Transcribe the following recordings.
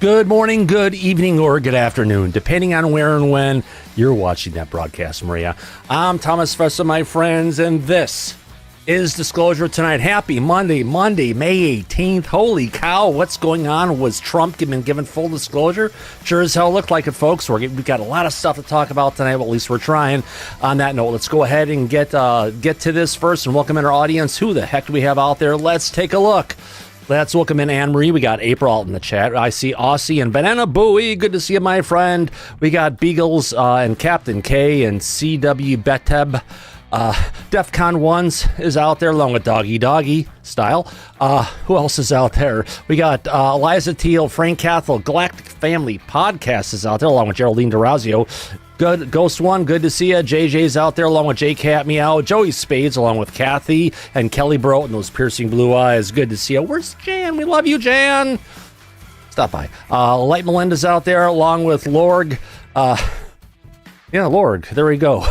Good morning, good evening, or good afternoon, depending on where and when you're watching that broadcast, Maria. I'm Thomas Fessa, my friends, and this is Disclosure Tonight. Happy Monday, May 18th. Holy cow, what's going on? Was Trump been given full disclosure? Sure as hell looked like it, folks. We've got a lot of stuff to talk about tonight, but at least we're trying. On that note, let's go ahead and get to this first and welcome in our audience. Who the heck do we have out there? Let's take a look. Let's welcome in Anne-Marie. We got April out in the chat. I see Aussie and Banana Bowie. Good to see you, my friend. We got Beagles and Captain K and CW Beteb. DEFCON 1s is out there along with Doggy style. Who else is out there? We got Eliza Teal, Frank Cathell, Galactic Family Podcast is out there along with Geraldine Durazio. Good. Ghost One, good to see you. JJ's out there along with J Cat Meow. Joey Spades along with Kathy and Kelly Bro and those piercing blue eyes. Good to see you. Where's Jan? We love you, Jan. Stop by. Light Melinda's out there along with Lorg. Lorg. There we go.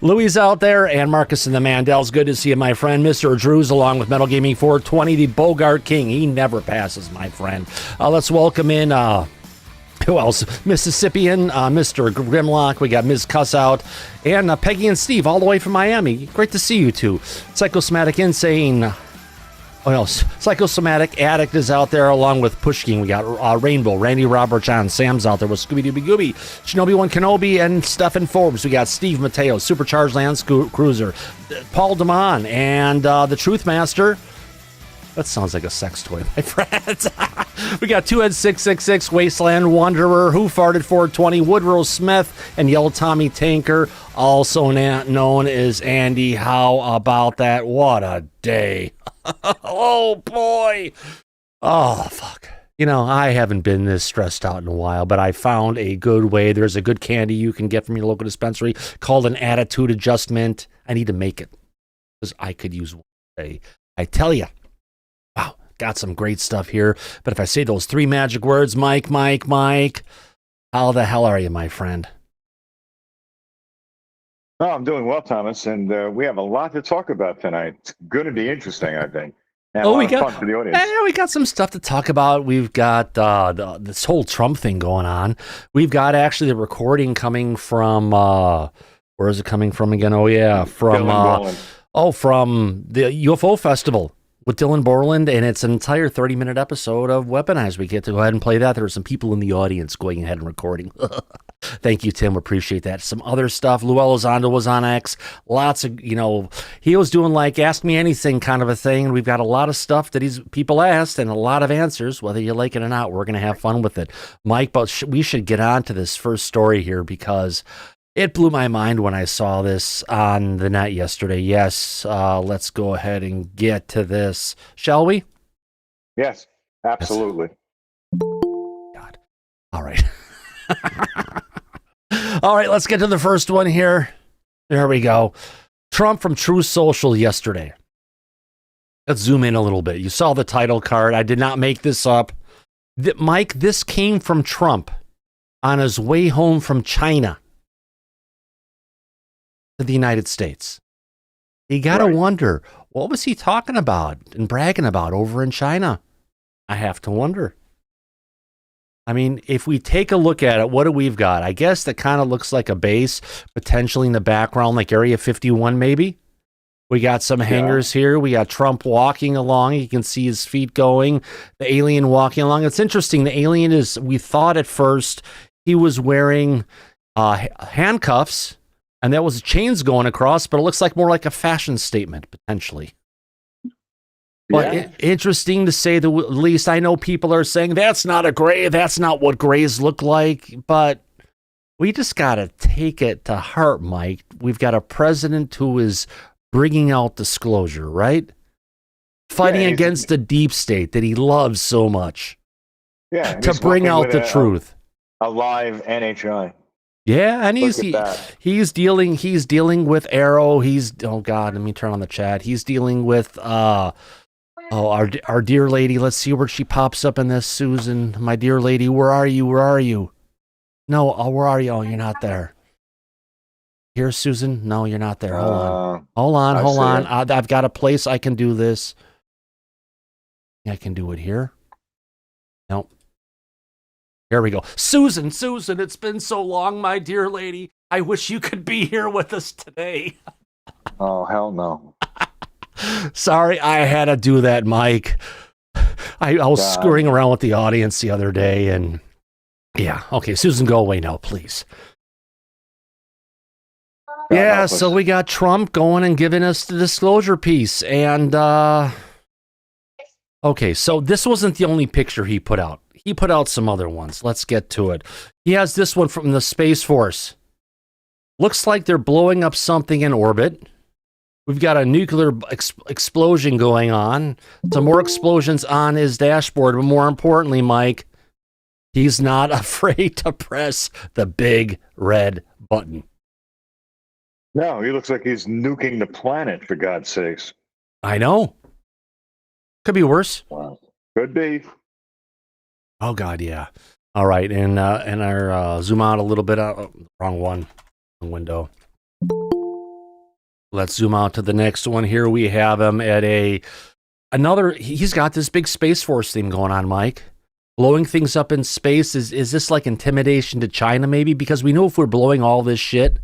Louis out there and Marcus and the Mandels. Good to see you, my friend. Mr. Drews along with Metal Gaming 420, the Bogart King. He never passes, my friend. Let's welcome in... who else? Mississippian, Mr. Grimlock. We got Ms. Cussout and Peggy and Steve all the way from Miami. Great to see you two. Psychosomatic Insane. Psychosomatic Addict is out there along with Pushking. We got Rainbow, Randy Robert John. Sam's out there with Scooby Dooby Gooby. Shinobi One Kenobi and Stephen Forbes. We got Steve Mateo, Supercharged Land Cruiser. Paul Damon and the Truth Master. That sounds like a sex toy, my friends. We got Two Head 666, Wasteland Wanderer, Who Farted 420, Woodrow Smith, and Yellow Tommy Tanker, also known as Andy. How about that? What a day. Oh, boy. Oh, fuck. You know, I haven't been this stressed out in a while, but I found a good way. There's a good candy you can get from your local dispensary called an attitude adjustment. I need to make it because I could use one today. I tell you. Wow, got some great stuff here. But if I say those three magic words, Mike, how the hell are you, my friend? Oh, I'm doing well, Thomas, and we have a lot to talk about tonight. It's going to be interesting, I think. And we got fun for the audience. We got some stuff to talk about. We've got this whole Trump thing going on. We've got actually the recording coming from where is it coming from again? Oh yeah, from the UFO Festival with Dylan Borland, and it's an entire 30-minute episode of Weaponized. We get to go ahead and play that. There are some people in the audience going ahead and recording. Thank you, Tim. Appreciate that. Some other stuff. Elizondo was on X. Lots of, he was doing like Ask Me Anything kind of a thing. And we've got a lot of stuff that people asked and a lot of answers, whether you like it or not. We're going to have fun with it. Mike, but we should get on to this first story here because it blew my mind when I saw this on the net yesterday. Yes, let's go ahead and get to this, shall we? Yes, absolutely. God. All right. All right, let's get to the first one here. There we go. Trump from Truth Social yesterday. Let's zoom in a little bit. You saw the title card. I did not make this up. Mike, this came from Trump on his way home from China to the United States. You gotta wonder, what was he talking about and bragging about over in China? I have to wonder. I mean, if we take a look at it, what do we've got? I guess that kind of looks like a base, potentially in the background, like Area 51 maybe. We got some hangars here. We got Trump walking along. You can see his feet going. The alien walking along. It's interesting. The alien is, we thought at first he was wearing handcuffs, and there was chains going across, but it looks like more like a fashion statement, potentially. But interesting to say the least. I know people are saying, that's not a gray, that's not what grays look like, but we just got to take it to heart, Mike. We've got a president who is bringing out disclosure, right? Fighting against the deep state that he loves so much. Yeah. To bring out the truth. A live NHI. Yeah, and he's dealing with Arrow. Oh God, let me turn on the chat. He's dealing with our dear lady. Let's see where she pops up in this. Susan, my dear lady, where are you? Where are you? No, where are you? Oh, you're not there. Here, Susan? No, you're not there. Hold on. I've got a place I can do this. I can do it here. Nope. Here we go. Susan, it's been so long, my dear lady. I wish you could be here with us today. Oh, hell no. Sorry, I had to do that, Mike. I was God. screwing around with the audience the other day, and yeah. Okay, Susan, go away now, please. God Yeah, help us. so we got Trump going and giving us the disclosure piece. And, okay, so this wasn't the only picture he put out. He put out some other ones. Let's get to it. He has this one from the Space Force. Looks like they're blowing up something in orbit. We've got a nuclear explosion going on. Some more explosions on his dashboard. But more importantly, Mike, he's not afraid to press the big red button. No, he looks like he's nuking the planet, for God's sakes. I know. Could be worse. Wow. Could be. Oh, God, yeah. All right, and our zoom out a little bit. Wrong one. Wrong window. Let's zoom out to the next one. Here we have him at another. He's got this big Space Force thing going on, Mike. Blowing things up in space. Is this like intimidation to China, maybe? Because we know if we're blowing all this shit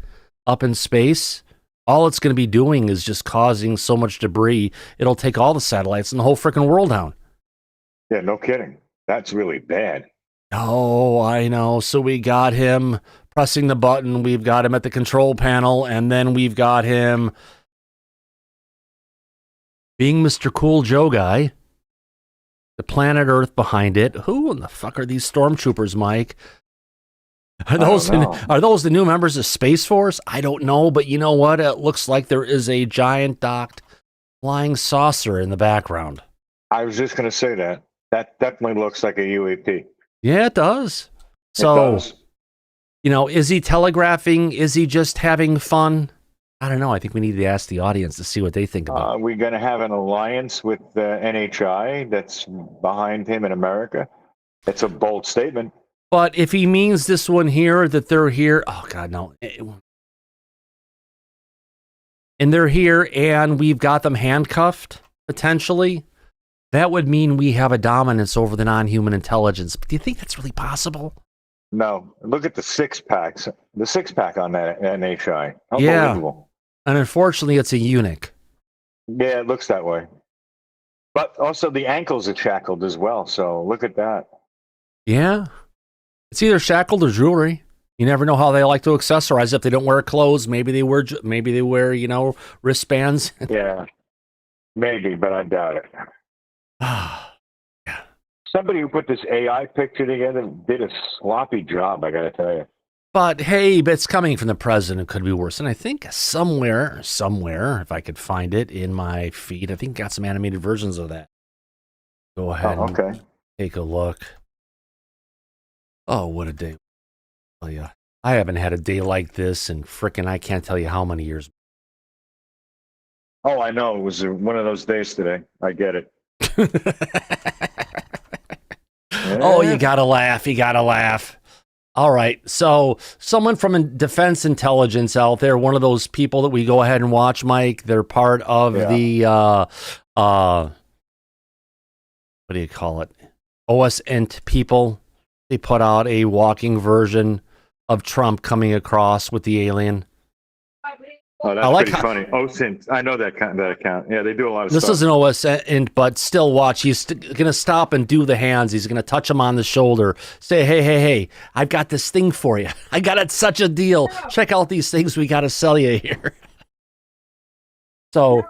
up in space, all it's going to be doing is just causing so much debris. It'll take all the satellites and the whole freaking world down. Yeah, no kidding. That's really bad. Oh, I know. So we got him pressing the button. We've got him at the control panel. And then we've got him being Mr. Cool Joe guy. The planet Earth behind it. Who in the fuck are these stormtroopers, Mike? Are those the new members of Space Force? I don't know, but you know what? It looks like there is a giant docked flying saucer in the background. I was just going to say that. That definitely looks like a UAP. Yeah, it does. So, It does. you know, is he telegraphing? Is he just having fun? I don't know. I think we need to ask the audience to see what they think about it. Are we going to have an alliance with NHI that's behind him in America? It's a bold statement. But if he means this one here, that they're here, oh God, no. And they're here and we've got them handcuffed, potentially, that would mean we have a dominance over the non-human intelligence. But do you think that's really possible? No. Look at the six-packs. The six-pack on that NHI. Yeah. Unbelievable. And unfortunately, it's a eunuch. Yeah, it looks that way. But also the ankles are shackled as well, so look at that. Yeah. It's either shackled or jewelry. You never know how they like to accessorize. If they don't wear clothes, maybe they wear, you know, wristbands. Yeah. Maybe, but I doubt it. Somebody who put this AI picture together did a sloppy job, I got to tell you. But hey, it's coming from the president. It could be worse. And I think somewhere, if I could find it in my feed, I think got some animated versions of that. Go ahead and take a look. Oh, what a day. Oh, yeah. I haven't had a day like this in frickin' I can't tell you how many years. Oh, I know. It was one of those days today. I get it. Oh, you gotta laugh. You gotta laugh. All right. So someone from Defense Intelligence out there, one of those people that we go ahead and watch, Mike, they're part of the, what do you call it? OSNT people. They put out a walking version of Trump coming across with the alien. Oh, that's pretty funny. OSINT. I know that account. Yeah, they do a lot of stuff. This is an OSNT, but still watch. He's going to stop and do the hands. He's going to touch him on the shoulder. Say, hey, I've got this thing for you. I got it such a deal. Check out these things we got to sell you here. So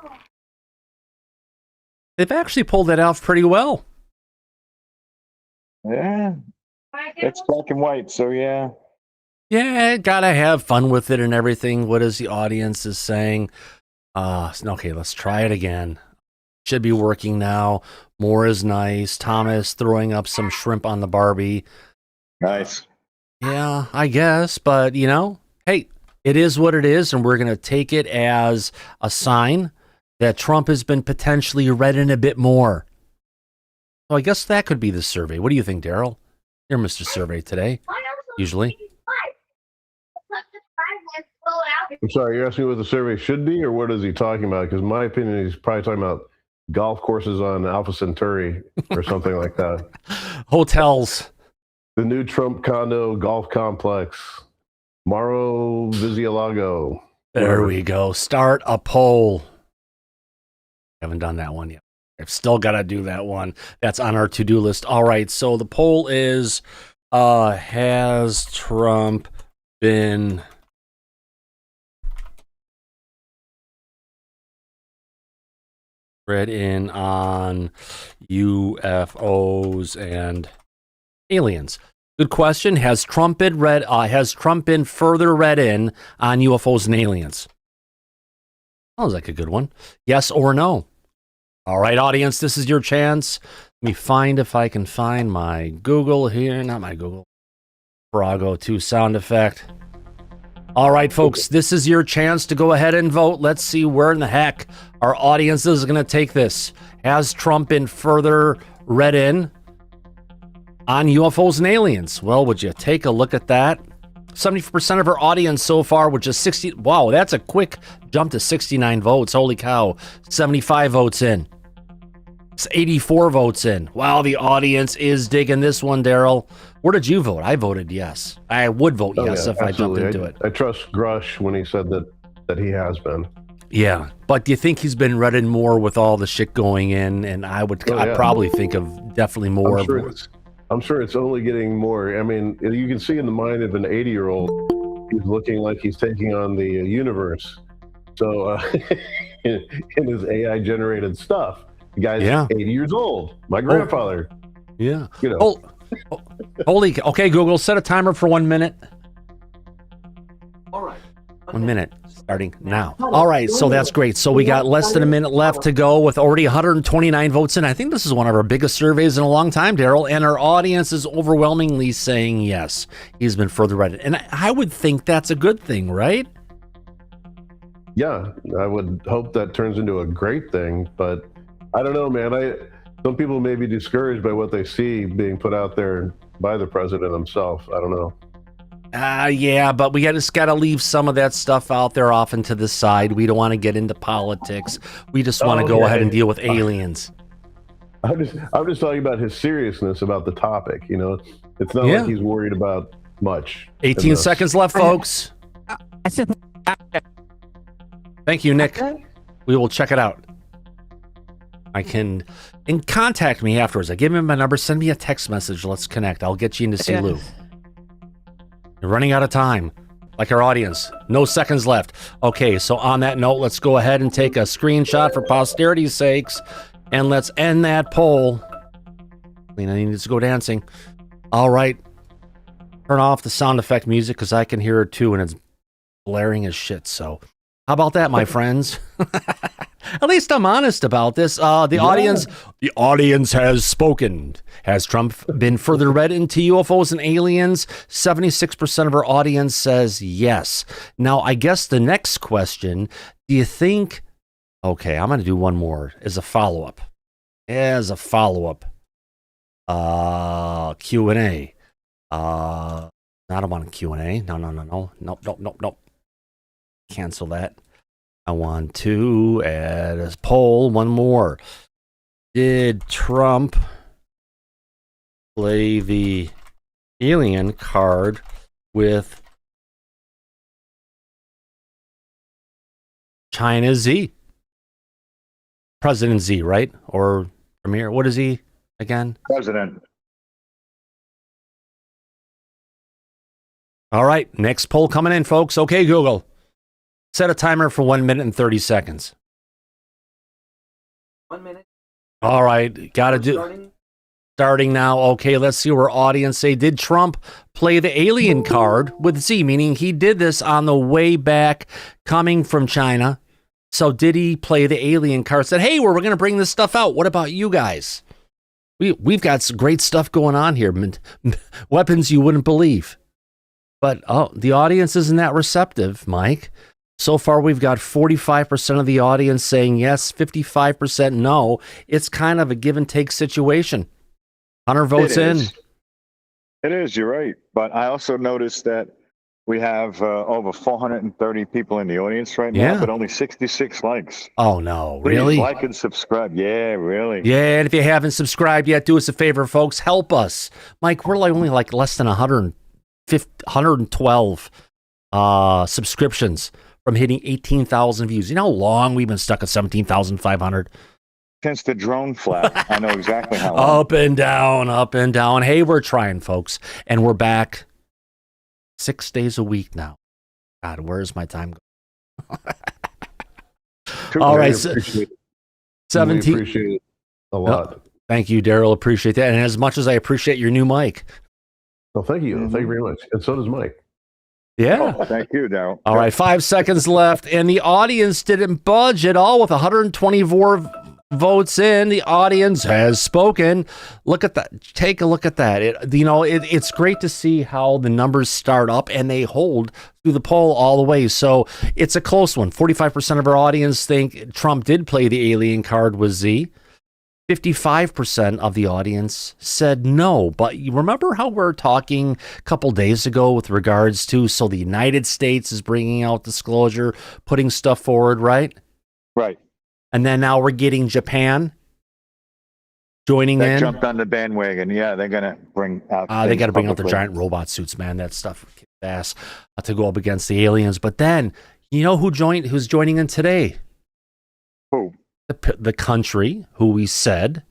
they've actually pulled that off pretty well. Yeah. It's black and white, so yeah. Yeah, gotta have fun with it and everything. What is the audience is saying? Okay, let's try it again. Should be working now. More is nice. Thomas throwing up some shrimp on the Barbie. Nice. Yeah, I guess, but you know, hey, it is what it is, and we're gonna take it as a sign that Trump has been potentially read in a bit more. So I guess that could be the survey. What do you think, Daryl? You're Mr. Survey today, usually. I'm sorry, you're asking what the survey should be, or what is he talking about? Because my opinion, he's probably talking about golf courses on Alpha Centauri or something like that. Hotels. The new Trump condo golf complex, Maro Visilago. There we go. Start a poll. Haven't done that one yet. I've still got to do that one. That's on our to-do list. All right. So the poll is, has Trump been read in on UFOs and aliens? Good question. Has Trump been further read in on UFOs and aliens? Sounds like a good one. Yes or no? All right, audience, this is your chance. Let me find if I can find my Google here. Not my Google. Bravo 2 sound effect. All right, folks, this is your chance to go ahead and vote. Let's see where in the heck our audience is going to take this. Has Trump been further read in on UFOs and aliens? Well, would you take a look at that? 70% of our audience so far, which is 60. Wow, that's a quick jump to 69 votes. Holy cow. 75 votes in. It's 84 votes in. Wow, the audience is digging this one, Daryl. Where did you vote? I voted yes. I would vote yes if I jumped into it. I trust Grush when he said that he has been. Yeah, but do you think he's been read in more with all the shit going in? And I'd probably think of definitely more. I'm sure it's only getting more. I mean, you can see in the mind of an 80-year-old, he's looking like he's taking on the universe. So in his AI-generated stuff, the guy's 80 years old. My grandfather. Yeah. You know. Holy. Okay, Google, set a timer for 1 minute. All right. 1 minute, starting now. All right, so that's great. So we got less than a minute left to go with already 129 votes in. I think this is one of our biggest surveys in a long time, Daryl, and our audience is overwhelmingly saying yes, he's been further read. And I would think that's a good thing, right? Yeah, I would hope that turns into a great thing, but I don't know, man. Some people may be discouraged by what they see being put out there by the president himself. I don't know. Yeah, but we just got to leave some of that stuff out there off and to the side. We don't want to get into politics. We just want to go ahead and deal with aliens. I'm just talking about his seriousness about the topic. You know, it's not like he's worried about much. 18 seconds left, folks. Thank you, Nick. We will check it out. And contact me afterwards. I give him my number. Send me a text message. Let's connect. I'll get you into see Lou. You're running out of time, like our audience. No seconds left. Okay, so on that note, let's go ahead and take a screenshot for posterity's sakes, and let's end that poll. Lena needs to go dancing. All right. Turn off the sound effect music because I can hear it too, and it's blaring as shit. So how about that, my friends? At least I'm honest about this. The audience has spoken. Has Trump been further read into UFOs and aliens? 76% of our audience says yes. Now, I guess the next question, do you think... Okay, I'm going to do one more as a follow-up. Q&A. I don't want a Q&A. No. Nope. Cancel that. I want to add a poll. One more. Did Trump play the alien card with China Z? President Z, right? Or Premier? What is he again? President. All right. Next poll coming in, folks. Okay, Google. Set a timer for 1 minute and 30 seconds. 1 minute. All right. Got to do. Starting now. Okay, let's see where audience say. Did Trump play the alien card with Z? Meaning he did this on the way back coming from China. So did he play the alien card? Said, hey, we're going to bring this stuff out. What about you guys? We've got some great stuff going on here. Weapons you wouldn't believe. But the audience isn't that receptive, Mike. So far, we've got 45% of the audience saying yes, 55% no. It's kind of a give and take situation. 100 votes in. It is, you're right. But I also noticed that We have over 430 people in the audience right now, but only 66 likes. Oh, no. Please Really? like and subscribe. Yeah, really. Yeah, and if you haven't subscribed yet, do us a favor, folks. Help us. Mike, we're like only like less than 112 subscriptions from hitting 18,000 views. You know how long we've been stuck at 17,500? Since the drone flap, I know exactly how long. Up and down, up and down. Hey, we're trying, folks. And we're back 6 days a week now. God, where's my time going? All right. 17. Appreciate it a lot. Thank you, Daryl. Appreciate that. And as much as I appreciate your new mic. Well, thank you. Thank you very much. And so does Mike. Yeah. Oh, thank you, Daryl. All right. 5 seconds left. And the audience didn't budge at all with 124 votes in. The audience has spoken. Look at that. Take a look at that. It's great to see how the numbers start up and they hold through the poll all the way. So it's a close one. 45% of our audience think Trump did play the alien card with Z. 55% of the audience said no. But you remember how we're talking a couple days ago with regards to, so the United States is bringing out disclosure, putting stuff forward, right? Right. And then now we're getting Japan joining in. They jumped on the bandwagon. Yeah, they're going to bring out. They got to bring out the publicly. giant robot suits, man. That stuff kicks ass to go up against the aliens. But then, you know who's joining in today? Who? The country who we said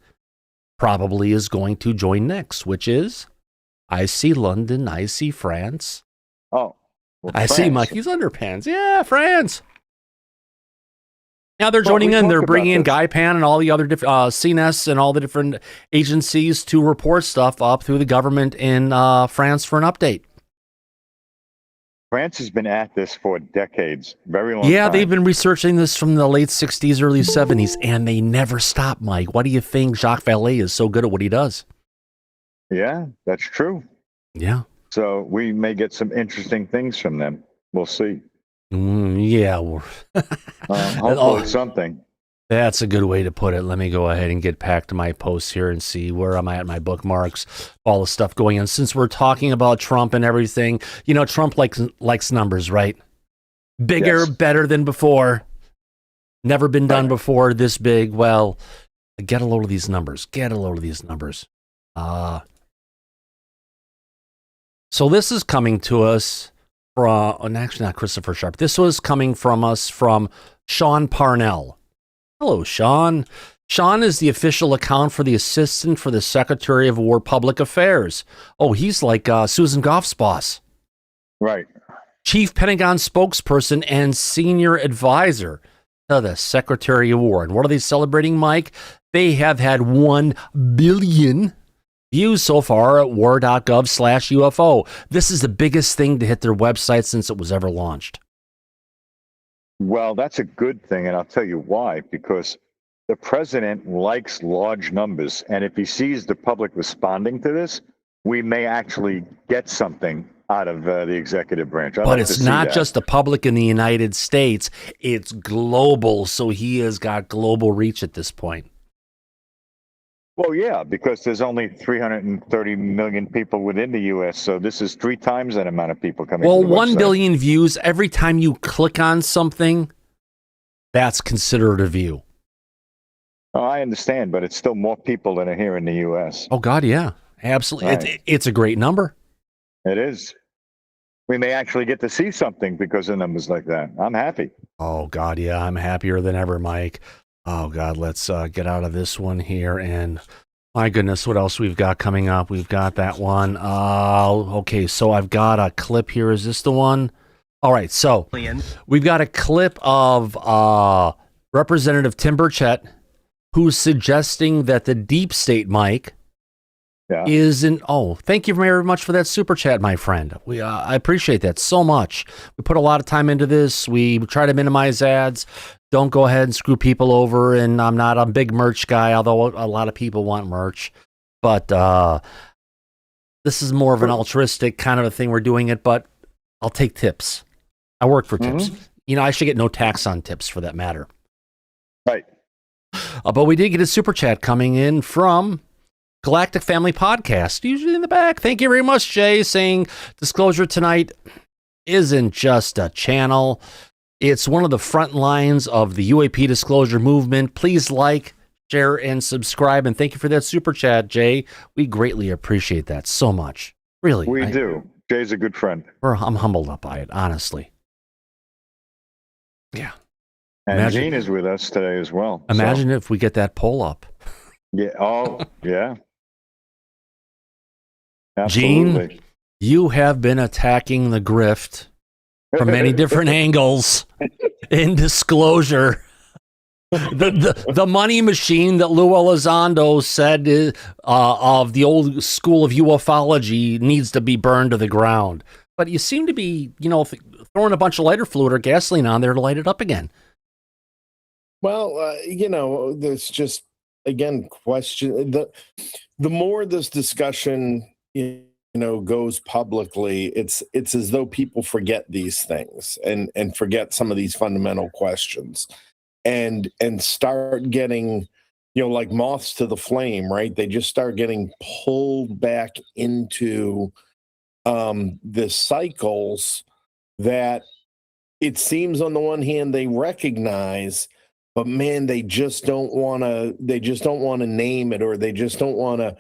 probably is going to join next, which is, I see London, I see France. Oh. Well, I see Mikey's underpants. Yeah, France. Now they're joining in. They're bringing in Gaipan and all the other different CNES and all the different agencies to report stuff up through the government in France for an update. France has been at this for decades, very long Yeah, time. they've been researching this from the late 60s, early 70s, and they never stop, Mike. Why do you think Jacques Vallée is so good at what he does? Yeah, that's true. Yeah. So we may get some interesting things from them. We'll see. Yeah. Hopefully something. That's a good way to put it. Let me go ahead and get back to my posts here and see where I'm at, my bookmarks, all the stuff going on. Since we're talking about Trump and everything, you know, Trump likes numbers, right? Bigger, better than before. Never been done before, this big. Well, get a load of these numbers. Get a load of these numbers. So this is coming to us from, actually not Christopher Sharp. This was coming from us from Sean Parnell. Hello, Sean. Sean is the official account for the Assistant for the Secretary of War Public Affairs. Oh, he's like Susan Goff's boss. Right. Chief Pentagon spokesperson and senior advisor to the Secretary of War. And what are they celebrating, Mike? They have had 1 billion views so far at war.gov/UFO. This is the biggest thing to hit their website since it was ever launched. Well, that's a good thing, and I'll tell you why. Because the president likes large numbers, and if he sees the public responding to this, we may actually get something out of the executive branch. But it's not just the public in the United States, it's global, so he has got global reach at this point. Well, yeah, because there's only 330 million people within the U.S., so this is 3 times that amount of people coming to the 1 website. billion views, every time you click on something, that's considered a view. Oh, I understand, but it's still more people than are here in the U.S. Oh, God, yeah. Absolutely. Right. It's a great number. It is. We may actually get to see something because of numbers like that. I'm happy. Oh, God, yeah. I'm happier than ever, Mike. Oh, God, let's get out of this one here. And my goodness, what else we've got coming up? We've got that one. Okay, so I've got a clip here. Is this the one? All right, so we've got a clip of Representative Tim Burchett, who's suggesting that the deep state, Mike, is in. Oh, thank you very much for that super chat, my friend. I appreciate that so much. We put a lot of time into this. We try to minimize ads. Don't go ahead and screw people over. And I'm not a big merch guy, although a lot of people want merch. But this is more of an altruistic kind of a thing we're doing it. But I'll take tips. I work for tips. You know, I should get no tax on tips for that matter. Right. But we did get a super chat coming in from Galactic Family Podcast, usually in the back. Thank you very much, Jay, saying disclosure tonight isn't just a channel. It's one of the front lines of the UAP disclosure movement. Please like, share, and subscribe. And thank you for that super chat, Jay. We greatly appreciate that so much. Really. We do. Jay's a good friend. I'm humbled up by it, honestly. Yeah. And Gene is with us today as well. Imagine if we get that poll up. Yeah. Oh, yeah. Absolutely. Gene, you have been attacking the grift from many different angles in disclosure. The money machine that Lou Elizondo said of the old school of ufology needs to be burned to the ground. But you seem to be, throwing a bunch of lighter fluid or gasoline on there to light it up again. Well, there's just, again, question. The more this discussion, goes publicly, it's as though people forget these things and forget some of these fundamental questions and start getting, like moths to the flame, right? They just start getting pulled back into the cycles that it seems on the one hand they recognize, but man, they just don't want to name it, or they just don't want to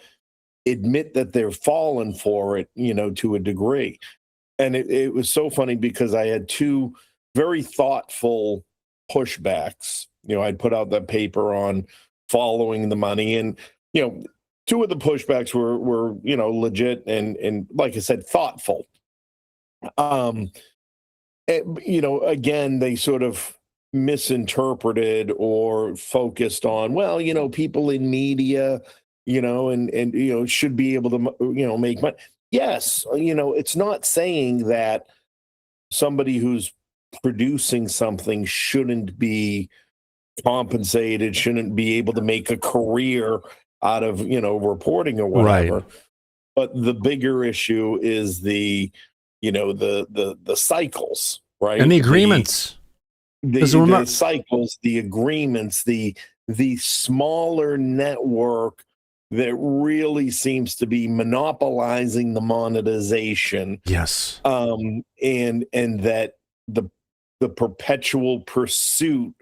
admit that they're falling for it, to a degree. And it was so funny because I had two very thoughtful pushbacks. I'd put out that paper on following the money, and two of the pushbacks were legit and like I said, thoughtful. Again, they sort of misinterpreted or focused on, people in media, and should be able to, make money. Yes, it's not saying that somebody who's producing something shouldn't be compensated, shouldn't be able to make a career out of, reporting or whatever. Right. But the bigger issue is the cycles, right? And the agreements. The cycles, the agreements, the smaller network that really seems to be monopolizing the monetization. Yes. And that the perpetual pursuit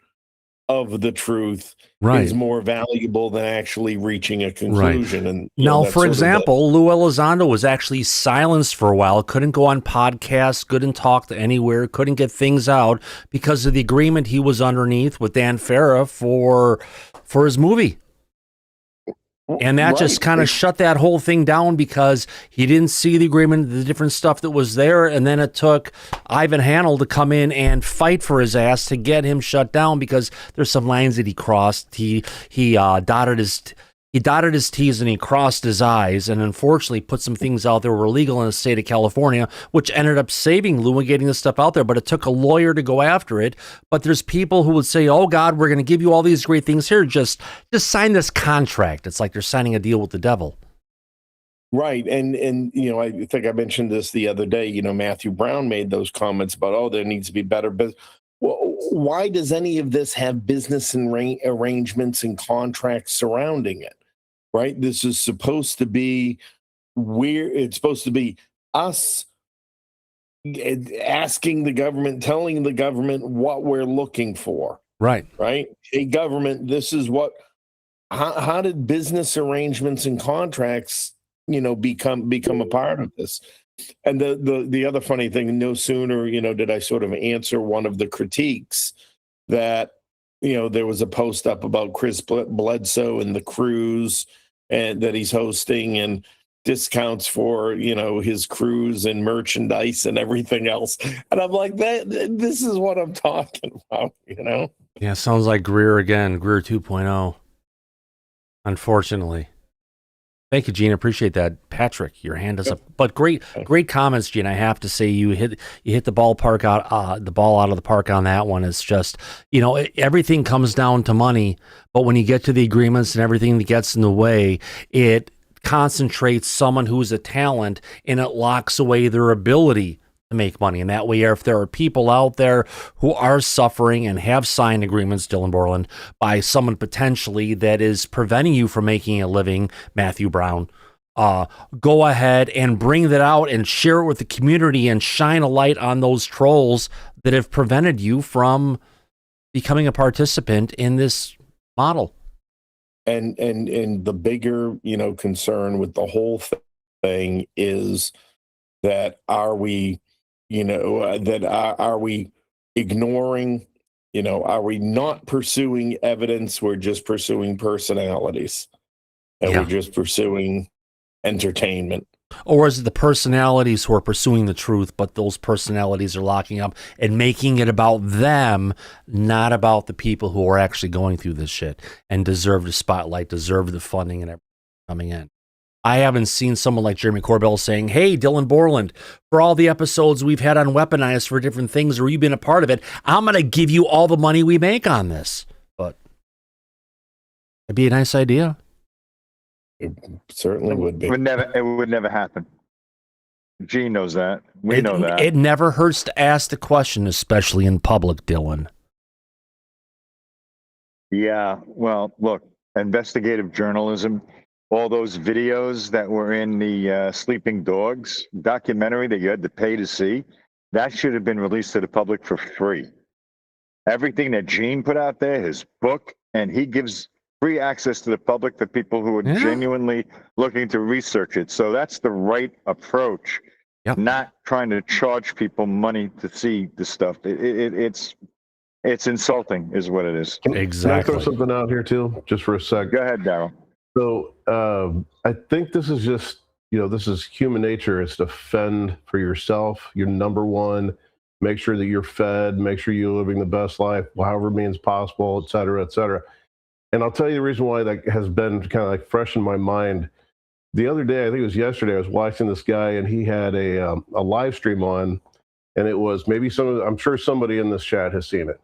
of the truth is more valuable than actually reaching a conclusion. Right. And now, for example, Lou Elizondo was actually silenced for a while, couldn't go on podcasts, couldn't talk to anywhere, couldn't get things out because of the agreement he was underneath with Dan Farah for his movie. And that just kind of shut that whole thing down because he didn't see the agreement, the different stuff that was there. And then it took Ivan Hanel to come in and fight for his ass to get him shut down because there's some lines that he crossed. He dotted his T's and he crossed his I's, and unfortunately put some things out there were illegal in the state of California, which ended up saving Lou and getting this stuff out there. But it took a lawyer to go after it. But there's people who would say, "Oh God, we're going to give you all these great things here. Just sign this contract." It's like they're signing a deal with the devil. Right. And I think I mentioned this the other day, Matthew Brown made those comments about, there needs to be better business. Well, why does any of this have business and arrangements and contracts surrounding it? Right. This is supposed to be it's supposed to be us asking the government, telling the government what we're looking for. Right. Right. Hey, government, this is how did business arrangements and contracts, become a part of this? And the other funny thing, no sooner, did I sort of answer one of the critiques that, there was a post up about Chris Bledsoe and the cruise and that he's hosting and discounts for, his cruise and merchandise and everything else. And I'm like, this is what I'm talking about, Yeah, sounds like Greer again, Greer 2.0. Unfortunately. Thank you, Gene. Appreciate that. Patrick, your hand is up. But great comments, Gene. I have to say, you hit the ball out of the park on that one. It's just, everything comes down to money. But when you get to the agreements and everything that gets in the way, it concentrates someone who's a talent and it locks away their ability to make money. And that way, if there are people out there who are suffering and have signed agreements, Dylan Borland, by someone potentially that is preventing you from making a living, Matthew Brown, go ahead and bring that out and share it with the community and shine a light on those trolls that have prevented you from becoming a participant in this model. And the bigger, concern with the whole thing is that are we ignoring, are we not pursuing evidence? We're just pursuing personalities, and we're just pursuing entertainment. Or is it the personalities who are pursuing the truth, but those personalities are locking up and making it about them, not about the people who are actually going through this shit and deserve the spotlight, deserve the funding and everything coming in? I haven't seen someone like Jeremy Corbell saying, hey, Dylan Borland, for all the episodes we've had on Weaponized for different things, or you've been a part of it, I'm going to give you all the money we make on this. But it'd be a nice idea. It certainly would be. It would never happen. Gene knows that. We know that. It never hurts to ask the question, especially in public, Dylan. Yeah. Well, look, investigative journalism, all those videos that were in the Sleeping Dogs documentary that you had to pay to see, that should have been released to the public for free. Everything that Gene put out there, his book, and he gives free access to the public for people who are genuinely looking to research it. So that's the right approach. Yep. Not trying to charge people money to see the stuff. It's insulting, is what it is. Exactly. Can I throw something out here too, just for a sec? Go ahead, Daryl. So I think this is just, this is human nature. It's to fend for yourself. You're number one. Make sure that you're fed. Make sure you're living the best life, however means possible, et cetera, et cetera. And I'll tell you the reason why that has been kind of like fresh in my mind. The other day, I think it was yesterday, I was watching this guy and he had a live stream on, and it was maybe I'm sure somebody in this chat has seen it.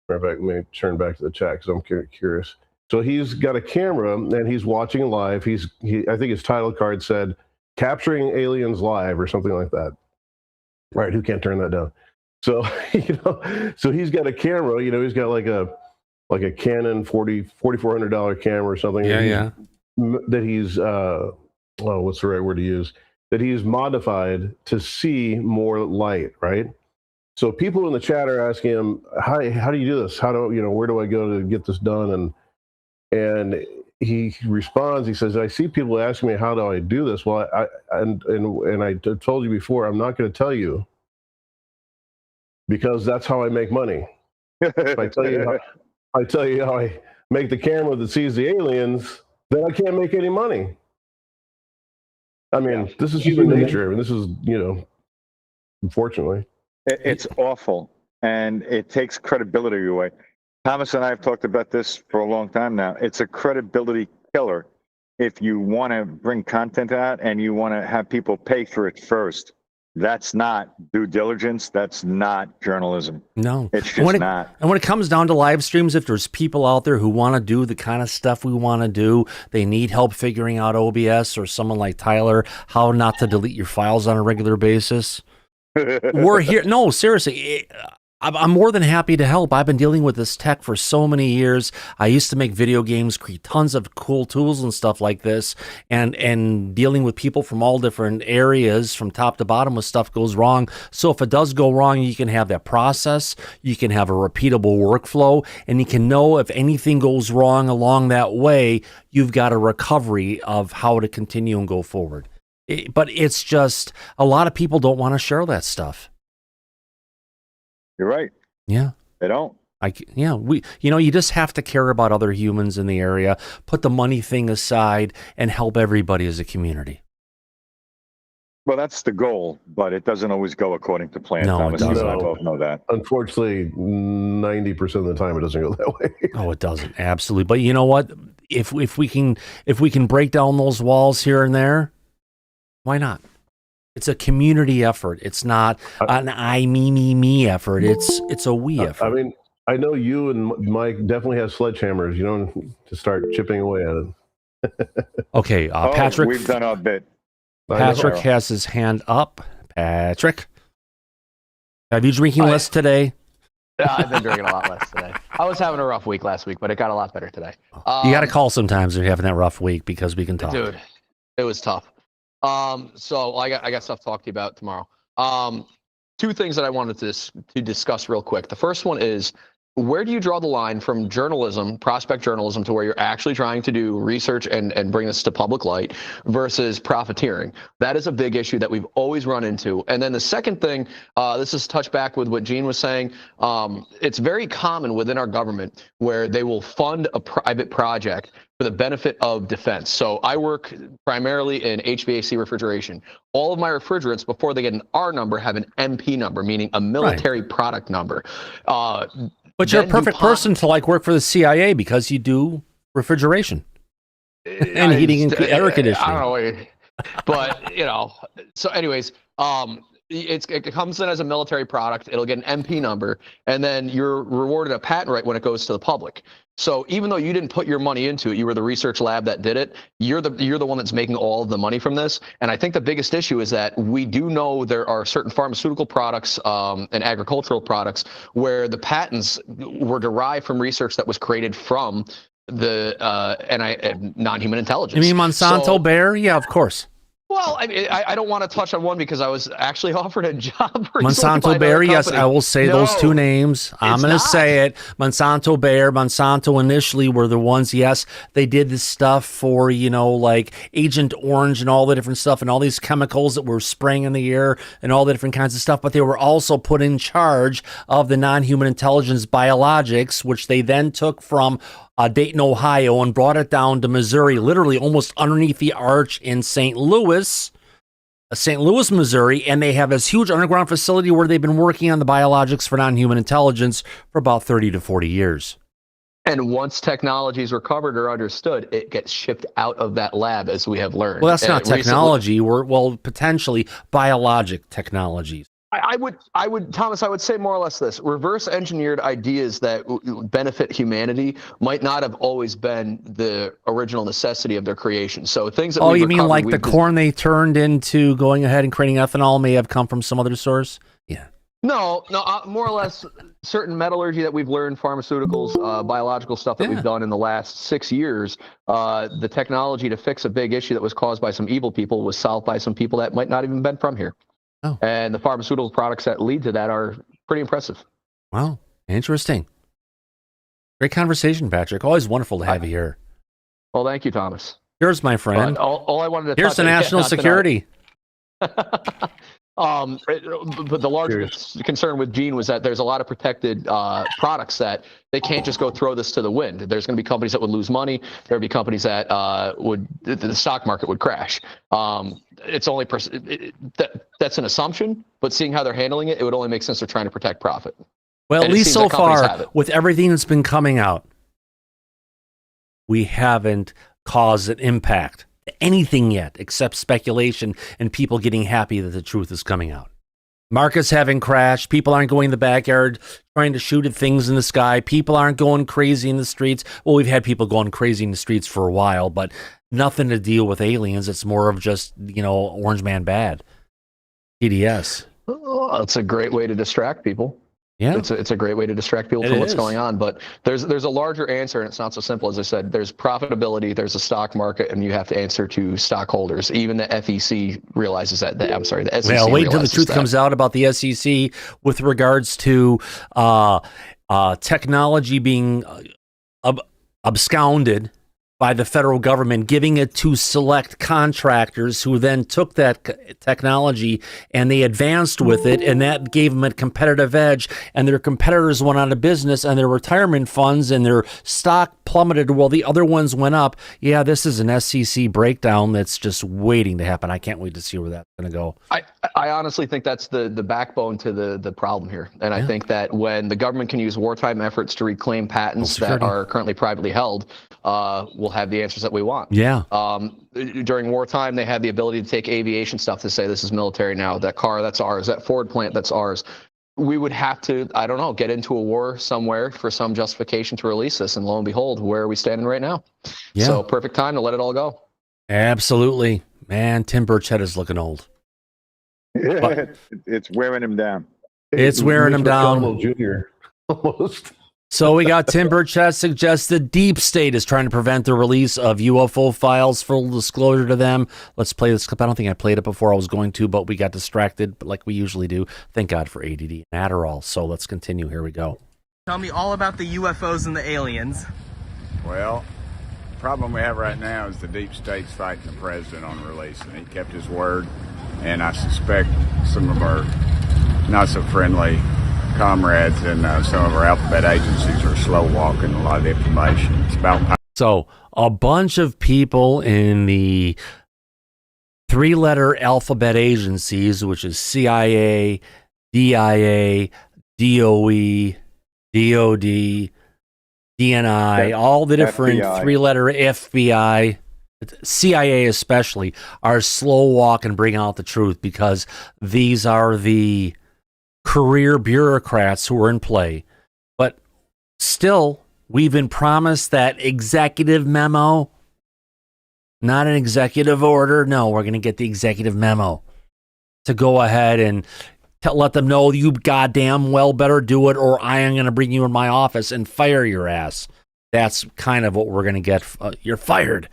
Let me turn back to the chat because I'm curious. So he's got a camera and he's watching live. I think his title card said, "Capturing Aliens Live" or something like that. Right, who can't turn that down? So, so he's got a camera, he's got like a Canon $4,400 camera or something. Yeah. That he's what's the right word to use? That he's modified to see more light, right? So people in the chat are asking him, "Hi, how do you do this? Where do I go to get this done?" And he responds. He says, "I see people asking me, how do I do this? Well, I told you before, I'm not going to tell you because that's how I make money. If I tell you how I make the camera that sees the aliens, then I can't make any money." I mean, this is human nature. I mean, this is, unfortunately. It's awful, and it takes credibility away. Thomas and I have talked about this for a long time now. It's a credibility killer if you want to bring content out and you want to have people pay for it first. That's not due diligence. That's not journalism. No, it's just not. And when it comes down to live streams, if there's people out there who want to do the kind of stuff we want to do, they need help figuring out OBS, or someone like Tyler, how not to delete your files on a regular basis. We're here. No, seriously. I'm more than happy to help. I've been dealing with this tech for so many years. I used to make video games, create tons of cool tools and stuff like this, and dealing with people from all different areas from top to bottom when stuff goes wrong. So if it does go wrong, you can have that process, you can have a repeatable workflow, and you can know if anything goes wrong along that way, you've got a recovery of how to continue and go forward. But it's just, a lot of people don't want to share that stuff. You're right. Yeah. They don't. You just have to care about other humans in the area, put the money thing aside, and help everybody as a community. Well, that's the goal, but it doesn't always go according to plan. No, Thomas, it doesn't. you and I both know that. Unfortunately, 90% of the time it doesn't go that way. Oh, it doesn't. Absolutely. But you know what? If we can break down those walls here and there, why not? It's a community effort. It's not an I, me effort. It's a we effort. I mean, I know you and Mike definitely have sledgehammers, to start chipping away at it. Okay, Patrick. We've done our bit. Patrick has his hand up. Patrick, have you drinking less today? I've been drinking a lot less today. I was having a rough week last week, but it got a lot better today. You got to call sometimes if you're having that rough week because we can talk. Dude, It was tough. So I got stuff to talk to you about tomorrow. Two things that I wanted to discuss real quick. The first one is, where do you draw the line from journalism, prospect journalism, to where you're actually trying to do research and bring this to public light versus profiteering? That is a big issue that we've always run into. And then the second thing, this is touch back with what Gene was saying. It's very common within our government where they will fund a private project for the benefit of defense. So I work primarily in HVAC refrigeration. All of my refrigerants, before they get an R number, have an MP number, meaning a military product number. But you're a perfect person to like work for the CIA because you do refrigeration and heating and air conditioning. I don't know, but so anyways, it comes in as a military product. It'll get an MP number, and then you're rewarded a patent right when it goes to the public. So even though you didn't put your money into it, you were the research lab that did it. You're the one that's making all of the money from this. And I think the biggest issue is that we do know there are certain pharmaceutical products and agricultural products where the patents were derived from research that was created from the non-human intelligence. You mean Monsanto Bayer? Yeah, of course. Well, I don't want to touch on one because I was actually offered a job. Monsanto Bayer, yes, I will say those two names. I'm going to say it. Monsanto Bayer, Monsanto initially were the ones, yes, they did this stuff for, like Agent Orange and all the different stuff and all these chemicals that were spraying in the air and all the different kinds of stuff, but they were also put in charge of the non-human intelligence biologics, which they then took from Dayton, Ohio, and brought it down to Missouri, literally almost underneath the arch in St. Louis, Missouri, and they have this huge underground facility where they've been working on the biologics for non-human intelligence for about 30 to 40 years. And once technology is recovered or understood, it gets shipped out of that lab, as we have learned. Well, that's not technology. Potentially biologic technologies. I would, Thomas, I would say more or less this: reverse engineered ideas that benefit humanity might not have always been the original necessity of their creation. So things that you mean like the corn they turned into going ahead and creating ethanol may have come from some other source? Yeah. No, more or less certain metallurgy that we've learned, pharmaceuticals, biological stuff that we've done in the last 6 years. The technology to fix a big issue that was caused by some evil people was solved by some people that might not even been from here. Oh. And the pharmaceutical products that lead to that are pretty impressive. Wow. Interesting. Great conversation, Patrick. Always wonderful to have you here. Well, thank you, Thomas. Here's my friend. All I wanted to here's the national security. But the largest concern with Gene was that there's a lot of protected products that they can't just go throw this to the wind. There's going to be companies that would lose money. There would be companies that the stock market would crash. It's only that's an assumption, but seeing how they're handling it, it would only make sense they're trying to protect profit. Well, at least so far, with everything that's been coming out, we haven't caused an impact to anything yet except speculation and people getting happy that the truth is coming out. Markets haven't crashed. People aren't going in the backyard trying to shoot at things in the sky. People aren't going crazy in the streets. Well, we've had people going crazy in the streets for a while, but nothing to deal with aliens. It's more of just, Orange Man Bad. TDS. Oh, it's a great way to distract people. Yeah, it's a great way to distract people from what's going on. But there's a larger answer, and it's not so simple as I said. There's profitability, there's a stock market, and you have to answer to stockholders. Even the FEC realizes that. The SEC. Well, wait until the truth comes out about the SEC with regards to technology being absconded by the federal government, giving it to select contractors who then took that technology and they advanced with it, and that gave them a competitive edge, and their competitors went out of business and their retirement funds and their stock plummeted while the other ones went up. Yeah, this is an SEC breakdown that's just waiting to happen. I can't wait to see where that's going to go. I honestly think that's the backbone to the problem here. And I think that when the government can use wartime efforts to reclaim patents that are currently privately held, we'll have the answers that we want. Yeah. During wartime, they had the ability to take aviation stuff to say this is military now. That car, that's ours. That Ford plant, that's ours. We would have to, I don't know, get into a war somewhere for some justification to release this. And lo and behold, where are we standing right now? Yeah. So perfect time to let it all go. Absolutely. Man, Tim Burchett is looking old. It's wearing him down. It's wearing him down. Junior, almost. So we got Tim Burchett suggests the deep state is trying to prevent the release of UFO files, full disclosure to them. Let's play this clip. I don't think I played it before. I was going to, but we got distracted, like we usually do. Thank God for ADD and Adderall. So let's continue. Here we go. Tell me all about the UFOs and the aliens. Well, the problem we have right now is the deep state's fighting the president on release, and he kept his word. And I suspect some of our not so friendly comrades and some of our alphabet agencies are slow walking a lot of information. It's about so a bunch of people in the three-letter alphabet agencies, which is CIA, DIA, DOE, DOD, DNI, all the different FBI. three-letter FBI, CIA especially, are slow walk and bring out the truth, because these are the career bureaucrats who are in play. But still, we've been promised that executive memo, not an executive order. No, we're going to get the executive memo to go ahead and let them know you goddamn well better do it, or I am going to bring you in my office and fire your ass. That's kind of what we're going to get. You're fired.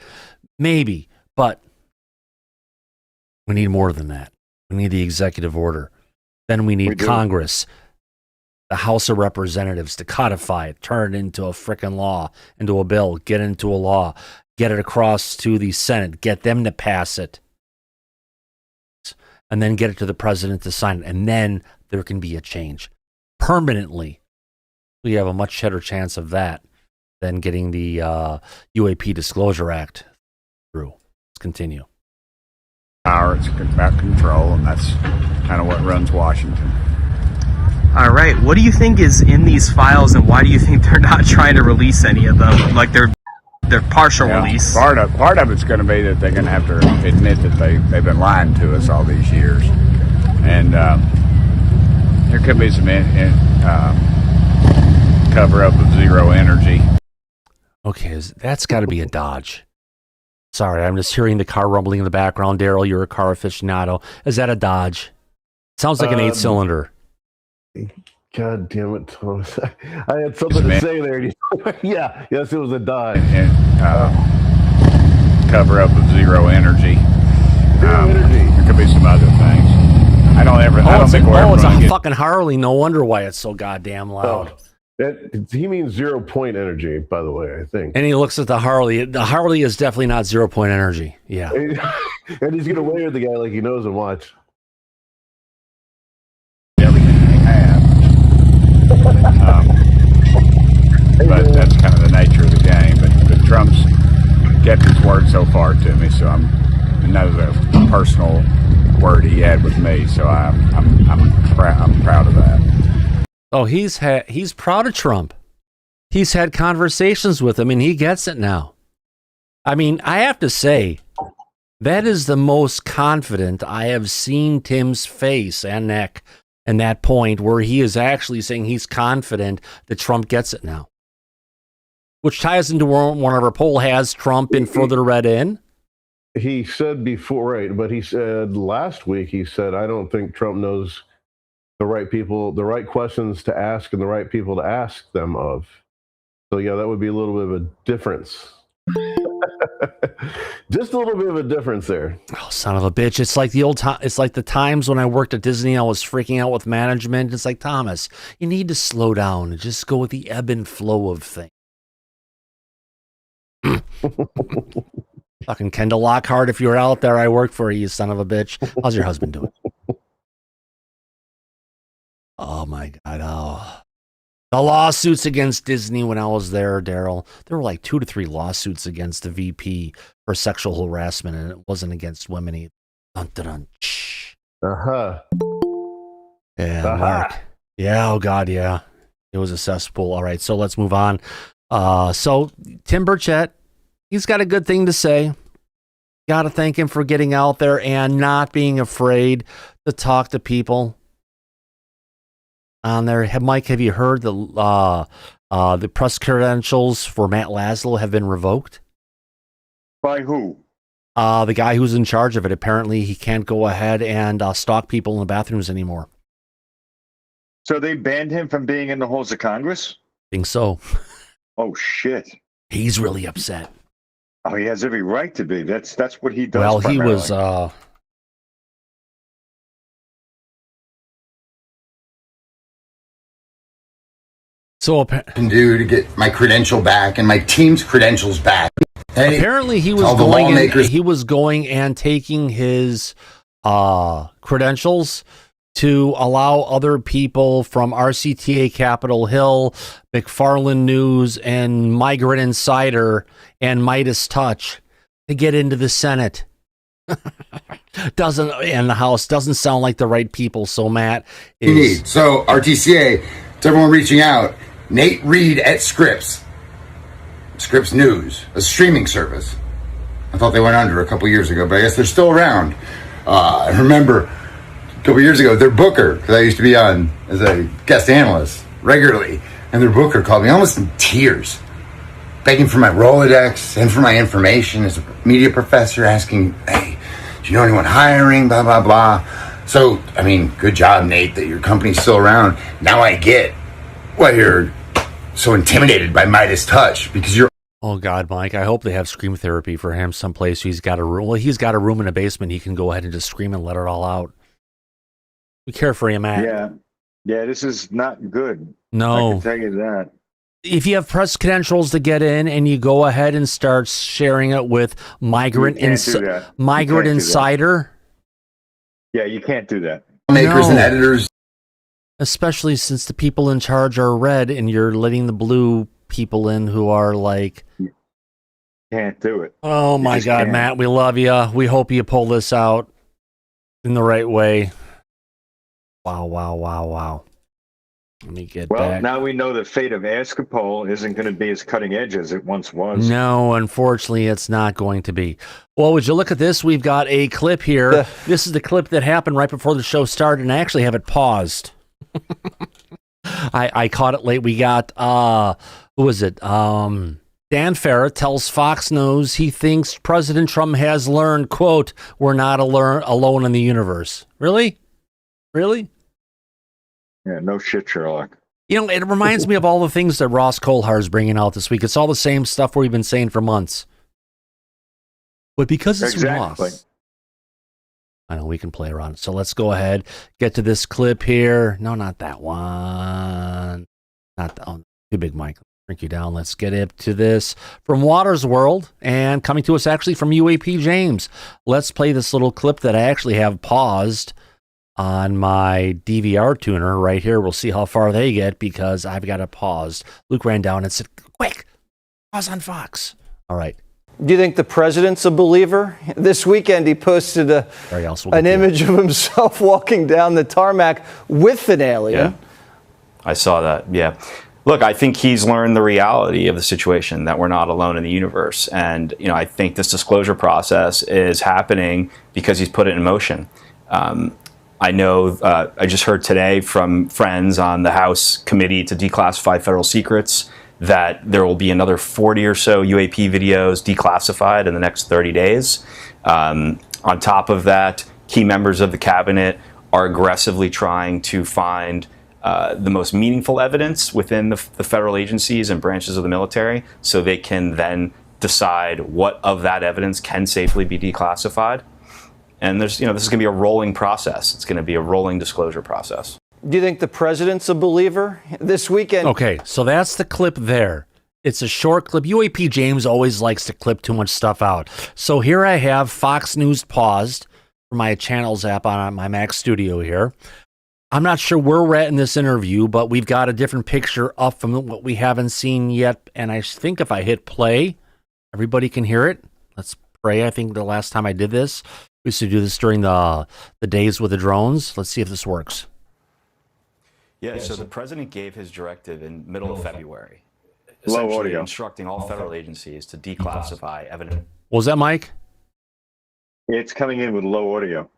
Maybe, but we need more than that. We need the executive order. Then we need Congress, the House of Representatives, to codify it, turn it into a frickin' law, into a bill, get it into a law, get it across to the Senate, get them to pass it, and then get it to the president to sign it. And then there can be a change permanently. We have a much better chance of that than getting the UAP Disclosure Act through. Let's continue. power, it's about control, and that's kind of what runs Washington. All right, what do you think is in these files, and why do you think they're not trying to release any of them? Like they're partial release. Part of it's going to be that they're going to have to admit that they've been lying to us all these years, and there could be some cover up of zero energy. Okay, that's got to be a Dodge. Sorry, I'm just hearing the car rumbling in the background. Daryl, you're a car aficionado. Is that a Dodge? Sounds like an 8-cylinder. God damn it, Thomas. I had something to say there. Yeah, yes, it was a Dodge. And cover up of zero energy. There could be some other things. I don't think we're ever it's going a to get... fucking Harley. No wonder why it's so goddamn loud. He means 0 point energy, by the way, I think. And he looks at the Harley. The Harley is definitely not 0 point energy. Yeah. And he's going to wave at the guy like he knows him. Watch. everything they have. But that's kind of the nature of the game. But Trump's kept his word so far to me, so and that was a personal word he had with me, so I'm proud of that. Oh, he's proud of Trump. He's had conversations with him, and he gets it now. I mean, I have to say, that is the most confident I have seen Tim's face and neck, and that point where he is actually saying he's confident that Trump gets it now. Which ties into one of our poll, has Trump been further read in? He said before, right, but he said last week, he said, I don't think Trump knows the right people, the right questions to ask and the right people to ask them of. So yeah, that would be a little bit of a difference. Just a little bit of a difference there. Oh, son of a bitch. It's like it's like the times when I worked at Disney, I was freaking out with management. It's like, Thomas, you need to slow down and just go with the ebb and flow of things. Fucking Kendall Lockhart, if you're out there, I work for you, son of a bitch. How's your husband doing? Oh my God. Oh. The lawsuits against Disney when I was there, Daryl, there were like 2 to 3 lawsuits against the VP for sexual harassment, and it wasn't against women either. Dun, dun, dun. Uh-huh. Yeah, Mark. Yeah, oh God, yeah. It was a cesspool. All right, so let's move on. So Tim Burchett, he's got a good thing to say. Got to thank him for getting out there and not being afraid to talk to people on there. Mike, have you heard the press credentials for Matt Laszlo have been revoked? By who? The guy who's in charge of it. Apparently, he can't go ahead and stalk people in the bathrooms anymore. So they banned him from being in the halls of Congress? Think so. Oh shit. He's really upset. Oh, he has every right to be. That's what he does. Well, he was can do to get my credential back and my team's credentials back. Hey, apparently he was going and taking his credentials to allow other people from RCTA Capitol Hill, McFarland News, and Migrant Insider and Midas Touch to get into the Senate. And the House doesn't sound like the right people. So Matt is so RTCA, to everyone reaching out, Nate Reed at Scripps News, a streaming service. I thought they went under a couple years ago, but I guess they're still around. I remember a couple years ago, their booker, because I used to be on as a guest analyst regularly, and their booker called me almost in tears, begging for my Rolodex and for my information as a media professor, asking, hey, do you know anyone hiring, blah, blah, blah. So, I mean, good job, Nate, that your company's still around. Now I get why you're so intimidated by Midas Touch, because you're... Oh, God, Mike, I hope they have scream therapy for him someplace. He's got a room. Well, he's got a room in a basement. He can go ahead and just scream and let it all out. We care for you, Matt. Yeah, this is not good. No. I can tell you that. If you have press credentials to get in and you go ahead and start sharing it with Migrant Insider. Yeah, you can't do that. Makers and editors. Especially since the people in charge are red and you're letting the blue people in who are like... Can't do it. Oh, my God, can't. Matt, we love you. We hope you pull this out in the right way. Wow. Let me get back. Well, now we know the fate of Ascapole isn't going to be as cutting edge as it once was. No, unfortunately, it's not going to be. Well, would you look at this? We've got a clip here. This is the clip that happened right before the show started, and I actually have it paused. I caught it late. We got, who was it? Dan Farah tells Fox News he thinks President Trump has learned, quote, we're not alone in the universe. Really? Yeah, no shit, Sherlock. You know, it reminds me of all the things that Ross Coulhar's bringing out this week. It's all the same stuff we've been saying for months. But because it's Ross, I know we can play around. So let's go ahead, get to this clip here. No, not that one. Not that one. Too big, Mike. Bring you down. Let's get up to this from Waters World and coming to us actually from UAP James. Let's play this little clip that I actually have paused on my DVR tuner right here. We'll see how far they get because I've got it paused. Luke ran down and said, quick, pause on Fox. All right. Do you think the president's a believer? This weekend he posted an image of himself walking down the tarmac with an alien. Yeah, I saw that, yeah. Look, I think he's learned the reality of the situation, that we're not alone in the universe. And, you know, I think this disclosure process is happening because he's put it in motion. I know, I just heard today from friends on the House Committee to Declassify Federal Secrets that there will be another 40 or so UAP videos declassified in the next 30 days. On top of that, key members of the cabinet are aggressively trying to find the most meaningful evidence within the federal agencies and branches of the military so they can then decide what of that evidence can safely be declassified. And there's, you know, this is going to be a rolling process. It's going to be a rolling disclosure process. Do you think the president's a believer? This weekend. Okay, so that's the clip there. It's a short clip. UAP James always likes to clip too much stuff out. So here I have Fox News paused for my channels app on my Mac Studio here. I'm not sure where we're at in this interview, but we've got a different picture up from what we haven't seen yet. And I think if I hit play, everybody can hear it. Let's pray. I think the last time I did this, we used to do this during the days with the drones. Let's see if this works. Yeah, so the president gave his directive in middle of February, essentially instructing all federal agencies to declassify evidence. Was that Mike? It's coming in with low audio.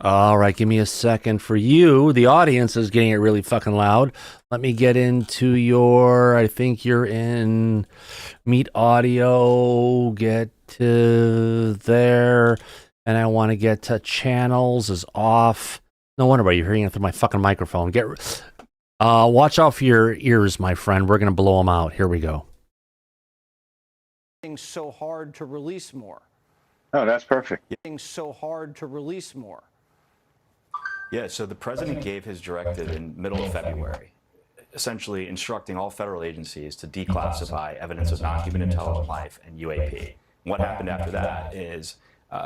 All right, give me a second for you. The audience is getting it really fucking loud. Let me get into your, I think you're in Meet Audio, get to there, and I want to get to channels is off. No wonder why you're hearing it through my fucking microphone. Watch out for your ears, my friend. We're going to blow them out. Here we go. So hard to release more. Oh, that's perfect. So hard to release more. Yeah, so the president gave his directive in middle of February, essentially instructing all federal agencies to declassify evidence of non-human intelligent life and UAP. What happened after that is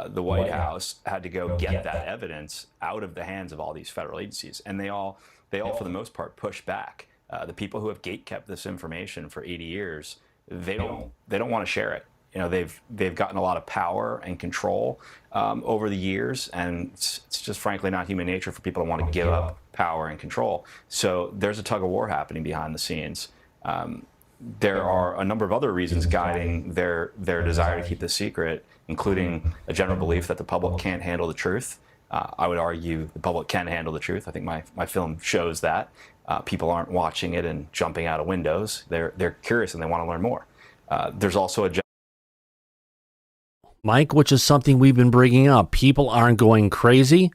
the White House had to go get that evidence out of the hands of all these federal agencies, and they all for the most part push back. The people who have gatekept this information for 80 years, they don't want to share it. You know, they've gotten a lot of power and control over the years, and it's just frankly not human nature for people to want to give up power and control. So there's a tug of war happening behind the scenes. There are a number of other reasons guiding their desire to keep this secret, including a general belief that the public can't handle the truth. I would argue the public can handle the truth. I think my film shows that. People aren't watching it and jumping out of windows. They're curious and they want to learn more. There's also a Mike, which is something we've been bringing up. People aren't going crazy.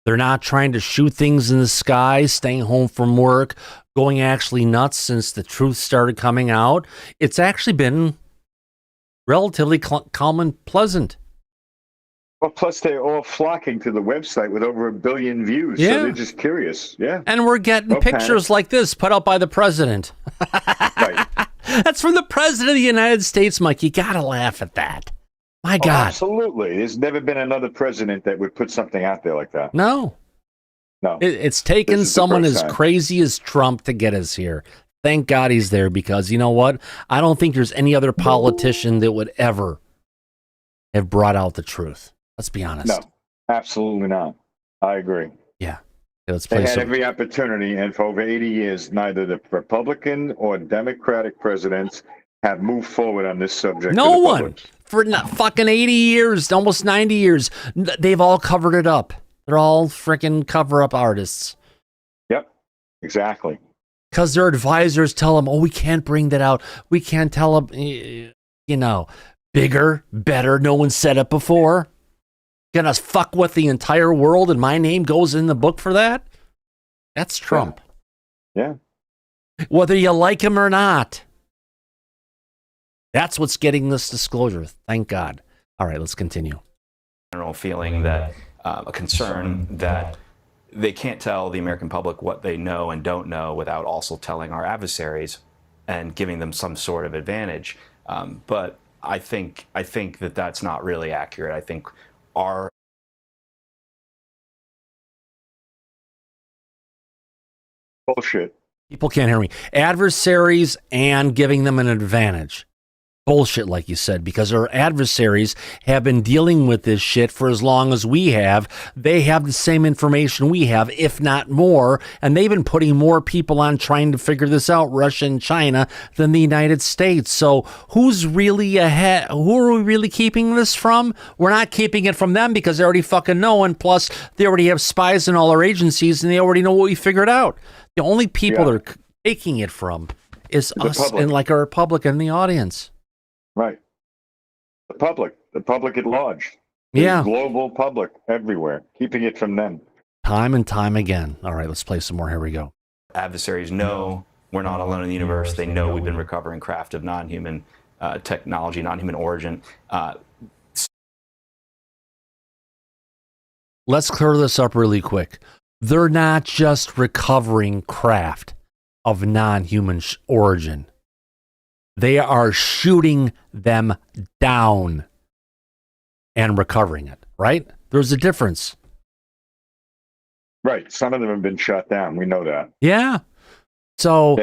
They're not trying to shoot things in the sky, staying home from work, going actually nuts since the truth started coming out. It's actually been relatively calm and pleasant. Well, plus they're all flocking to the website with over 1 billion views. Yeah. So they're just curious. Yeah. And we're getting pictures like this put out by the president. Right. That's from the president of the United States, Mike. You got to laugh at that. My God. Absolutely. There's never been another president that would put something out there like that. No. No. It's taken someone as crazy as Trump to get us here. Thank God he's there, because you know what? I don't think there's any other politician that would ever have brought out the truth. Let's be honest. No, absolutely not. I agree. Yeah. Let's They play had some. every opportunity, and for over 80 years, neither the Republican or Democratic presidents have moved forward on this subject. No one. For fucking 80 years, almost 90 years, they've all covered it up. They're all freaking cover-up artists. Yep, exactly. Because their advisors tell them, oh, we can't bring that out. We can't tell them, you know, bigger, better. No one said it before. Gonna fuck with the entire world, and my name goes in the book for that? That's Trump. Yeah. Whether you like him or not. That's what's getting this disclosure. Thank God. All right, let's continue. General feeling that a concern that they can't tell the American public what they know and don't know without also telling our adversaries and giving them some sort of advantage. But I think that that's not really accurate. I think our bullshit. People can't hear me. Adversaries and giving them an advantage. Bullshit, like you said, because our adversaries have been dealing with this shit for as long as we have. They have the same information we have, if not more, and they've been putting more people on trying to figure this out, Russia and China, than the United States. So who's really ahead? Who are we really keeping this from? We're not keeping it from them because they already fucking know, and plus they already have spies in all our agencies, and they already know what we figured out. The only people they're taking it from is us public. and like our Republican in the audience. Right. The public at large. Yeah. The global public everywhere, keeping it from them. Time and time again. All right, let's play some more. Here we go. adversaries know we're not alone in the universe. They know we've been recovering craft of non-human technology, non-human origin. Let's clear this up really quick. They're not just recovering craft of non-human origin. They are shooting them down and recovering it, right? There's a difference. Right. Some of them have been shot down. We know that. Yeah. So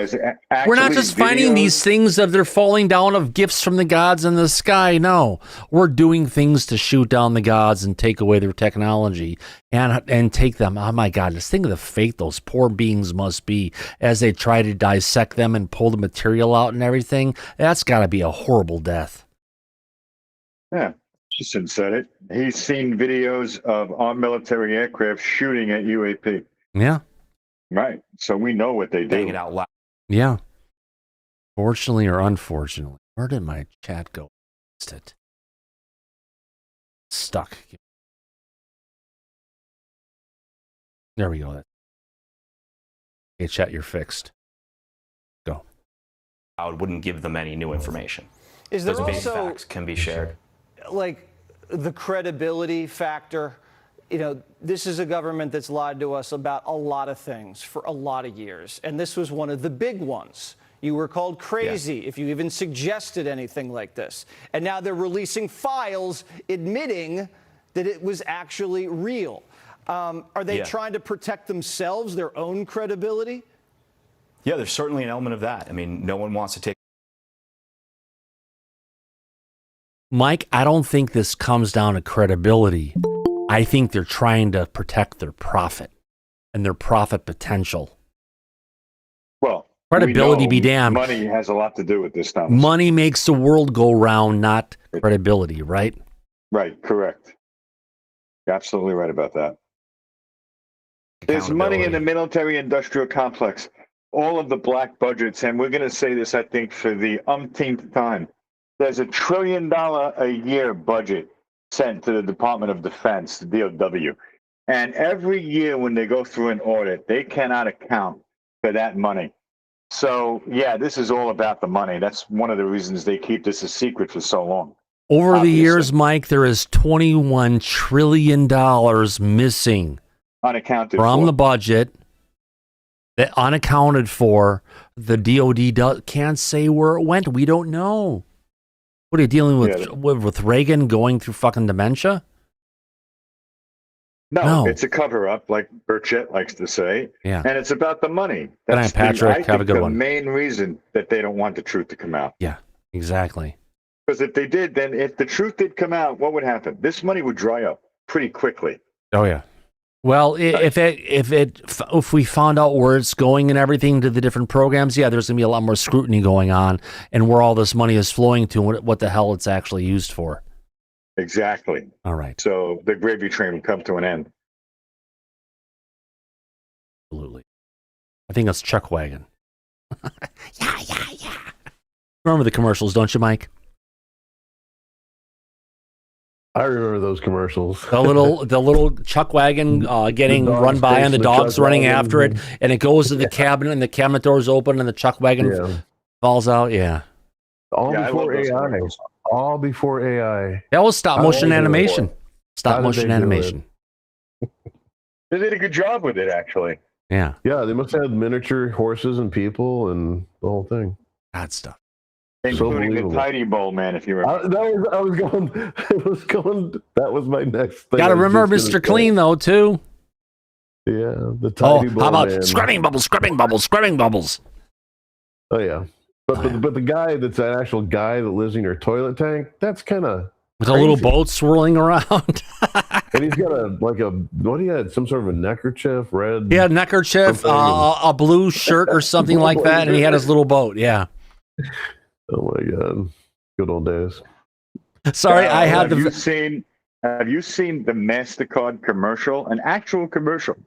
we're not just finding videos. these things that they're falling down of gifts from the gods in the sky. No, we're doing things to shoot down the gods and take away their technology and take them. Oh my God, just think of the fate those poor beings must be as they try to dissect them and pull the material out and everything. That's got to be a horrible death. Yeah. Jason said it. He's seen videos of our military aircraft shooting at UAP. Yeah. Right. So we know what they do. Saying it out loud. Yeah. Fortunately or unfortunately. Where did my chat go? Missed it. Stuck. There we go. Hey, Chet, you're fixed. Go. I wouldn't give them any new information. Is there Those base also facts can be shared. like the credibility factor? You know, this is a government that's lied to us about a lot of things for a lot of years, and this was one of the big ones. You were called crazy if you even suggested anything like this. And now they're releasing files admitting that it was actually real. Are they trying to protect themselves, their own credibility? Yeah, there's certainly an element of that. I mean, no one wants to take. Mike, I don't think this comes down to credibility. I think they're trying to protect their profit and their profit potential. Well, credibility be damned. Money has a lot to do with this stuff. Money makes the world go round, not credibility, right? Right, correct. You're absolutely right about that. There's money in the military-industrial complex. All of the black budgets, and we're going to say this, I think, for the umpteenth time. There's $1 trillion a year budget sent to the Department of Defense, the DOW. And every year when they go through an audit, they cannot account for that money. So, yeah, this is all about the money. That's one of the reasons they keep this a secret for so long. Over the years, Mike, there is $21 trillion missing unaccounted from for. the budget. That unaccounted for. The DOD can't say where it went. We don't know. What are you dealing with Reagan going through fucking dementia? No, it's a cover-up, like Burchett likes to say. Yeah. And it's about the money. Good night, Patrick. Have a good one. The main reason that they don't want the truth to come out. Yeah, exactly. Because if they did, then if the truth did come out, what would happen? This money would dry up pretty quickly. Oh, yeah. Well, if we found out where it's going and everything to the different programs, yeah, there's gonna be a lot more scrutiny going on, and where all this money is flowing to, and what the hell it's actually used for. Exactly. All right. So the gravy train would come to an end. Absolutely. I think that's Chuck Wagon. Yeah. Remember the commercials, don't you, Mike? I remember those commercials. The little Chuck Wagon getting run by, and the dog's running after it, and it goes to the cabinet, and the cabinet door's open, and the Chuck Wagon falls out. Yeah. All before AI. All before AI. That was stop motion animation. Stop motion animation. They did a good job with it, actually. Yeah. Yeah, they must have had miniature horses and people and the whole thing. That stuff. Including the Tidy Bowl, man, if you remember. That was my next thing. Got to remember Mr. Clean, though, too. Yeah, the Tidy Bowl. How about man. scrubbing bubbles? Oh, yeah. But the guy that's an actual guy that lives in your toilet tank, that's kind of with a little boat swirling around. And he's got what he had, some sort of a neckerchief, red. He had a neckerchief, a blue shirt or something like that, and he had his little boat. Yeah. Oh my God, good old days. Sorry, have you seen the MasterCard commercial? An actual commercial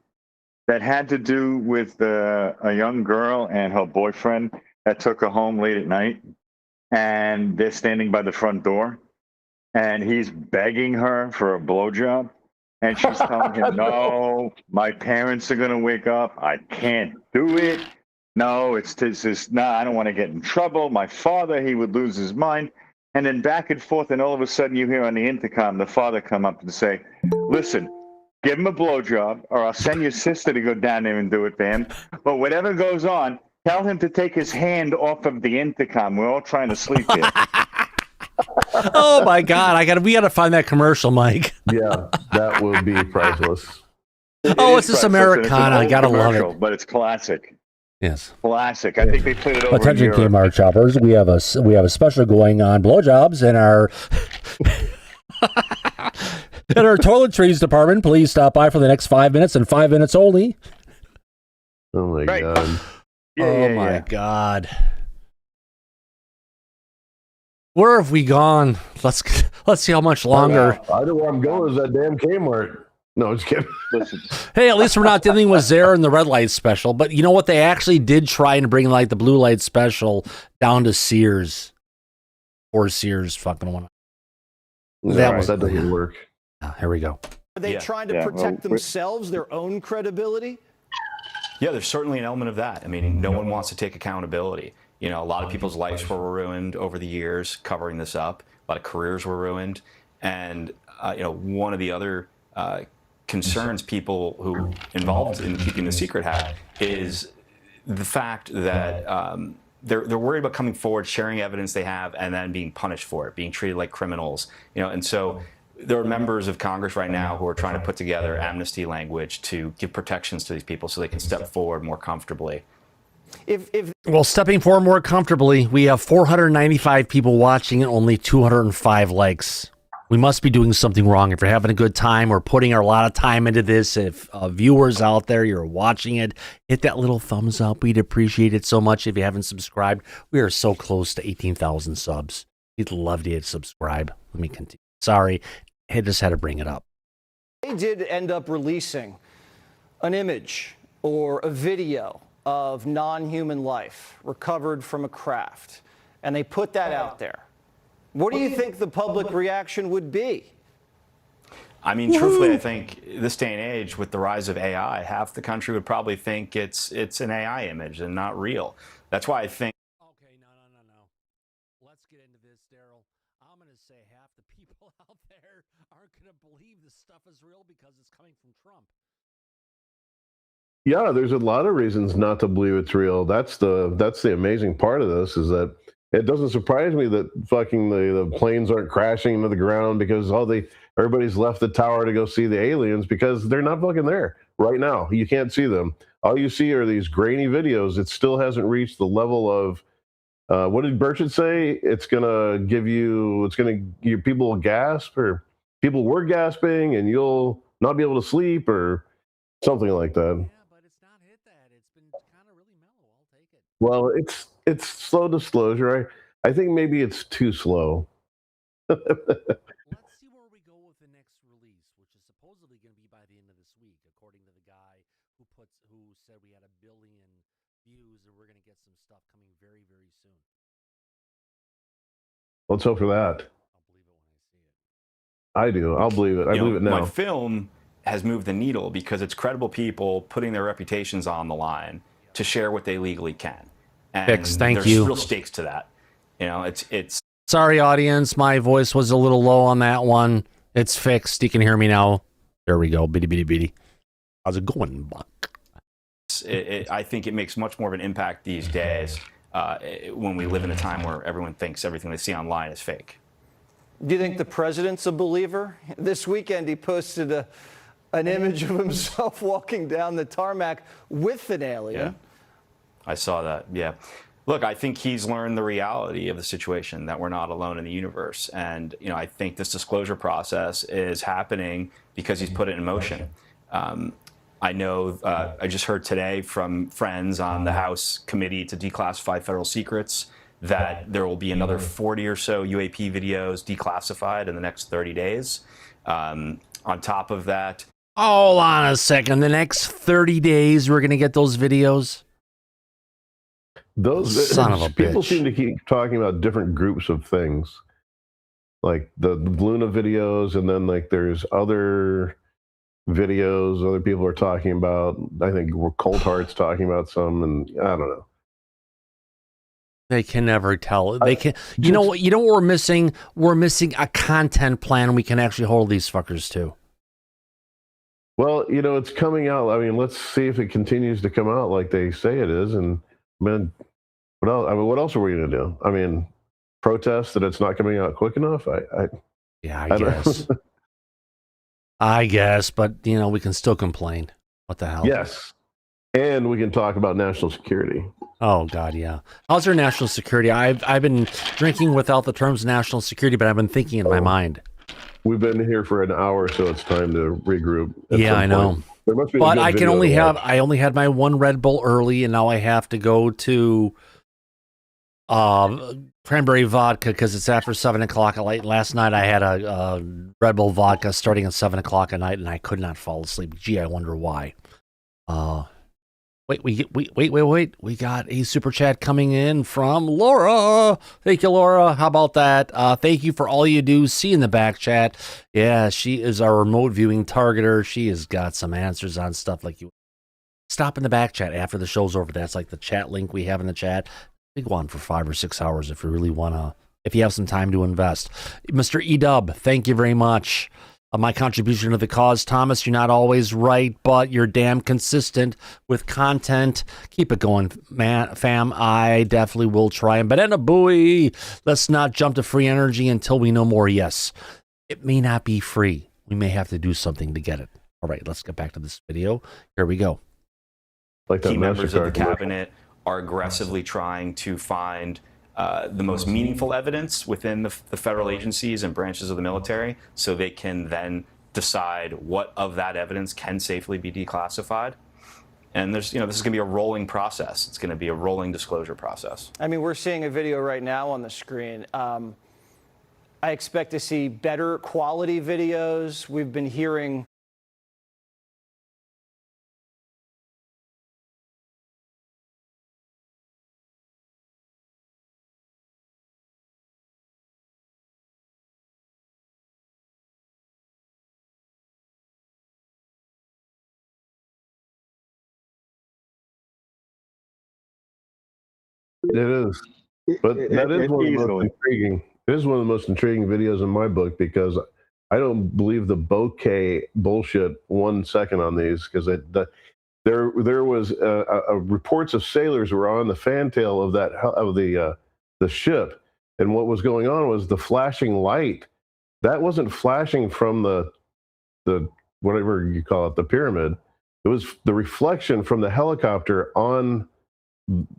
that had to do with a young girl and her boyfriend that took her home late at night, and they're standing by the front door, and he's begging her for a blowjob, and she's telling him, "No, my parents are gonna wake up. I can't do it. No, it's just, I don't want to get in trouble. My father, he would lose his mind." And then back and forth, and all of a sudden you hear on the intercom the father come up and say, "Listen, give him a blowjob, or I'll send your sister to go down there and do it for him. But whatever goes on, tell him to take his hand off of the intercom. We're all trying to sleep here." Oh my God! We gotta find that commercial, Mike. Yeah, that would be priceless. It's this Americana. I gotta love it. But it's classic. Yes, classic. I think they played it over. Attention, Kmart shoppers. We have a special going on blowjobs in our in our toiletries department. Please stop by for the next 5 minutes and 5 minutes only. Oh my God! My God! Where have we gone? Let's see how much longer. I know where I'm going. Is that damn Kmart? No, just kidding. Hey, at least we're not dealing with Zara and the red light special. But you know what? They actually did try and bring the blue light special down to Sears. Or Sears fucking one. That doesn't work. Here we go. Are they trying to protect themselves, their own credibility? Yeah, there's certainly an element of that. I mean, no one wants to take accountability. You know, a lot of people's lives were ruined over the years covering this up. A lot of careers were ruined. And, you know, one of the other concerns people who involved in keeping the secret have is the fact that they're worried about coming forward, sharing evidence they have, and then being punished for it, being treated like criminals. You know, and so there are members of Congress right now who are trying to put together amnesty language to give protections to these people so they can step forward more comfortably. Well, stepping forward more comfortably, we have 495 people watching and only 205 likes. We must be doing something wrong. If you're having a good time, we're putting a lot of time into this. If viewers out there, you're watching it, hit that little thumbs up. We'd appreciate it so much. If you haven't subscribed, we are so close to 18,000 subs. We'd love to hit subscribe. Let me continue. Sorry, I just had to bring it up. They did end up releasing an image or a video of non-human life recovered from a craft, and they put that out there. What do you think the public reaction would be? I mean, truthfully, I think this day and age, with the rise of AI, half the country would probably think it's an AI image and not real. That's why I think. Okay, no. Let's get into this, Daryl. I'm going to say half the people out there aren't going to believe this stuff is real because it's coming from Trump. Yeah, there's a lot of reasons not to believe it's real. That's the amazing part of this, is that it doesn't surprise me that fucking the planes aren't crashing into the ground because everybody's left the tower to go see the aliens, because they're not fucking there right now. You can't see them. All you see are these grainy videos. It still hasn't reached the level of what did Burchett say? It's gonna people will gasp, or people were gasping, and you'll not be able to sleep, or something like that. Yeah, but it's not hit that. It's been kind of really mellow. I'll take it. Well, it's slow disclosure. I think maybe it's too slow. Let's see where we go with the next release, which is supposedly going to be by the end of this week, according to the guy who said we had 1 billion views, and we're going to get some stuff coming very, very soon. Let's hope for that. I'll believe it when I see it. I do. I'll believe it. I believe it now. My film has moved the needle because it's credible people putting their reputations on the line to share what they legally can. And Thank you. There's real stakes to that. You know, it's. Sorry, audience. My voice was a little low on that one. It's fixed. You can hear me now. There we go. Bitty. How's it going, Buck? I think it makes much more of an impact these days when we live in a time where everyone thinks everything they see online is fake. Do you think the president's a believer? This weekend, he posted an image of himself walking down the tarmac with an alien. Yeah. I saw that, yeah. Look, I think he's learned the reality of the situation, that we're not alone in the universe. And, you know, I think this disclosure process is happening because he's put it in motion. I know, I just heard today from friends on the House Committee to Declassify Federal Secrets that there will be another 40 or so UAP videos declassified in the next 30 days. On top of that... Hold on a second. The next 30 days, we're going to get those videos? Those son of a people bitch. seem to keep talking about different groups of things, like the Luna videos, and then like there's other videos other people are talking about. I think Cold Heart's talking about some, and I don't know. They can never tell. They can. You know what? You know what we're missing? We're missing a content plan we can actually hold these fuckers to. Well, you know, it's coming out. I mean, let's see if it continues to come out like they say it is. And man, what else? I mean, what else are we going to do? I mean, protest that it's not coming out quick enough. I guess. I guess, but you know, we can still complain. What the hell? Yes, and we can talk about national security. Oh God, yeah. How's our national security? I've been drinking without the terms national security, but I've been thinking in my mind. We've been here for an hour, so it's time to regroup. Yeah, I know. There must be but I can only have. I only had my one Red Bull early, and now I have to go to cranberry vodka because it's after 7 o'clock at night. Last night I had a Red Bull vodka starting at 7 o'clock at night, and I could not fall asleep. Gee, I wonder why. Wait. We got a super chat coming in from Laura. Thank you, Laura. How about that? Thank you for all you do. See in the back chat. Yeah, she is our remote viewing targeter. She has got some answers on stuff like stop in the back chat after the show's over. That's like the chat link we have in the chat. We go on for 5 or 6 hours if you really want to, if you have some time to invest. Mr. E-Dub, thank you very much. My contribution to the cause, Thomas, you're not always right, but you're damn consistent with content. Keep it going, man, fam. I definitely will try. And banana buoy, let's not jump to free energy until we know more. Yes, it may not be free. We may have to do something to get it. All right, let's get back to this video. Here we go. Like Key members of the cabinet are aggressively trying to find the most meaningful evidence within the federal agencies and branches of the military, so they can then decide what of that evidence can safely be declassified. And there's, this is going to be a rolling process. It's going to be a rolling disclosure process. I mean, we're seeing a video right now on the screen. I expect to see better quality videos. We've been hearing It is, but that is one of the most intriguing. It is one of the most intriguing videos in my book because I don't believe the bokeh bullshit 1 second on these, because there was reports of sailors who were on the fantail of the ship, and what was going on was the flashing light that wasn't flashing from the whatever you call it, the pyramid. It was the reflection from the helicopter on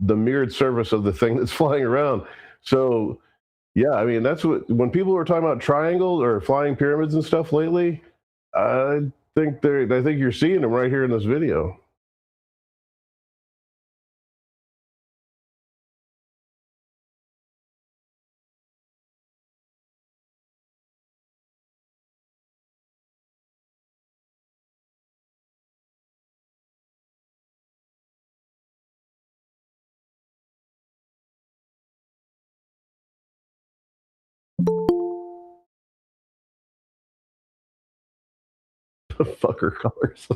the mirrored surface of the thing that's flying around. So yeah, I mean, that's what, when people are talking about triangles or flying pyramids and stuff lately, I think you're seeing them right here in this video. Fucker colors.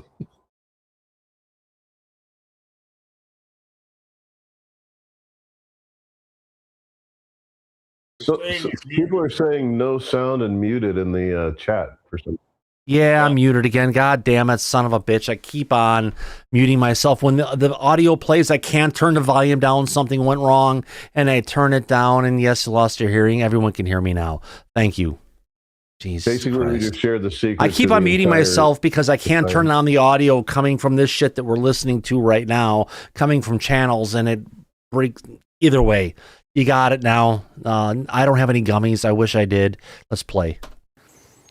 So people are saying no sound and muted in the chat for some. Yeah, I'm muted again. God damn it, son of a bitch. I keep on muting myself. When the audio plays, I can't turn the volume down. Something went wrong, and I turn it down, and yes, you lost your hearing. Everyone can hear me now. Thank you. Jesus Basically, Christ. we just shared the secret. I keep on muting myself because I can't turn on the audio coming from this shit that we're listening to right now, coming from channels, and it breaks. Either way, you got it now. I don't have any gummies. I wish I did. Let's play.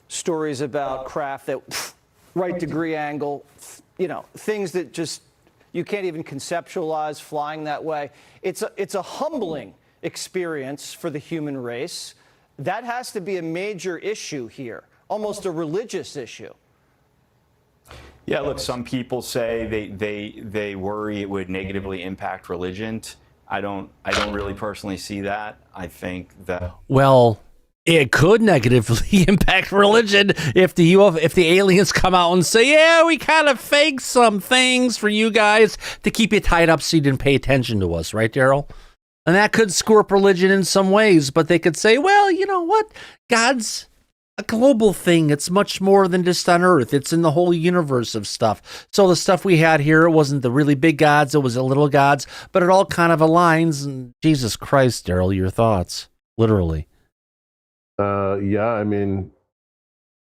stories about craft that right degree angle, things that just you can't even conceptualize flying that way. It's a humbling experience for the human race. That has to be a major issue here, almost a religious issue. Yeah, look, some people say they worry it would negatively impact religion. I don't really personally see that. I think that, well, it could negatively impact religion if the aliens come out and say, yeah, we kind of faked some things for you guys to keep you tied up so you didn't pay attention to us, right, Daryl? And that could screw up religion in some ways, but they could say, well, you know what? God's a global thing. It's much more than just on Earth. It's in the whole universe of stuff. So the stuff we had here, it wasn't the really big gods, it was the little gods, but it all kind of aligns. And Jesus Christ, Daryl, your thoughts, literally. Yeah, I mean,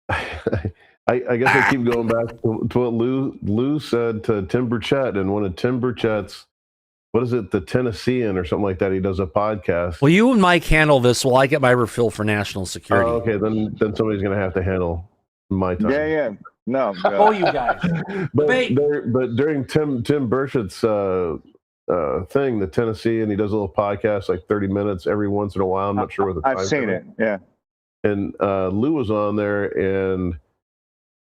I guess I keep going back to what Lou said to Tim Burchett, and one of Tim Burchett's, what is it, the Tennessean or something like that. He does a podcast. Well, you and Mike handle this while I get my refill for national security. Oh, okay, then somebody's going to have to handle my time. Yeah. No. Oh, you guys. But during Tim Burchett's thing, the Tennessean, he does a little podcast, like 30 minutes every once in a while. I'm not sure what the time. I've seen it. Yeah. And Lou was on there, and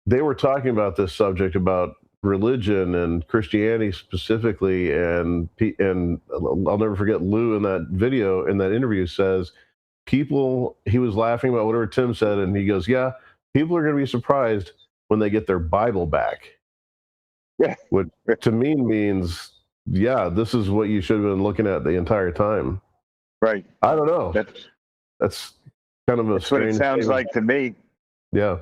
they were talking about this subject about religion and Christianity specifically, and I'll never forget Lou in that video, in that interview, says he was laughing about whatever Tim said, and he goes, yeah, people are going to be surprised when they get their Bible back. which to me means, yeah, this is what you should have been looking at the entire time. Right. I don't know. That's kind of a what it strange sounds thing. like to me. Yeah.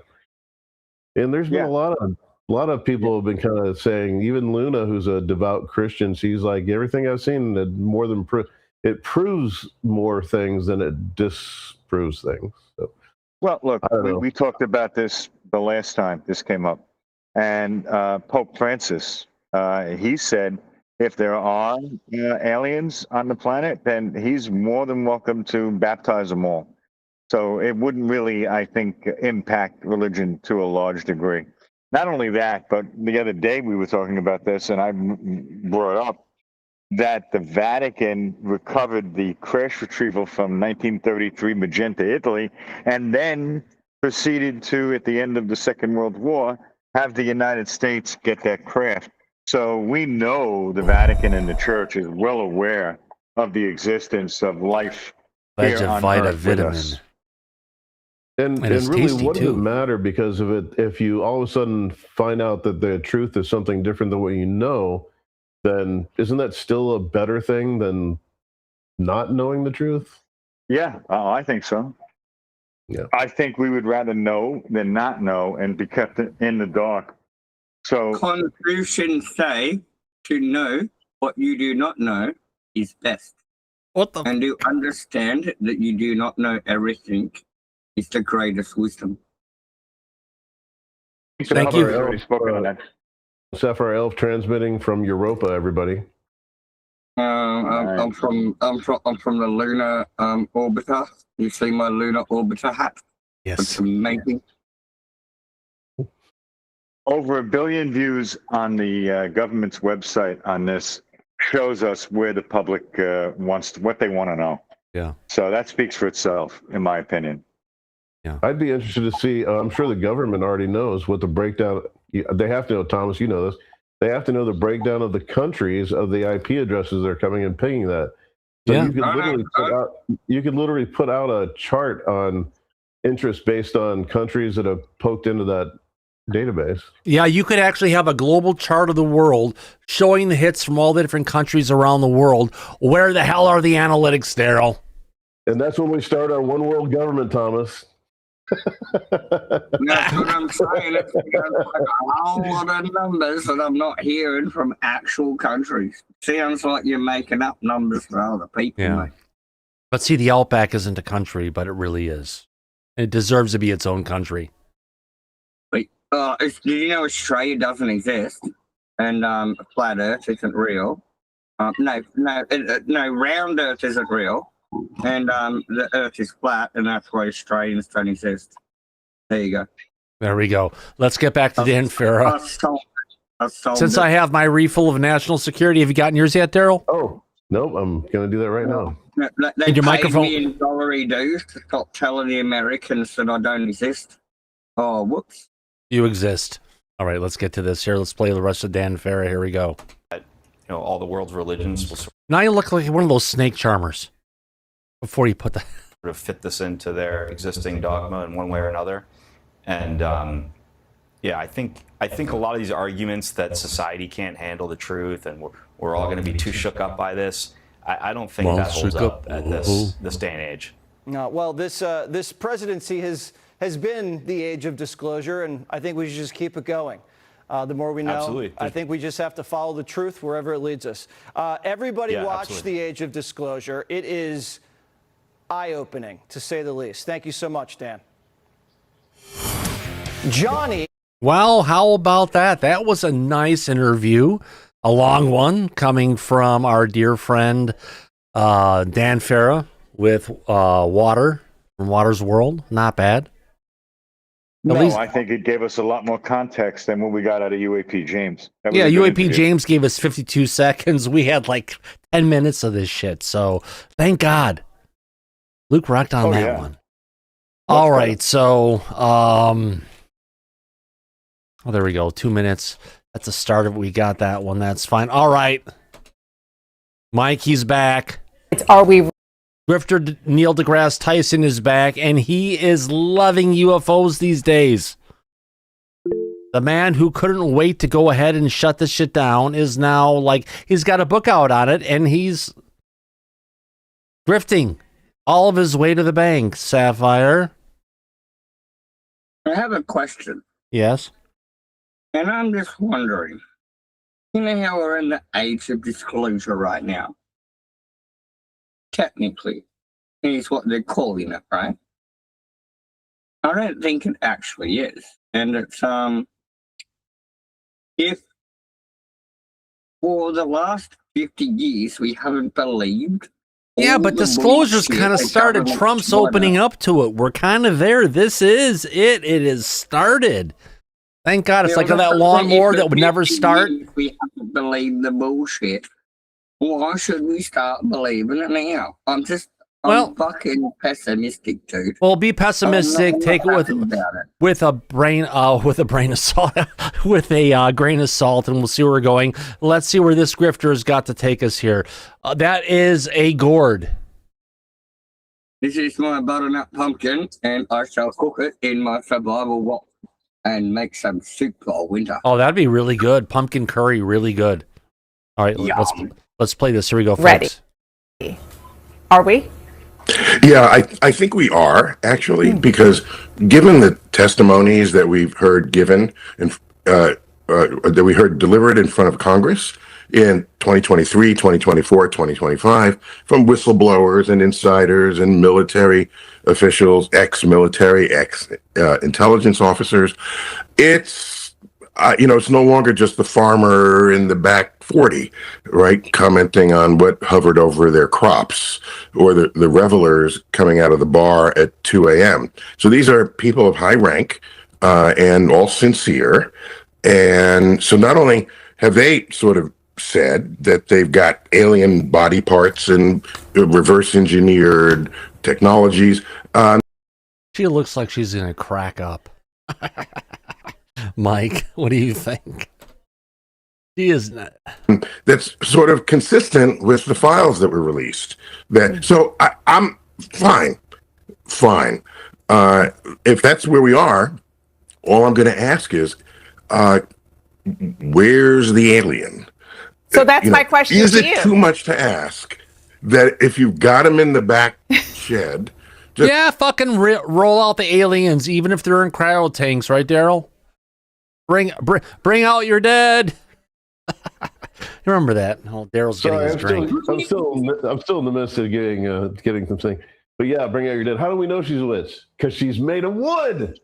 And there's been Yeah. a lot of people have been kind of saying, even Luna, who's a devout Christian, she's like, everything I've seen that more than it proves more things than it disproves things. So, Well, look, I don't know. we talked about this the last time this came up, and Pope Francis, he said if there are aliens on the planet, then he's more than welcome to baptize them all. So it wouldn't really, I think, impact religion to a large degree. Not only that, but the other day we were talking about this, and I brought up that the Vatican recovered the crash retrieval from 1933 Magenta, Italy, and then proceeded to, at the end of the Second World War, have the United States get that craft. So we know the Vatican and the Church is well aware of the existence of life here on Earth with us. And it's really, tasty, what does too. it matter? Because of it, if you all of a sudden find out that the truth is something different than what you know, then isn't that still a better thing than not knowing the truth? Yeah, I think so. Yeah. I think we would rather know than not know and be kept in the dark. So Confucians say to know what you do not know is best. What the? And to understand that you do not know everything is the greatest wisdom. Thank you. Already spoken on that. Sapphire Elf transmitting from Europa, everybody. I'm from the lunar orbiter. You see my lunar orbiter hat? Yes. It's amazing. Over 1 billion views on the government's website on this shows us where the public wants what they want to know. Yeah. So that speaks for itself, in my opinion. I'd be interested to see. I'm sure the government already knows what the breakdown. They have to know, Thomas. You know this. They have to know the breakdown of the countries of the IP addresses that are coming and pinging that. So Yeah. you could literally put out a chart on interest based on countries that have poked into that database. Yeah, you could actually have a global chart of the world showing the hits from all the different countries around the world. Where the hell are the analytics, Daryl? And that's when we start our one world government, Thomas. That's what I'm saying. It's because like a whole lot of numbers that I'm not hearing from actual countries. Sounds like you're making up numbers for other people. Yeah. Mate. But see, the Outback isn't a country, but it really is. It deserves to be its own country. Did you know Australia doesn't exist and flat Earth isn't real? No, round Earth isn't real, and the Earth is flat, and that's why Australians don't exist. There you go. There we go. Let's get back to Dan Farah. Since I have my refill of national security, have you gotten yours yet, Daryl? Oh, nope. I'm going to do that right now. They And your paid microphone- me in dollary dues to stop telling the Americans that I don't exist. Oh, whoops. You exist. All right, let's get to this here. Let's play the rest of Dan Farah. Here we go. All the world's religions will sort Now you look like one of those snake charmers. Before you put the of fit this into their existing dogma in one way or another. And I think a lot of these arguments that society can't handle the truth and we're all going to be too shook up by this, I don't think that holds up at this day and age. No, well, this presidency has been the age of disclosure, and I think we should just keep it going. The more we know, Absolutely. I think we just have to follow the truth wherever it leads us. Everybody watch absolutely. The Age of Disclosure. It is eye-opening, to say the least. Thank you so much, Dan. Johnny. Well, how about that? That was a nice interview. A long one coming from our dear friend Dan Farah with Water from Water's World. Not bad. No, least- I think it gave us a lot more context than what we got out of UAP James. That was Yeah, a good UAP interview. James gave us 52 seconds. We had like 10 minutes of this shit. So thank God. Luke rocked on that one. All right. So, there we go. 2 minutes. That's the start of it. We got that one. That's fine. All right. Mike, he's back. Are we? Grifter Neil deGrasse Tyson is back, and he is loving UFOs these days. The man who couldn't wait to go ahead and shut this shit down is now like, he's got a book out on it and he's grifting all of his way to the bank. Sapphire. I have a question. Yes. And I'm just wondering, you know how we're in the age of disclosure right now? Technically, is what they're calling it, right? I don't think it actually is. And it's, if for the last 50 years we haven't believed. Yeah, but disclosures kind of started. Trump's opening up to it. We're kind of there. This is it. It is started. Thank God. It's like that lawnmower that would never start. We haven't believed the bullshit. Why should we start believing it now? I'm fucking pessimistic, dude. Well, be pessimistic. Take it with a grain of salt, with a grain of salt, and we'll see where we're going. Let's see where this grifter's got to take us here. That is a gourd. This is my butternut pumpkin, and I shall cook it in my survival wok and make some soup for winter. Oh, that'd be really good. Pumpkin curry, really good. All right, let's play this. Here we go, folks. Ready? Are we? Yeah, I think we are, actually, because given the testimonies that we've heard given and that we heard delivered in front of Congress in 2023, 2024, 2025, from whistleblowers and insiders and military officials, ex-military, ex-intelligence officers, it's it's no longer just the farmer in the back 40, right, commenting on what hovered over their crops, or the revelers coming out of the bar at 2 a.m. So these are people of high rank and all sincere. And so not only have they sort of said that they've got alien body parts and reverse engineered technologies. She looks like she's going to crack up. Mike, what do you think? She is not. That's sort of consistent with the files that were released. So I'm fine. If that's where we are, all I'm going to ask is, where's the alien? So that's my question to you. Is it too much to ask that if you've got him in the back shed? Fucking roll out the aliens, even if they're in cryo tanks, right, Daryl? Bring out your dead. You remember that? Oh, Daryl's getting his drink. I'm still in the midst of getting something. But yeah, bring out your dead. How do we know she's a witch? Because she's made of wood.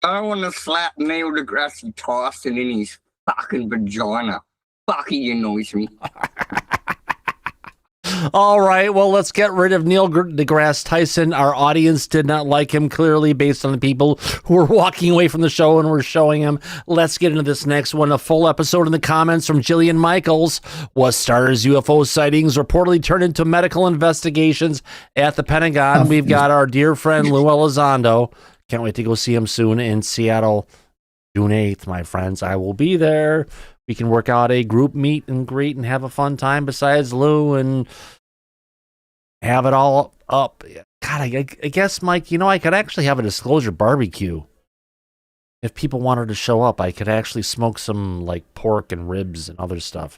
I want to slap Neil deGrasse Tyson in his fucking vagina. Fuck, he annoys me. All right, well, let's get rid of Neil deGrasse Tyson. Our audience did not like him, clearly, based on the people who were walking away from the show and were showing him. Let's get into this next one. A full episode in the comments from Jillian Michaels. Was Starter's UFO sightings reportedly turned into medical investigations at the Pentagon? We've got our dear friend Lou Elizondo. Can't wait to go see him soon in Seattle, June 8th, my friends. I will be there. We can work out a group meet and greet and have a fun time besides Lou and have it all up. God, I guess, Mike, I could actually have a disclosure barbecue. If people wanted to show up, I could actually smoke some like pork and ribs and other stuff.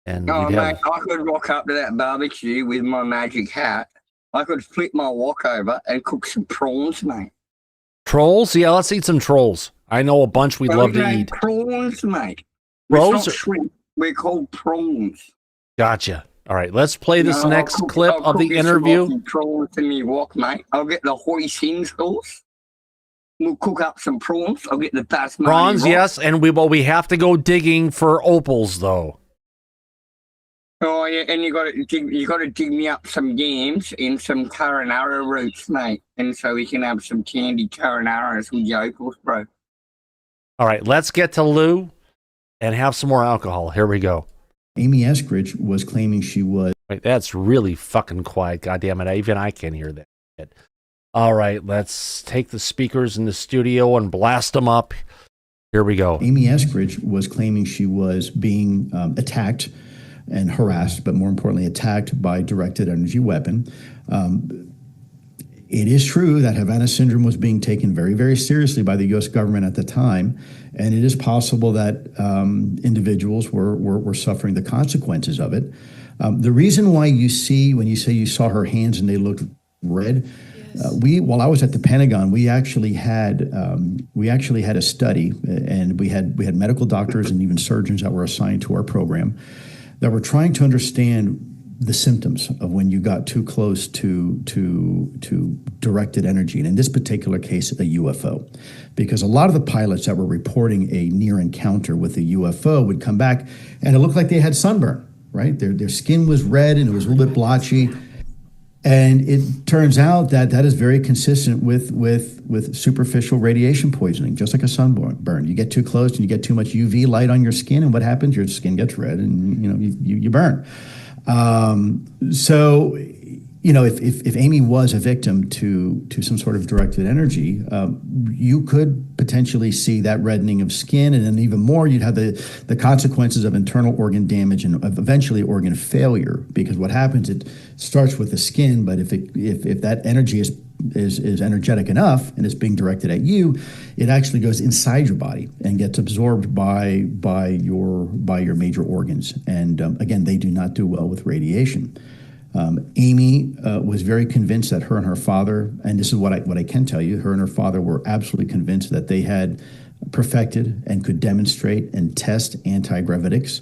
And mate, I could walk up to that barbecue with my magic hat. I could flip my wok over and cook some prawns, mate. Trolls? Yeah, let's eat some trolls. I know a bunch we'd love to eat. Prawns, mate. Prawns? Shrimp. We're called prawns. Gotcha. All right, let's play this next clip of the interview. Prawns in me wok, mate. I'll get the hoisin sauce. We'll cook up some prawns. I'll get the basmati prawns, rice. yes, and we have to go digging for opals, though. Oh yeah, and you got to dig me up some yams and some carinara roots, mate, and so we can have some candy carinaras with opals, bro. All right, let's get to Lou and have some more alcohol. Here we go. Amy Eskridge was claiming she was... Wait, that's really fucking quiet. God damn it. Even I can't hear that. All right, let's take the speakers in the studio and blast them up. Here we go. Amy Eskridge was claiming she was being attacked and harassed, but more importantly, attacked by a directed energy weapon. It is true that Havana syndrome was being taken very, very seriously by the U.S. government at the time, and it is possible that individuals were suffering the consequences of it. The reason why you see, when you say you saw her hands and they looked red, while I was at the Pentagon, we actually had a study, and we had medical doctors and even surgeons that were assigned to our program that were trying to understand the symptoms of when you got too close to directed energy, and in this particular case, a UFO, because a lot of the pilots that were reporting a near encounter with a UFO would come back and it looked like they had sunburn, right? Their skin was red and it was a little bit blotchy. And it turns out that that is very consistent with superficial radiation poisoning, just like a sunburn. You get too close and you get too much UV light on your skin, and what happens? Your skin gets red, and you burn. So, if Amy was a victim to some sort of directed energy, you could potentially see that reddening of skin, and then even more, you'd have the consequences of internal organ damage and eventually organ failure. Because what happens, it starts with the skin, but if that energy is energetic enough and it's being directed at you, it actually goes inside your body and gets absorbed by your major organs. And again, they do not do well with radiation. Amy was very convinced that her and her father, and this is what I can tell you, her and her father were absolutely convinced that they had perfected and could demonstrate and test anti-gravitics.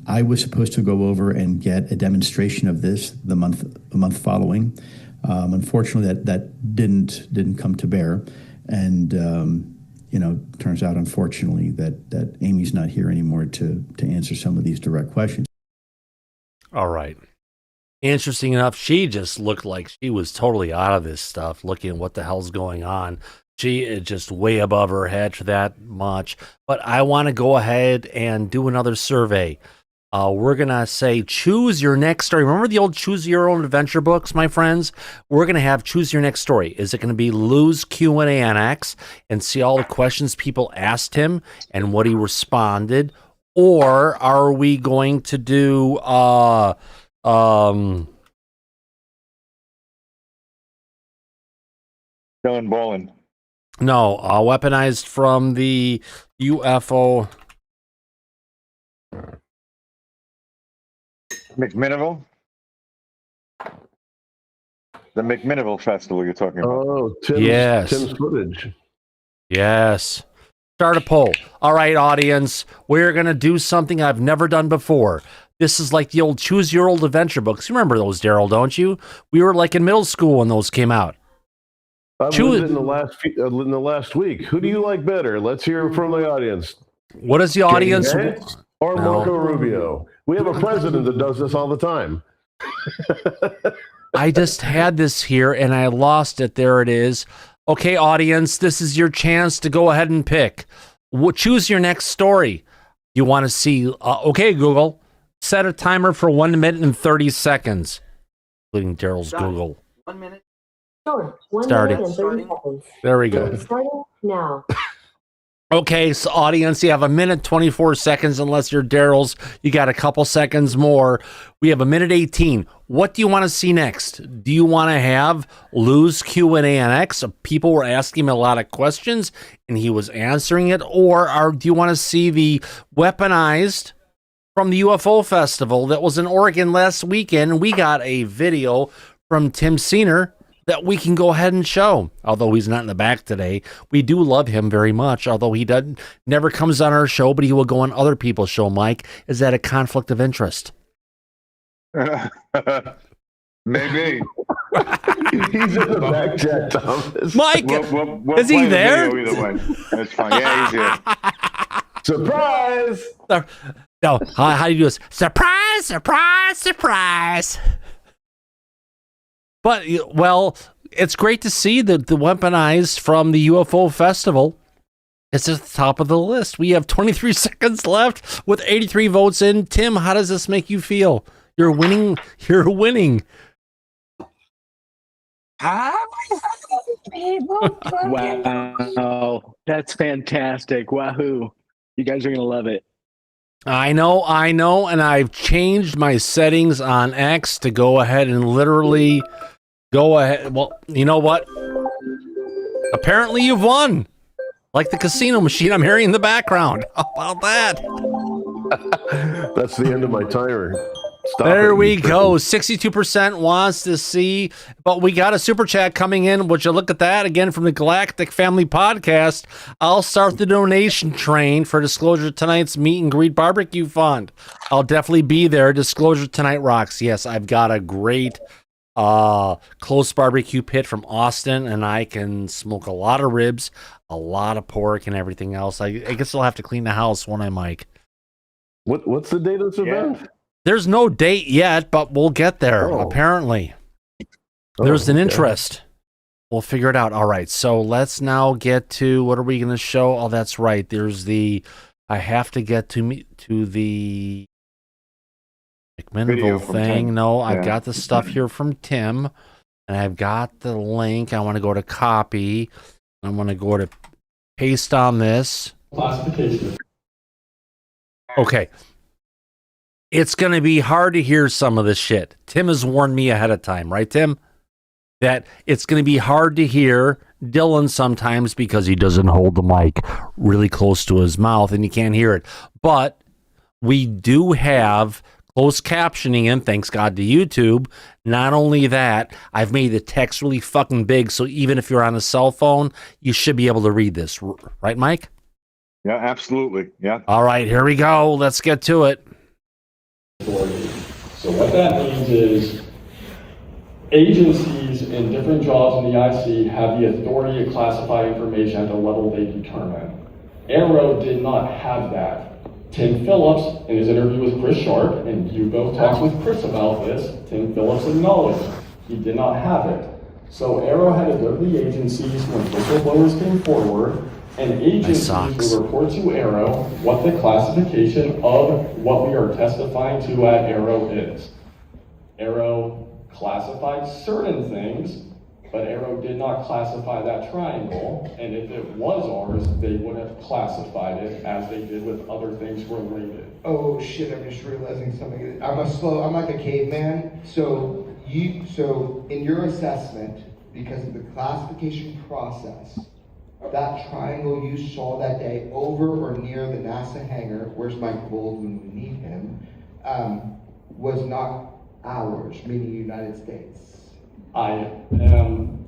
I was supposed to go over and get a demonstration of this the month following. Unfortunately, that didn't come to bear, and turns out, unfortunately, that Amy's not here anymore to answer some of these direct questions. All right. Interesting enough, she just looked like she was totally out of this stuff, looking at what the hell's going on. She is just way above her head for that much. But I want to go ahead and do another survey. We're going to say, choose your next story. Remember the old choose your own adventure books, my friends? We're going to have choose your next story. Is it going to be Lou's Q&A on X and see all the questions people asked him and what he responded? Or are we going to do... Going Borland. No, weaponized from the UFO. McMinnville? The McMinnville Festival you're talking about. Oh, Tim's footage. Yes. Start a poll. All right, audience. We're going to do something I've never done before. This is like the old choose your old adventure books. You remember those, Daryl, don't you? We were like in middle school when those came out. I was in the last week. Who do you like better? Let's hear from the audience. What is the audience? Or Marco Rubio? We have a president that does this all the time. I just had this here and I lost it. There it is. Okay, audience, this is your chance to go ahead and pick. Choose your next story. You want to see, okay, Google, set a timer for 1 minute and 30 seconds, including Daryl's Google. 1 minute? Sure. 1 Starting. minute and 30 seconds. There we go. Starting now. Okay, so audience, you have 1 minute, 24 seconds, unless you're Daryl's. You got a couple seconds more. We have 1 minute 18. What do you want to see next? Do you want to have Lou's Q&A on X? People were asking him a lot of questions, and he was answering it. Or do you want to see the weaponized from the UFO Festival that was in Oregon last weekend? We got a video from Tim Senior that we can go ahead and show. Although he's not in the back today, we do love him very much. Although he never comes on our show, but he will go on other people's show. Mike, is that a conflict of interest? Maybe. He's in the back chat, Thomas. Mike, we'll is he there? Either way. That's fine. Yeah, he's here. Surprise! No, how do you do this? Surprise, surprise, surprise. But, well, it's great to see that the weaponized from the UFO Festival is at the top of the list. We have 23 seconds left with 83 votes in. Tim, how does this make you feel? You're winning. You're winning. Wow. That's fantastic. Wahoo. You guys are going to love it. I know, and I've changed my settings on X to go ahead and literally Go ahead. Well, you know what? Apparently you've won. Like the casino machine I'm hearing in the background. How about that? That's the end of my timer. Stop there it, we you go. freaking- 62% wants to see, but we got a super chat coming in. Would you look at that again from the Galactic Family Podcast? I'll start the donation train for Disclosure Tonight's Meet and Greet Barbecue Fund. I'll definitely be there. Disclosure Tonight rocks. Yes, I've got a great close barbecue pit from Austin, and I can smoke a lot of ribs, a lot of pork, and everything else. I guess I'll have to clean the house, won't I, Mike? What's the date of this event? There's no date yet, but we'll get there, apparently. There's an interest. We'll figure it out. All right, so let's now get to, what are we going to show? Oh, that's right. There's I have to get to the McMinnville thing. Tim. No, Yeah. I've got the stuff here from Tim, and I've got the link. I want to go to copy. I want to go to paste on this. Classification. Okay. It's going to be hard to hear some of this shit. Tim has warned me ahead of time, right, Tim? That it's going to be hard to hear Dylan sometimes because he doesn't hold the mic really close to his mouth and you can't hear it. But we do have closed captioning in, thanks God to YouTube. Not only that, I've made the text really fucking big, so even if you're on a cell phone, you should be able to read this. Right, Mike? Yeah, absolutely. Yeah. All right, here we go. Let's get to it. So what that means is agencies in different jobs in the IC have the authority to classify information at the level they determine. Arrow did not have that. Tim Phillips, in his interview with Chris Sharp, and you both talked with Chris about this, Tim Phillips acknowledged he did not have it. So Arrow had to go to the agencies when whistleblowers came forward, and agencies will report to Arrow what the classification of what we are testifying to at Arrow is. Arrow classified certain things, but Arrow did not classify that triangle, and if it was ours, they would have classified it as they did with other things related. Oh shit, I'm just realizing something. I'm like a caveman. So in your assessment, because of the classification process, that triangle you saw that day over or near the NASA hangar, where's Mike Bold when we need him, was not ours, meaning the United States. I am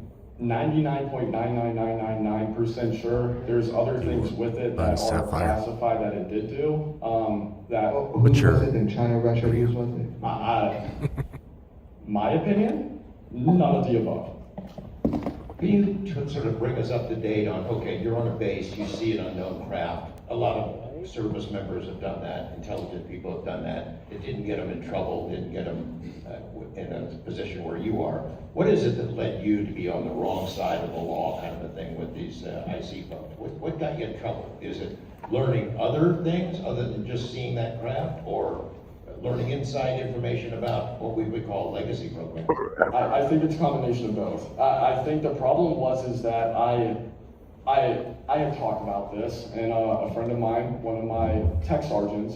99.99999% sure there's other things with it that are classified that it did do. Who was it in China, Russia, who was it? My opinion? None of the above. Can you sort of bring us up to date on, okay, you're on a base, you see an unknown craft. A lot of service members have done that, intelligent people have done that. It didn't get them in trouble, didn't get them in a position where you are. What is it that led you to be on the wrong side of the law kind of a thing with these IC folks? What got you in trouble? Is it learning other things other than just seeing that craft, or learning inside information about what we would call legacy programs? I think it's a combination of both. I think the problem is that I had talked about this, and a friend of mine, one of my tech sergeants,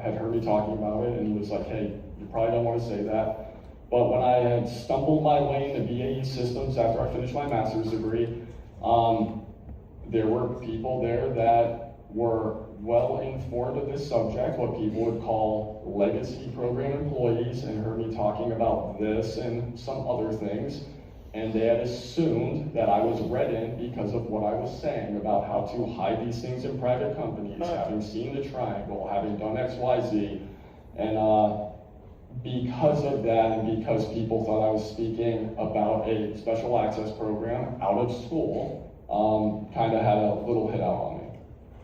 had heard me talking about it, and he was like, hey, you probably don't want to say that. But when I had stumbled my way into BAE systems after I finished my master's degree, there were people there that were well informed of this subject, what people would call legacy program employees, and heard me talking about this and some other things. And they had assumed that I was read in because of what I was saying about how to hide these things in private companies, having seen the triangle, having done X, Y, Z. And because of that, and because people thought I was speaking about a special access program out of school, kind of had a little hit out on me.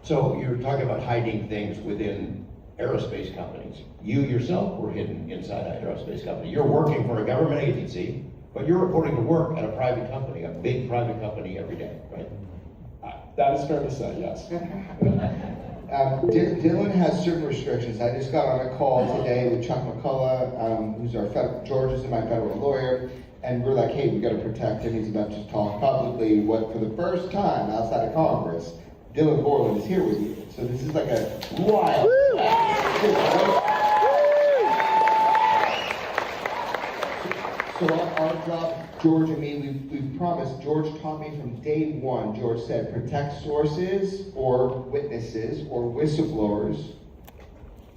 So you're talking about hiding things within aerospace companies. You yourself were hidden inside an aerospace company. You're working for a government agency, but you're reporting to work at a private company, a big private company every day, right? That is fair to say, yes. Dylan has certain restrictions. I just got on a call today with Chuck McCullough, who's George is my federal lawyer, and we're like, hey, we got to protect him. He's about to talk publicly what, for the first time outside of Congress, Dylan Borland is here with you. So this is like a wild. So our job George and me, we've promised. George taught me from day one. George said, protect sources or witnesses or whistleblowers,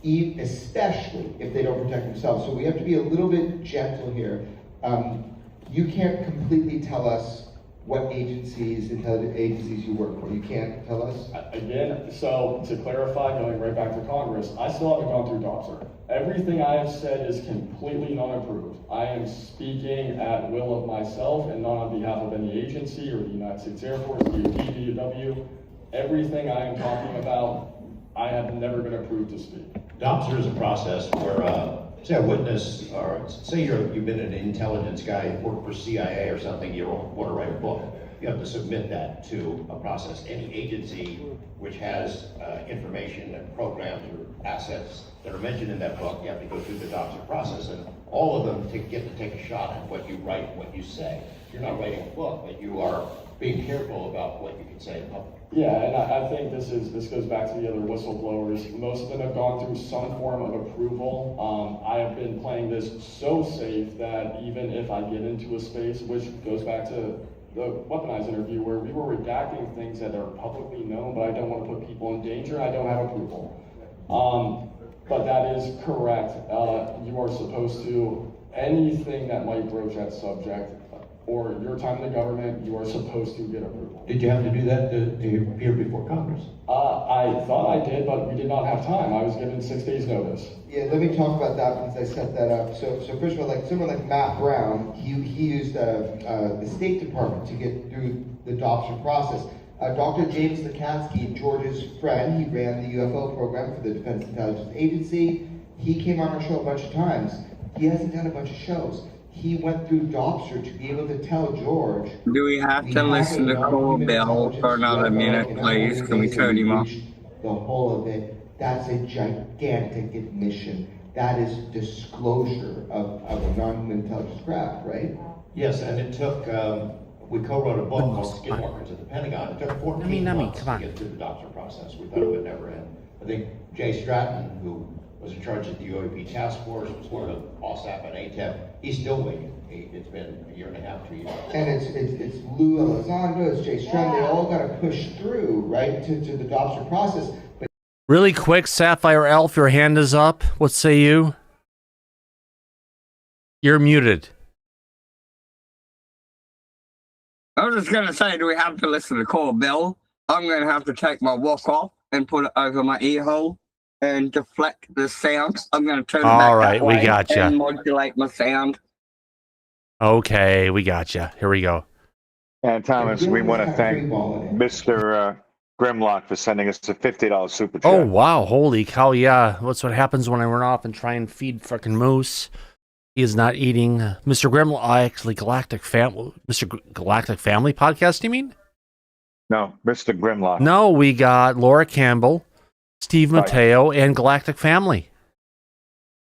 especially if they don't protect themselves. So we have to be a little bit gentle here. You can't completely tell us what intelligence agencies you work for. You can't tell us? Again, so to clarify, going right back to Congress, I still haven't gone through DOPSR. Everything I have said is completely non-approved. I am speaking at will of myself and not on behalf of any agency or the United States Air Force, DoD, DOW. Everything I am talking about, I have never been approved to speak. DOPSR is a process where, say a witness, or say you've been an intelligence guy, worked for CIA or something, you want to write a book. You have to submit that to a process. Any agency which has information and programs or assets that are mentioned in that book, you have to go through the DOPSR process, and all of them get to take a shot at what you write and what you say. You're not writing a book, but you are being careful about what you can say in public. Yeah, and I think this goes back to the other whistleblowers. Most of them have gone through some form of approval. I have been playing this so safe that even if I get into a space, which goes back to the weaponized interview where we were redacting things that are publicly known, but I don't want to put people in danger, I don't have approval. But that is correct. You are supposed to, anything that might broach that subject, or your time in the government, you are supposed to get approval. Did you have to do that to appear before Congress? I thought I did, but we did not have time. I was given 6 days notice. Yeah, let me talk about that because I set that up. So first of all, like someone like Matt Brown, he used the State Department to get through the DOPSR process. Dr. James Lakatsky, George's friend, he ran the UFO program for the Defense Intelligence Agency. He came on our show a bunch of times. He hasn't done a bunch of shows. He went through DOPSR to be able to tell George. Do we have to listen to Cole Bell for another minute, please? Can we turn him off? The whole of it. That's a gigantic admission. That is disclosure of a non-human intelligence craft, right? Yes, and it took, we co-wrote a book called Skinwalkers at the Pentagon. It took 14 months to get through the DOPSR process. We thought it would never end. I think Jay Stratton, who was in charge of the UAP task force, was one of the OSAP and ATEP. He's still waiting. It's been a year and a half, 2 years. And it's Lou Elizondo, it's Jay Stratton. They all got to push through, right, to the DOPSR process. But Really quick, Sapphire Elf, your hand is up. What say you? You're muted. I was just going to say, do we have to listen to Cole Bell? I'm going to have to take my walk off and put it over my ear hole and deflect the sound. I'm going to turn it back All right, that way we got you. and modulate my sound. Okay, we got you. Here we go. And Thomas, we want to thank Mr. Grimlock for sending us a $50 super chat. Oh, wow. Holy cow. Yeah. That's what happens when I run off and try and feed fucking moose. He is not eating. Mr. Grimlock, actually, Galactic Family podcast, you mean? No, Mr. Grimlock. No, we got Laura Campbell, Steve Right. Mateo, and Galactic Family.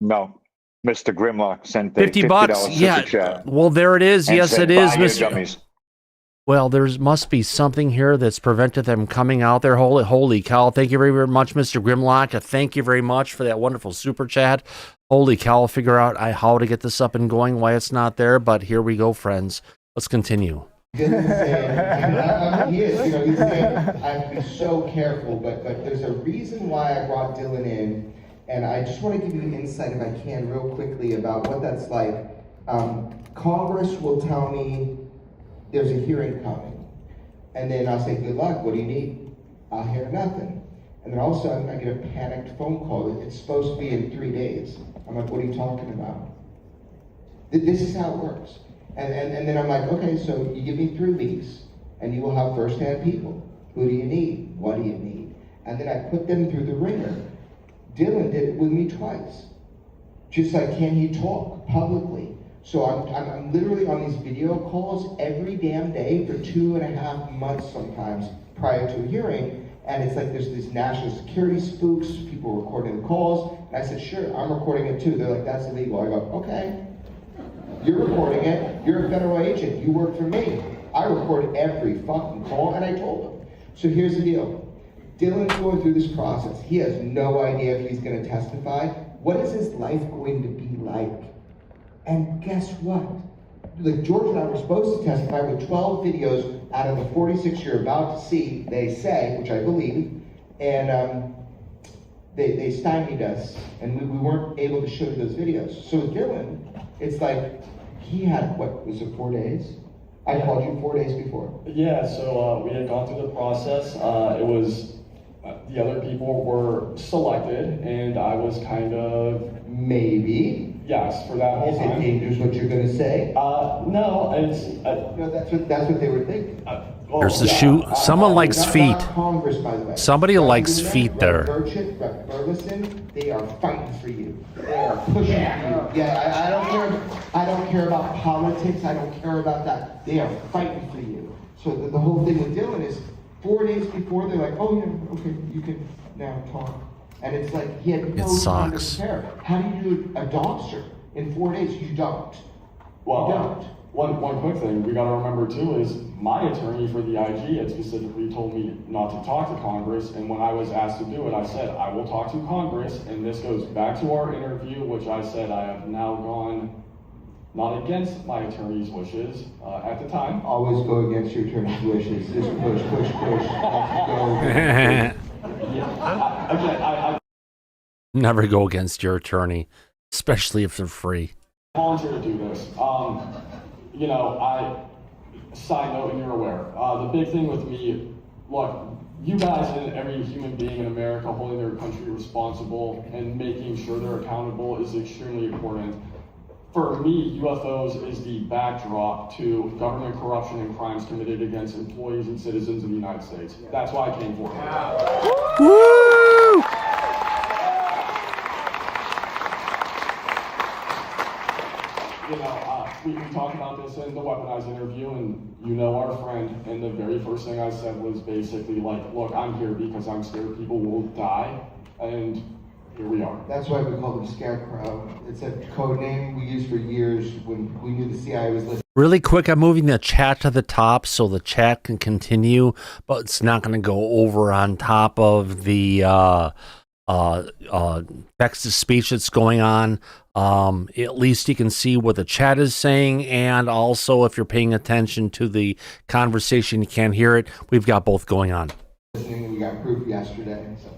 No, Mr. Grimlock sent a $50. super Yeah. chat. Well, there it is. And Yes, said, it is, "Buy your Mr. dummies." Well, there must be something here that's prevented them coming out there. Holy cow. Thank you very, very much, Mr. Grimlock. Thank you very much for that wonderful super chat. Holy cow. I'll figure out how to get this up and going, why it's not there. But here we go, friends. Let's continue. he is, he's saying, I have to be so careful, but there's a reason why I brought Dylan in, and I just want to give you an insight, if I can, real quickly about what that's like. Congress will tell me there's a hearing coming, and then I'll say, good luck, what do you need? I'll hear nothing. And then all of a sudden, I get a panicked phone call. It's supposed to be in 3 days. I'm like, what are you talking about? This is how it works. And then I'm like, okay, so you give me 3 weeks, and you will have first-hand people. Who do you need? What do you need? And then I put them through the ringer. Dylan did it with me twice. Just like, can he talk publicly? So I'm literally on these video calls every damn day for 2.5 months sometimes prior to a hearing. And it's like there's these national security spooks, people recording the calls. And I said, sure, I'm recording it too. They're like, that's illegal. I go, okay. You're recording it. You're a federal agent. You work for me. I record every fucking call, and I told him. So here's the deal. Dylan's going through this process. He has no idea if he's going to testify. What is his life going to be like? And guess what? like George and I were supposed to testify with 12 videos out of the 46 you're about to see, they say, which I believe, and they stymied us, and we weren't able to show you those videos. So with Dylan, it's like, he had, what, was it 4 days? I called you 4 days before. Yeah, so we had gone through the process. It was, the other people were selected, and I was kind of... Maybe. Yes, for that whole time. Is it dangerous what you're going to say? No, it's... no, that's what they were thinking. There's the shoe. Someone likes feet. Congress, by the way. Somebody likes feet there. Burchett, Burleson, they are fighting for you. They are pushing for you. Yeah, I don't care about politics. I don't care about that. They are fighting for you. So the whole thing with Dylan is 4 days before, they're like, oh, yeah, okay, you can now talk. And it's like, he had no time to prepare. How do you do a doctor in 4 days? You don't. Well, you don't. One quick thing we got to remember too is my attorney for the IG had specifically told me not to talk to Congress, and when I was asked to do it, I said I will talk to Congress, and this goes back to our interview, which I said I have now gone not against my attorney's wishes at the time. Always go against your attorney's wishes. Just push. I Never go against your attorney, especially if they're free. volunteer to do this. You know, side note, and you're aware, the big thing with me, look, you guys and every human being in America holding their country responsible and making sure they're accountable is extremely important. For me, UFOs is the backdrop to government corruption and crimes committed against employees and citizens of the United States. That's why I came forward. Woo! You know, we talked about this in the weaponized interview, and you know our friend, and the very first thing I said was basically like, look, I'm here because I'm scared people will die, and here we are. That's why we call them Scarecrow. It's a code name we used for years when we knew the CIA was listening. Really quick, I'm moving the chat to the top so the chat can continue, but it's not going to go over on top of the text to speech that's going on. At least you can see what the chat is saying, and also if you're paying attention to the conversation, you can't hear it. We've got both going on. We got proof yesterday. So.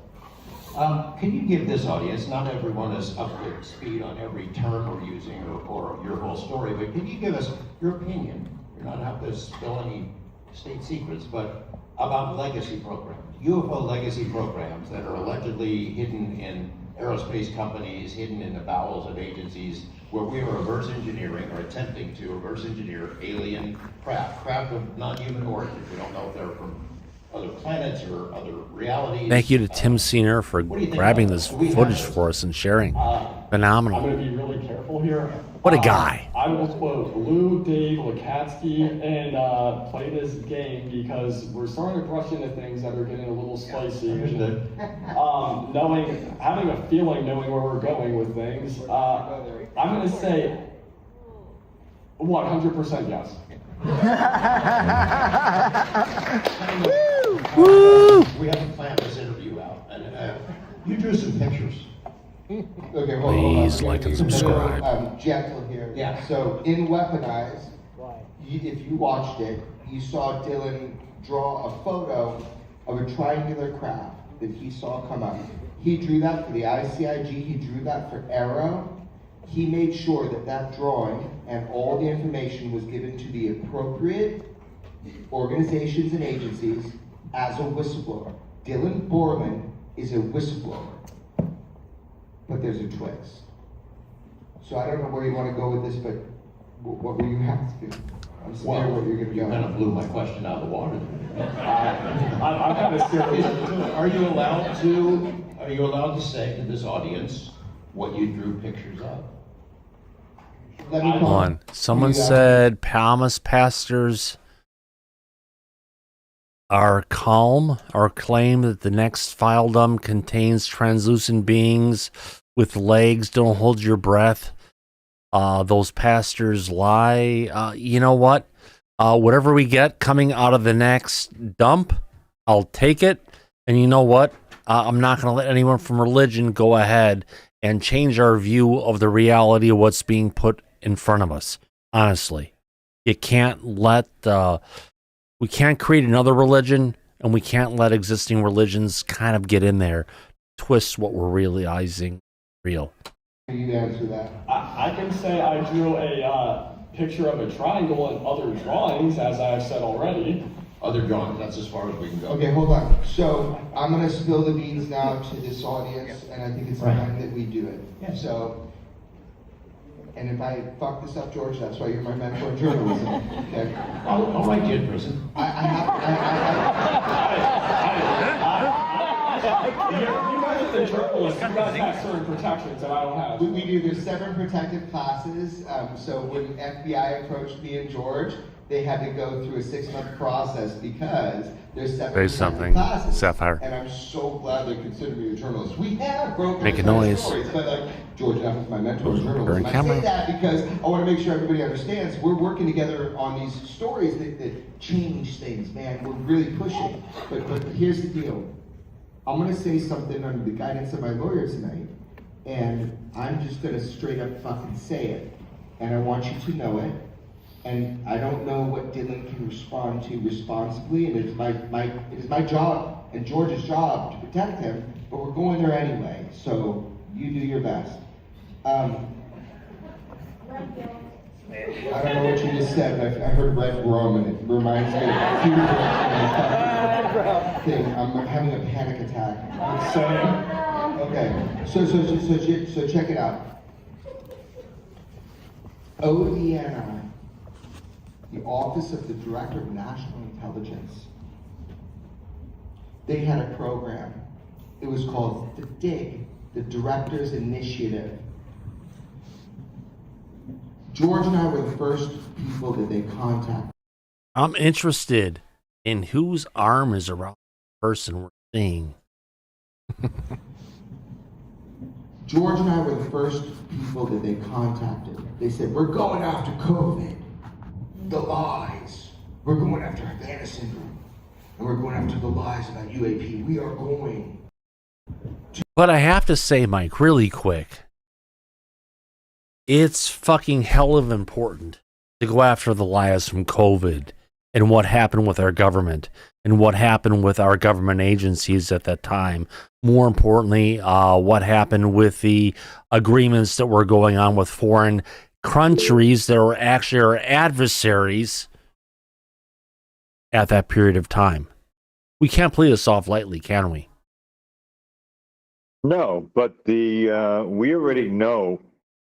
Can you give this audience, not everyone is up to speed on every term we're using or your whole story, but can you give us your opinion? You're not have to spill any state secrets, but about legacy programs, UFO legacy programs that are allegedly hidden in aerospace companies, hidden in the bowels of agencies where we are reverse engineering or attempting to reverse engineer alien craft of non-human origin. We don't know if they're from other planets or other realities. Thank you to Tim Senior for grabbing this footage for us and sharing. Phenomenal. I'm going to be really careful here. What a guy. I will quote Lou, Dave, Lakatsky, and play this game because we're starting to brush into things that are getting a little spicy. Having a feeling, knowing where we're going with things, I'm going to say 100% yes. Woo! We haven't planned this interview out, and you drew some pictures. Okay, please like and subscribe. Gentle here. Yeah. So in Weaponized, if you watched it, you saw Dylan draw a photo of a triangular craft that he saw come up. He drew that for the ICIG. He drew that for Arrow. He made sure that that drawing and all the information was given to the appropriate organizations and agencies as a whistleblower. Dylan Borland is a whistleblower, but there's a twist. So I don't know where you want to go with this, but what were you asking? I'm scared what you're going to go. You kind of blew my question out of the water. I'm kind of scared. Are you allowed to say to this audience what you drew pictures of? One. Someone said Palmas pastors are calm or claim that the next filedom contains translucent beings with legs. Don't hold your breath. Those pastors lie. You know what? Whatever we get coming out of the next dump, I'll take it. And you know what? I'm not going to let anyone from religion go ahead and change our view of the reality of what's being put in front of us. Honestly. You can't let we can't create another religion, and we can't let existing religions kind of get in there, twist what we're realizing real. You answer that. I can say I drew a picture of a triangle and other drawings, as I have said already. Other drawings, that's as far as we can go. Okay, hold on. So I'm going to spill the beans now to this audience, and I think it's time that we do it. Yeah. So, and if I fuck this up, George, that's why you're my mentor in journalism. Okay. I'll write you in prison. You guys are the journalists. You guys have certain protections that I don't have. We do. There's 7 protective classes. So when FBI approached me and George, they had to go through a 6-month process because there's 7 protective classes. Sapphire. And I'm so glad they consider me a journalist. We have broken Make a noise. stories, but like George F is my mentor in journalism. Burn I camera. say that because I want to make sure everybody understands we're working together on these stories that change things, man. We're really pushing. But here's the deal. I'm going to say something under the guidance of my lawyer tonight, and I'm just going to straight up fucking say it. And I want you to know it. And I don't know what Dylan can respond to responsibly, and it is my job and George's job to protect him, but we're going there anyway, so you do your best. I don't know what you just said, but I heard red rum, and it reminds me of a thing. I'm having a panic attack. Okay, so check it out. ODNI, the Office of the Director of National Intelligence, they had a program. It was called the DIG, the Director's Initiative. George and I were the first people that they contacted. I'm interested in whose arm is around the person we're seeing. George and I were the first people that they contacted. They said, we're going after COVID, the lies. We're going after Havana syndrome, and we're going after the lies about UAP. We are going. But I have to say, Mike, really quick, it's fucking hell of important to go after the lies from COVID and what happened with our government and what happened with our government agencies at that time. More importantly, what happened with the agreements that were going on with foreign countries that were actually our adversaries at that period of time. We can't play this off lightly, can we? No, but we already know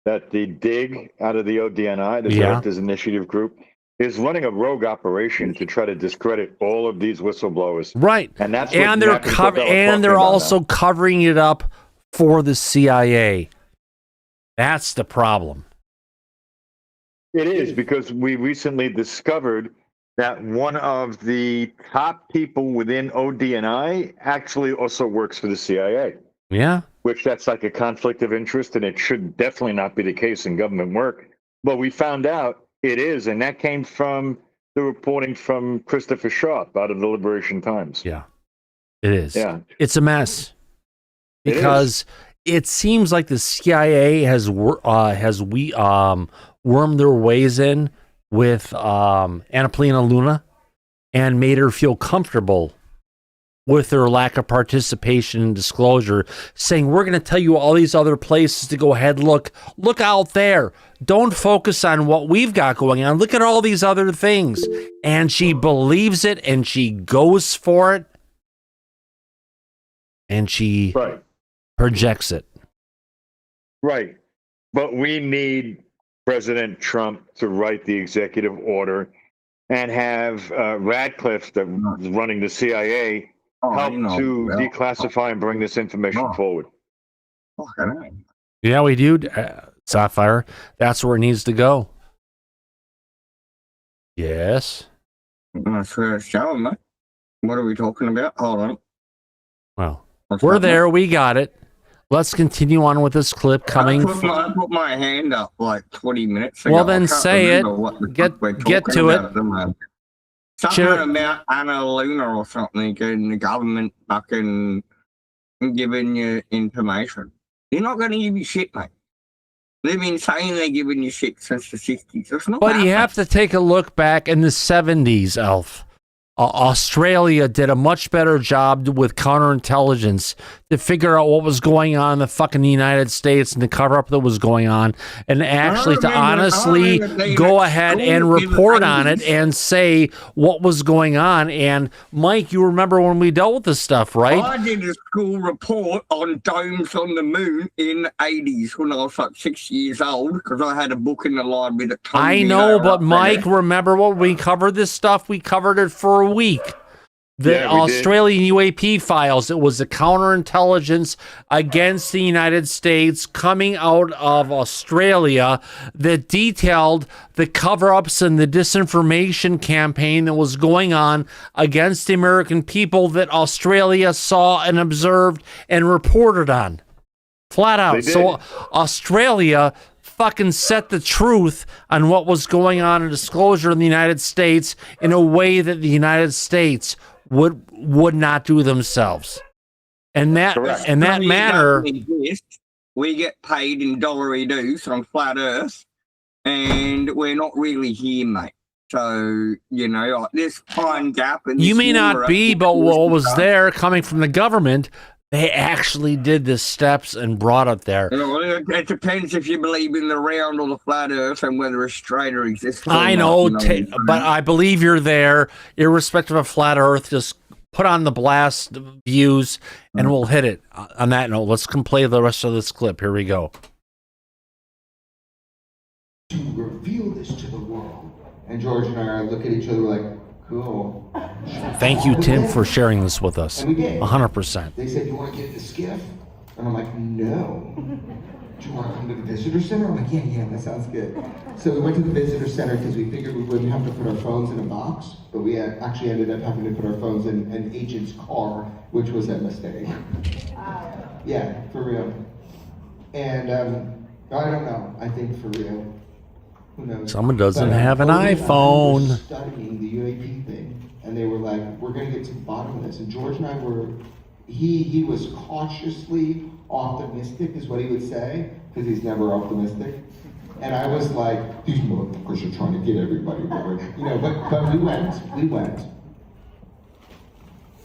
that the DIG out of the ODNI, the Directors Initiative Group, is running a rogue operation to try to discredit all of these whistleblowers. Right, and that's and they're also covering it up for the CIA. That's the problem. It is, because we recently discovered that one of the top people within ODNI actually also works for the CIA. Yeah. Which that's like a conflict of interest, and it should definitely not be the case in government work. But we found out it is, and that came from the reporting from Christopher Sharp out of the Liberation Times. Yeah, it is. Yeah. It's a mess because it seems like the CIA has wormed their ways in with Anapolina Luna and made her feel comfortable with their lack of participation and disclosure, saying, we're going to tell you all these other places to go ahead. Look out there. Don't focus on what we've got going on. Look at all these other things. And she believes it, and she goes for it, and she projects it. Right. But we need President Trump to write the executive order and have Radcliffe, that's running the CIA, help to declassify and bring this information forward. Yeah, we do, Sapphire. That's where it needs to go. Yes. That's where it's showing me. What are we talking about? Hold on. Well, we're there. We got it. Let's continue on with this clip coming. I put my hand up like 20 minutes ago. Well, then say it. Get to it. Something about Anna Luna or something, and the government fucking giving you information. They're not going to give you shit, mate. They've been saying they're giving you shit since the 60s. It's not But you happening. have to take a look back in the 70s, Elf. Australia did a much better job with counterintelligence to figure out what was going on in the fucking United States and the cover-up that was going on, and actually to honestly go ahead and report on it and say what was going on. And Mike, you remember when we dealt with this stuff, right? I did a school report on domes on the moon in the 80s when I was like 6 years old, because I had a book in the library that told I me know, they were but up Mike, there. remember when we covered this stuff? We covered it for a week. The Yeah, we did. Australian UAP files, it was the counterintelligence against the United States coming out of Australia that detailed the cover-ups and the disinformation campaign that was going on against the American people that Australia saw and observed and reported on. Flat out. So Australia fucking set the truth on what was going on in Disclosure in the United States in a way that the United States would not do themselves. And that manner, we get paid in dollary-doos on flat Earth, and we're not really here, mate. So, you know, like this pine gap and you this may not water be, up but what and was stuff. there coming from the government, they actually did the steps and brought it there. You know, it depends if you believe in the round or the flat Earth and whether Australia exists. Or I not, know, you know. but I believe you're there, irrespective of flat Earth. Just put on the blast views, and we'll hit it. On that note, let's play the rest of this clip. Here we go. To reveal this to the world. And George and I look at each other like, cool. Thank you, Tim, for sharing this with us. And we did. 100%. They said, you want to get the skiff? And I'm like, no. Do you want to come to the visitor center? I'm like, yeah, that sounds good. So we went to the visitor center because we figured we wouldn't have to put our phones in a box, but we actually ended up having to put our phones in an agent's car, which was a mistake. Yeah, for real. And I don't know. I think for real. Who knows? Someone doesn't But, have an ODNI iPhone. were studying the UAP thing, and they were like, we're going to get to the bottom of this. And George and I were, he was cautiously optimistic, is what he would say, because he's never optimistic. And I was like, these motherfuckers are trying to get everybody worried. You know, but we went.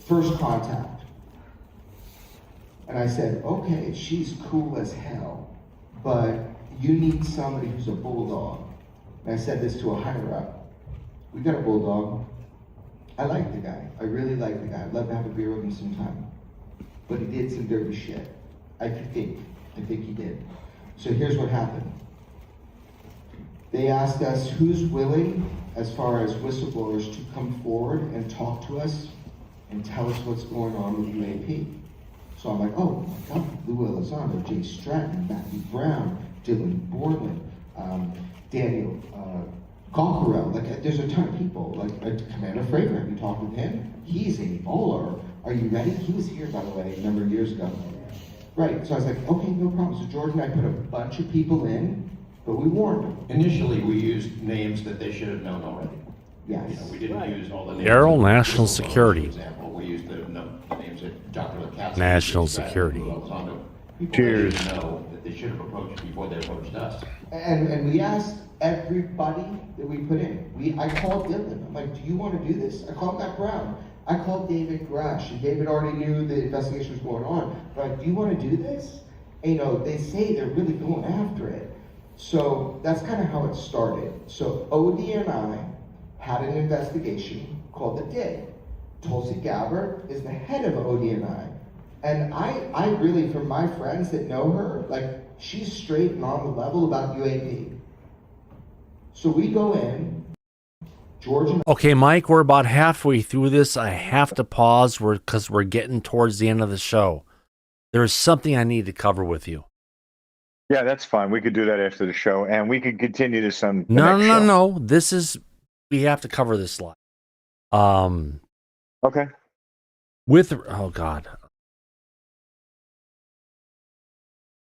First contact. And I said, okay, she's cool as hell, but you need somebody who's a bulldog. And I said this to a higher up. We got a bulldog. I like the guy. I really like the guy. I'd love to have a beer with him sometime. But he did some dirty shit. I think he did. So here's what happened. They asked us who's willing, as far as whistleblowers, to come forward and talk to us and tell us what's going on with UAP. So I'm like, oh my God, Lou Elizondo, Jay Stratton, Matthew Brown, Dylan Borland, Daniel Cockerell. Like, there's a ton of people. Like Commander Fravor, have you talked with him? He's a bowler. Are you ready? He was here, by the way, a number of years ago. Right, so I was like, okay, no problem. So George and I put a bunch of people in, but we warned them. Initially, we used names that they should have known already. Yes. You know, we didn't use all the names. Daryl, of the National whistleblowers, Security. For example, we used the names that Dr. Lacazette. National Security. People Cheers. didn't know that they should have approached before they approached us. And we asked everybody that we put in. I called Dylan. I'm like, do you want to do this? I called Matt Brown. I called David Grush, and David already knew the investigation was going on. But like, do you want to do this? And, you know, they say they're really going after it. So that's kind of how it started. So ODNI had an investigation called the DIG. Tulsi Gabbard is the head of ODNI. And I really, from my friends that know her, like, she's straight and on the level about UAP. So we go in, George and Okay, Mike, we're about halfway through this. I have to pause because we're getting towards the end of the show. There's something I need to cover with you. Yeah, that's fine. We could do that after the show, and we could continue this on the next show. No. This is, we have to cover this live. Okay. Oh God.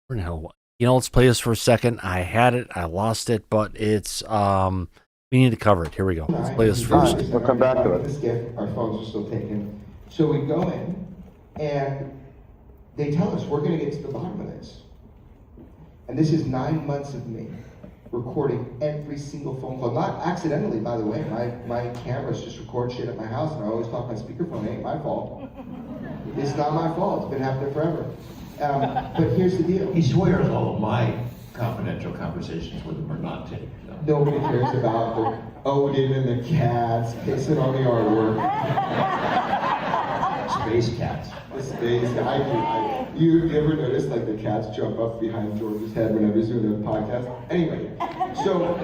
Where the hell? You know, let's play this for a second. I had it, I lost it, but it's we need to cover it. Here we go. Let's play this first. We'll come back to it. The skiff, our phones are still taken. So we go in, and they tell us we're going to get to the bottom of this. And this is 9 months of me recording every single phone call. Not accidentally, by the way. My cameras just record shit at my house, and I always talk on speakerphone. It ain't my fault. It's not my fault. It's been happening forever. But here's the deal. He swears all of my confidential conversations with him are not taped. So. Nobody cares about the Odin and the cats pissing on the artwork. Space cats. The space. You ever notice like the cats jump up behind George's head whenever he's doing a podcast? Anyway, so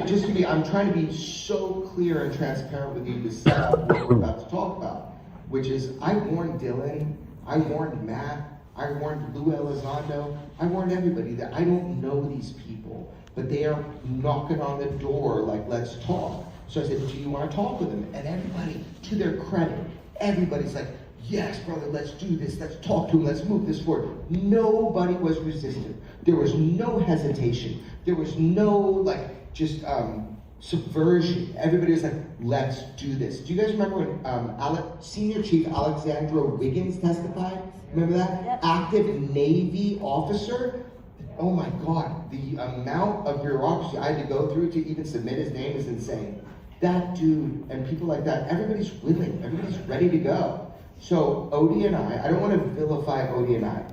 just to be, I'm trying to be so clear and transparent with you to set up what we're about to talk about, which is I warned Dylan, I warned Matt, I warned Lou Elizondo, I warned everybody that I don't know these people, but they are knocking on the door like, let's talk. So I said, do you want to talk with them? And everybody, to their credit, everybody's like, yes, brother, let's do this. Let's talk to him. Let's move this forward. Nobody was resistant. There was no hesitation. There was no, subversion. Everybody was like, let's do this. Do you guys remember when Senior Chief Alexandra Wiggins testified? Remember that? Yep. Active Navy officer? Oh my God, the amount of bureaucracy I had to go through to even submit his name is insane. That dude and people like that, everybody's willing. Everybody's ready to go. So ODNI, I don't want to vilify ODNI.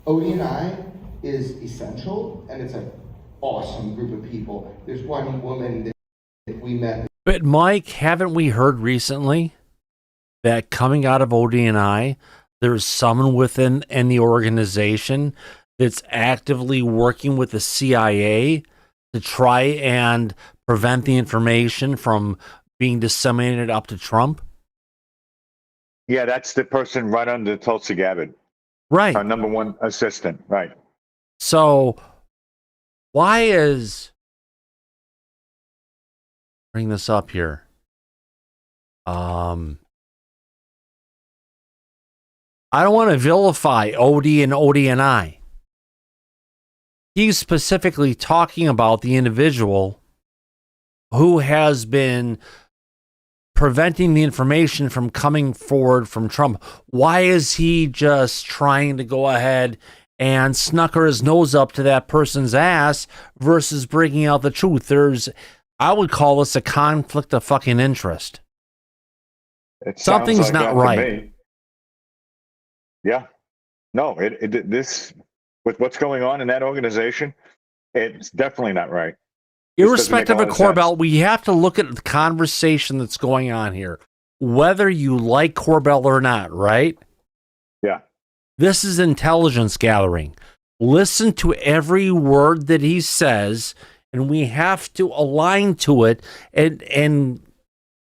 ODNI is essential, and it's an awesome group of people. There's one woman that we met. But Mike, haven't we heard recently that coming out of ODNI, there's someone within the organization that's actively working with the CIA to try and prevent the information from being disseminated up to Trump? Yeah, that's the person right under Tulsi Gabbard. Right. Our number one assistant. Right. So why is... Bring this up here. I don't want to vilify OD and ODNI. He's specifically talking about the individual who has been preventing the information from coming forward from Trump. Why is he just trying to go ahead and snucker his nose up to that person's ass versus bringing out the truth? I would call this a conflict of fucking interest. Something's not right. Yeah. No, this, with what's going on in that organization, it's definitely not right. Irrespective of Corbell, we have to look at the conversation that's going on here, whether you like Corbell or not, right? Yeah. This is intelligence gathering. Listen to every word that he says, and we have to align to it and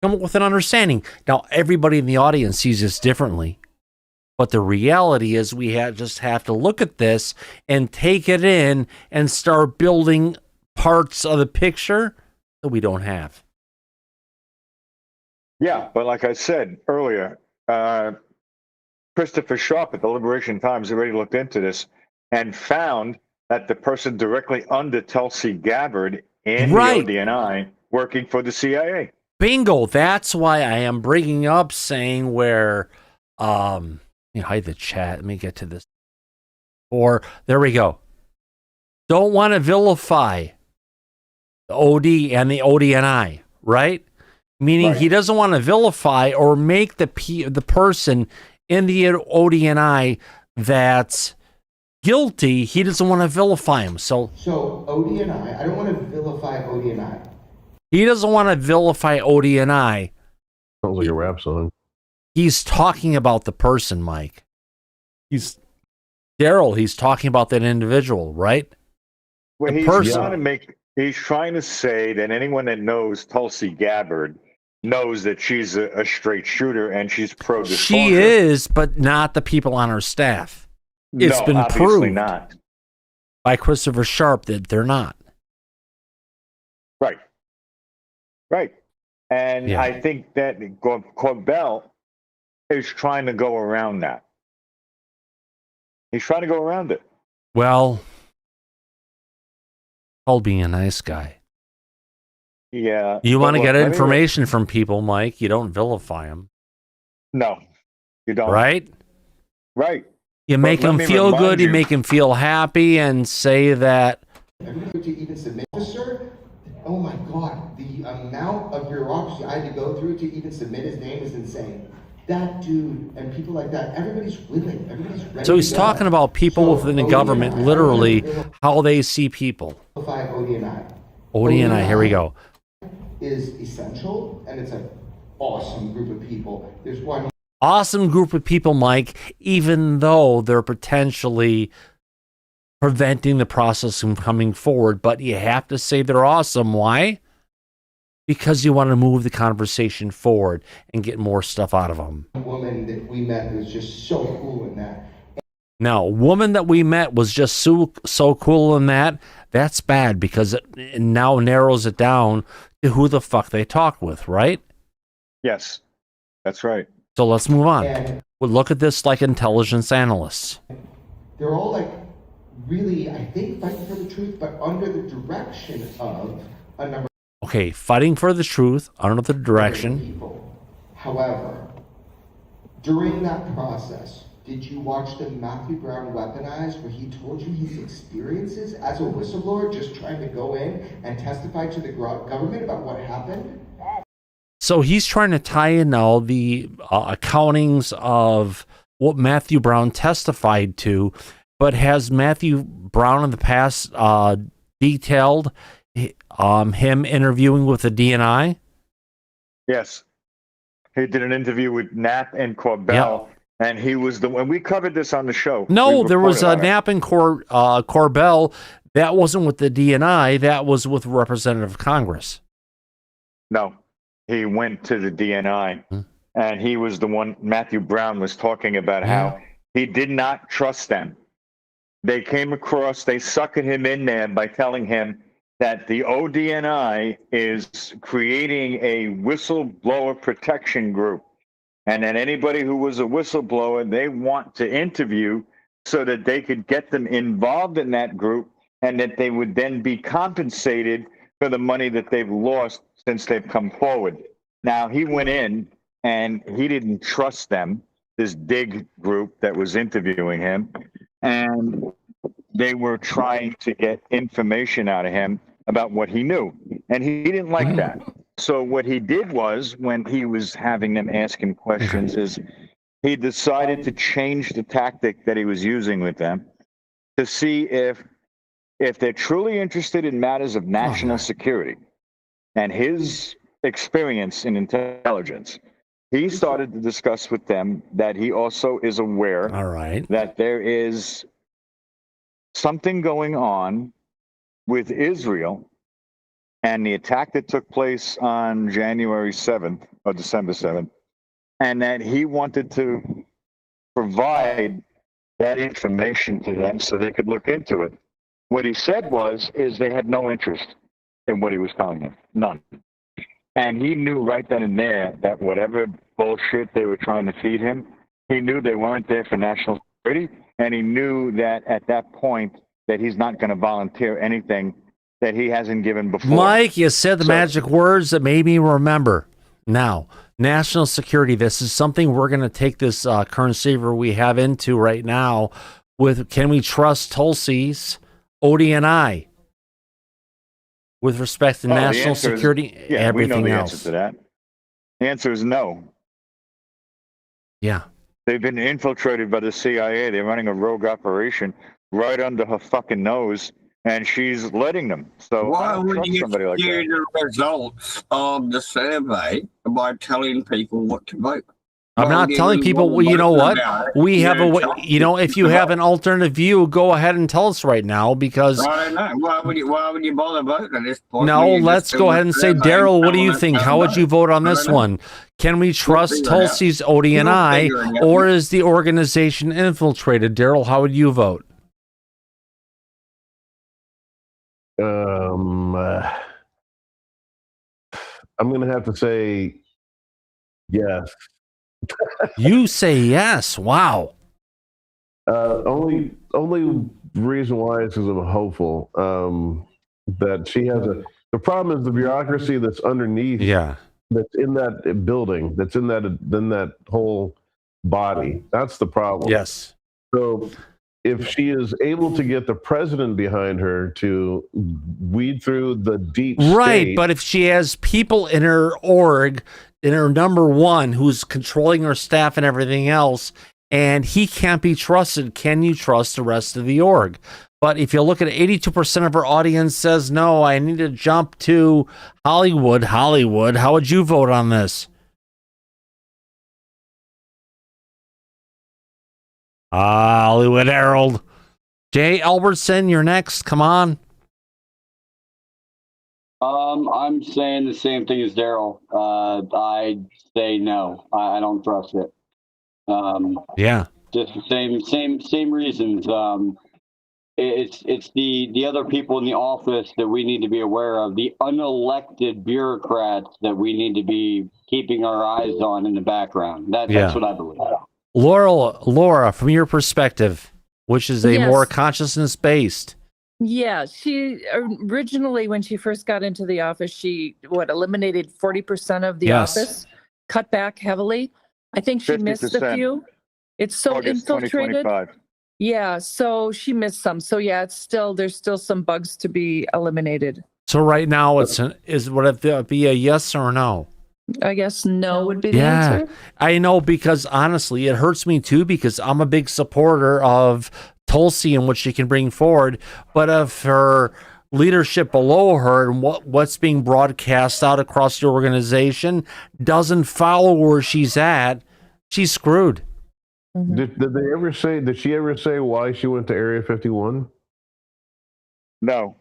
come up with an understanding. Now, everybody in the audience sees this differently, but the reality is we just have to look at this and take it in and start building parts of the picture that we don't have. Yeah, but like I said earlier, Christopher Sharp at the Liberation Times already looked into this and found that the person directly under Tulsi Gabbard in the ODNI working for the CIA. Bingo. That's why I am bringing up saying where, hide the chat. Let me get to this. There we go. Don't want to vilify the OD and the ODNI, right? Meaning he doesn't want to vilify or make the person in the ODNI that's guilty. He doesn't want to vilify him. So ODNI, I don't want to vilify ODNI. He doesn't want to vilify ODNI. Sounds like a rap song. He's talking about the person, Mike. He's talking about that individual, right? Well, he's trying to say that anyone that knows Tulsi Gabbard knows that she's a straight shooter and she's pro-disclosure. She is, but not the people on her staff. It's been proved not by Christopher Sharp that they're not. Right. And I think that Corbell is trying to go around that. He's trying to go around it. Well, called being a nice guy. Yeah. You want to get information from people, Mike. You don't vilify them. No, you don't. Right? Right. You make them feel good, you make them feel happy, and say that. To even submit, officer, oh my God, the amount of bureaucracy I had to go through to even submit his name is insane. That dude and people like that, everybody's willing, everybody's ready. So he's talking about people within the government, literally, how they see people. ODNI. ODNI, here we go. Is essential, and it's an awesome group of people. There's one. Awesome group of people, Mike, even though they're potentially preventing the process from coming forward. But you have to say they're awesome. Why? Because you want to move the conversation forward and get more stuff out of them. A woman that we met was just so cool in that. Now, a woman that we met was just so cool in that. That's bad because it now narrows it down to who the fuck they talk with, right? Yes, that's right. So let's move on. We'll look at this like intelligence analysts. They're all like really, I think, fighting for the truth, but under the direction of a number. Okay, fighting for the truth under the direction. People. However, during that process, did you watch the Matthew Brown weaponized where he told you his experiences as a whistleblower just trying to go in and testify to the government about what happened? So he's trying to tie in now the accountings of what Matthew Brown testified to, but has Matthew Brown in the past detailed him interviewing with the DNI? Yes. He did an interview with Knapp and Corbell, and he was the one. We covered this on the show. No, there was Knapp and Corbell. That wasn't with the DNI. That was with Representative of Congress. No, he went to the DNI, and he was the one. Matthew Brown was talking about how he did not trust them. They came across, they suckered him in there by telling him that the ODNI is creating a whistleblower protection group, and that anybody who was a whistleblower, they want to interview so that they could get them involved in that group, and that they would then be compensated for the money that they've lost since they've come forward. Now, he went in and he didn't trust them, this dig group that was interviewing him, and they were trying to get information out of him about what he knew, and he didn't like that. So what he did was, when he was having them ask him questions, is he decided to change the tactic that he was using with them to see if they're truly interested in matters of national security and his experience in intelligence. He started to discuss with them that he also is aware that there is something going on with Israel and the attack that took place on January 7th or December 7th, and that he wanted to provide that information to them so they could look into it. What he said is they had no interest in what he was telling them, none. And he knew right then and there that whatever bullshit they were trying to feed him, he knew they weren't there for national security, and he knew that at that point that he's not going to volunteer anything that he hasn't given before. Mike, you said the magic words that made me remember. Now, national security, this is something we're going to take this current saver we have into right now with, can we trust Tulsi's ODNI with respect to national security, everything we know the else? answer to that. The answer is no. Yeah. They've been infiltrated by the CIA. They're running a rogue operation right under her fucking nose, and she's letting them. So why I don't would trust you somebody like share that. the results of the survey by telling people what to vote? I'm not telling people, well, you know what? We have a way, you know, if you have an alternative view, go ahead and tell us right now, because I don't know. Why would you bother voting at this point? no, let's go ahead and say, Daryl, what do you think? How would you vote on this one? Can we trust Tulsi's ODNI, or is the organization infiltrated? Daryl, how would you vote? I'm going to have to say yes. You say yes. Wow. Only reason why is because I'm hopeful that she has the problem is the bureaucracy that's underneath. Yeah. That's in that building. That's in that whole body. That's the problem. Yes. So if she is able to get the president behind her to weed through the deep Right, state, but if she has people in her org, in her number one, who's controlling her staff and everything else, and he can't be trusted, can you trust the rest of the org? But if you look at 82% of her audience says, no, I need to jump to Hollywood, how would you vote on this? Hollywood Herald. Jay Albertson, you're next. Come on. I'm saying the same thing as Daryl. I say no. I don't trust it. Yeah. Just the same reasons. It's the other people in the office that we need to be aware of. The unelected bureaucrats that we need to be keeping our eyes on in the background. That's what I believe. Laura, from your perspective, which is a Yes. more consciousness-based. Yeah, she originally, when she first got into the office, she eliminated 40% of the Yes. office, cut back heavily. I think she missed a 50%. few. It's so August infiltrated. 2025. Yeah, so she missed some. So yeah, there's still some bugs to be eliminated. So right now, would it be a yes or no? I guess no would be the answer. I know, because honestly, it hurts me too, because I'm a big supporter of Tulsi and what she can bring forward. But if her leadership below her and what's being broadcast out across the organization doesn't follow where she's at, she's screwed. Did they ever say? Did she ever say why she went to Area 51? No,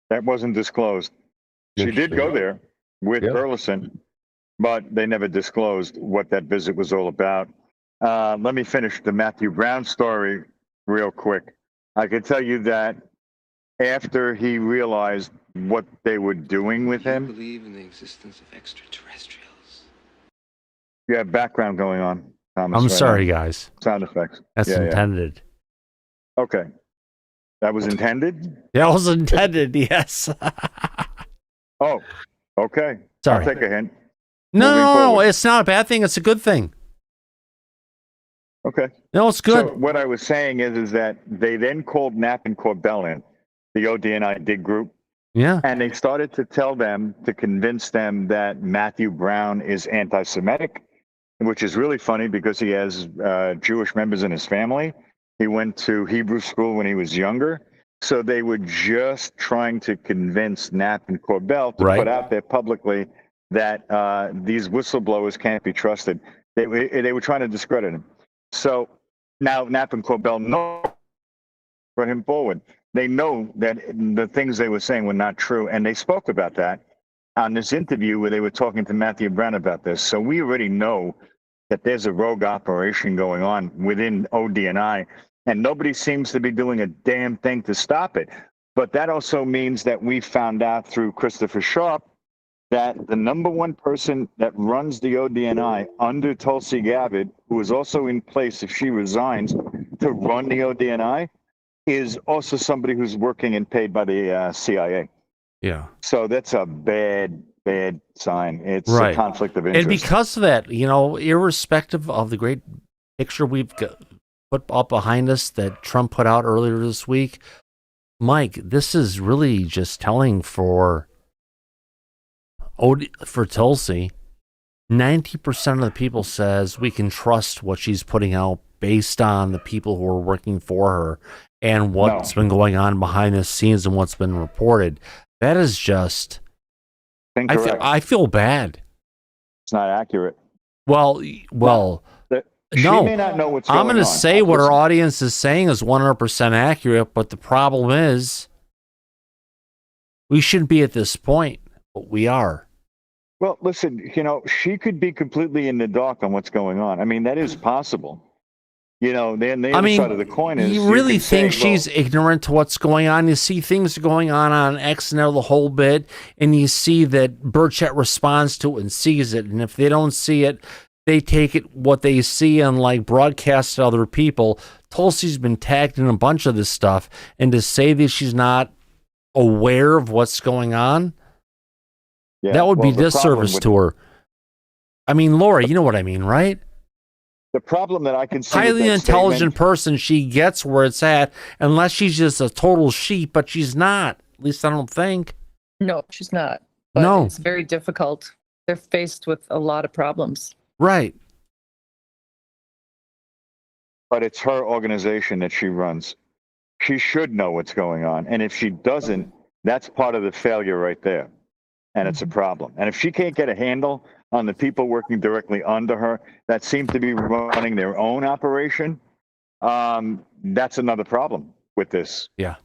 that wasn't disclosed. She did go there with Burleson, but they never disclosed what that visit was all about. Let me finish the Matthew Brown story real quick. I can tell you that after he realized what they were doing with him, Believe in the existence of extraterrestrials. you have background going on, Thomas. I'm right sorry, now. guys. Sound effects. That's Yeah, yeah. intended. Okay. That was intended? That was intended, yes. Oh, okay. Sorry. I'll take a hint. No, it's not a bad thing. It's a good thing. Okay. No, it's good. So what I was saying is that they then called Knapp and Corbell in, the ODNI dig group. Yeah. And they started to tell them, to convince them that Matthew Brown is anti-Semitic, which is really funny because he has Jewish members in his family. He went to Hebrew school when he was younger. So they were just trying to convince Knapp and Corbell to put out there publicly that these whistleblowers can't be trusted. They were trying to discredit him. So now Knapp and Corbell know, brought him forward. They know that the things they were saying were not true, and they spoke about that on this interview where they were talking to Matthew Brown about this. So we already know that there's a rogue operation going on within ODNI, and nobody seems to be doing a damn thing to stop it. But that also means that we found out through Christopher Sharp that the number one person that runs the ODNI under Tulsi Gabbard, who is also in place if she resigns to run the ODNI, is also somebody who's working and paid by the CIA. Yeah. So that's a bad sign. It's a conflict of interest. And because of that, irrespective of the great picture we've put up behind us that Trump put out earlier this week, Mike, this is really just telling for Tulsi. 90% of the people says we can trust what she's putting out based on the people who are working for her and what's been going on behind the scenes and what's been reported. That is just, I feel bad. It's not accurate. Well, She no. may not know what's going on. I'm going to say what our audience is saying is 100% accurate, but the problem is we shouldn't be at this point, but we are. Well, listen, she could be completely in the dark on what's going on. I mean, that is possible. Then the other side of the coin is you really can say, think she's ignorant to what's going on? You see things going on X and L the whole bit, and you see that Burchett responds to it and sees it. And if they don't see it, they take it what they see and broadcast to other people. Tulsi's been tagged in a bunch of this stuff, and to say that she's not aware of what's going on, that would be disservice to her. I mean, Laura, you know what I mean, right? The problem that I can see with highly that intelligent statement- person, she gets where it's at, unless she's just a total sheep, but she's not. At least I don't think. No, she's not. But No. it's very difficult. They're faced with a lot of problems. Right. But it's her organization that she runs. She should know what's going on. And if she doesn't, that's part of the failure right there. And it's a problem. And if she can't get a handle on the people working directly under her that seem to be running their own operation, that's another problem with this. Yeah.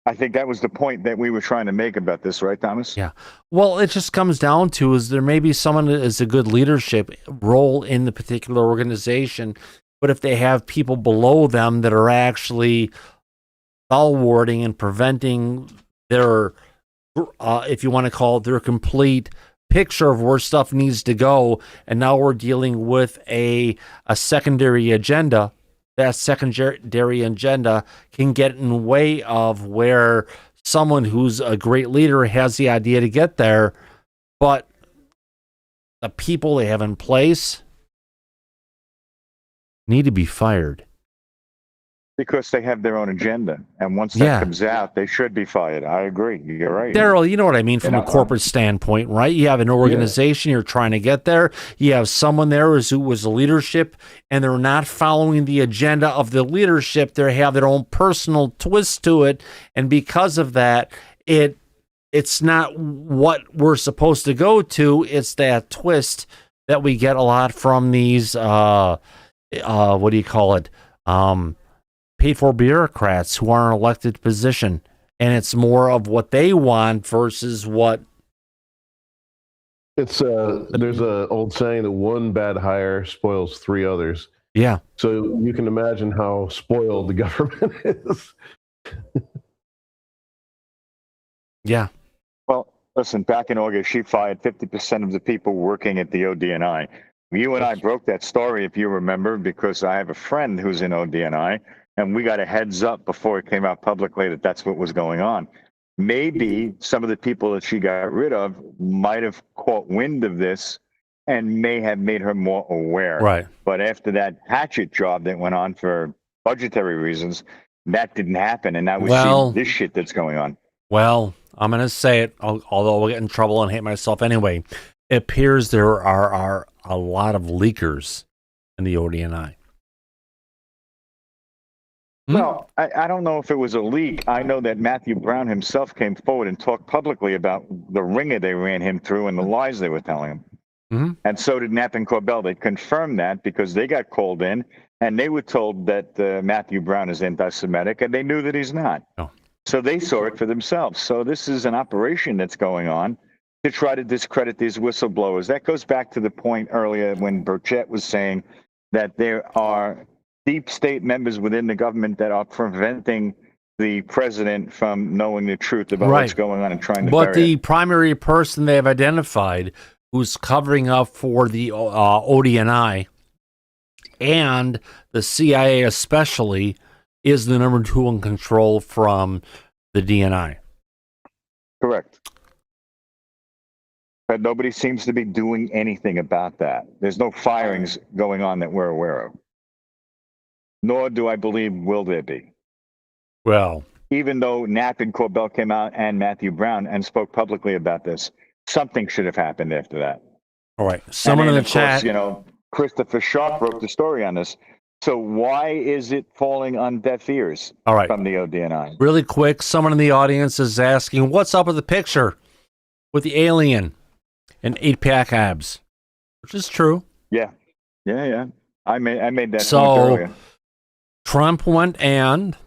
I think that was the point that we were trying to make about this, right, Thomas? Yeah. Well, it just comes down to is there may be someone that is a good leadership role in the particular organization, but if they have people below them that are actually warding and preventing their, if you want to call it, their complete picture of where stuff needs to go, and now we're dealing with a secondary agenda. That secondary agenda can get in the way of where someone who's a great leader has the idea to get there, but the people they have in place need to be fired. Because they have their own agenda. And once that comes out, they should be fired. I agree. You're right. Daryl, you know what I mean from a corporate standpoint, right? You have an organization, you're trying to get there. You have someone there who was a leadership, and they're not following the agenda of the leadership. They have their own personal twist to it. And because of that, it's not what we're supposed to go to. It's that twist that we get a lot from these, what do you call it? Paid for bureaucrats who are in an elected position, and it's more of what they want versus what it's there's a old saying that one bad hire spoils three others. Yeah. So you can imagine how spoiled the government is. Yeah. Well, listen, back in August, she fired 50% of the people working at the ODNI. You and I broke that story, if you remember, because I have a friend who's in ODNI. And we got a heads up before it came out publicly that that's what was going on. Maybe some of the people that she got rid of might have caught wind of this and may have made her more aware. Right. But after that hatchet job that went on for budgetary reasons, that didn't happen. And now we see this shit that's going on. Well, I'm going to say it, although we'll get in trouble and hate myself anyway. It appears there are a lot of leakers in the ODNI. Well, I don't know if it was a leak. I know that Matthew Brown himself came forward and talked publicly about the ringer they ran him through and the lies they were telling him. Mm-hmm. And so did Knapp and Corbell. They confirmed that because they got called in and they were told that Matthew Brown is anti-Semitic, and they knew that he's not. Oh. So they saw it for themselves. So this is an operation that's going on to try to discredit these whistleblowers. That goes back to the point earlier when Burchett was saying that there are deep state members within the government that are preventing the president from knowing the truth about what's going on and trying to But bury the it. primary person they have identified who's covering up for the ODNI and the CIA especially is the number 2 in control from the DNI. Correct. But nobody seems to be doing anything about that. There's no firings going on that we're aware of. Nor do I believe will there be. Well, even though Knapp and Corbell came out and Matthew Brown and spoke publicly about this, something should have happened after that. All right. Someone in the chat, course, you know, Christopher Sharp wrote the story on this. So why is it falling on deaf ears all right, from the ODNI? Really quick, someone in the audience is asking, what's up with the picture with the alien and 8-pack abs? Which is true. Yeah. I made that so, point earlier. Trump went and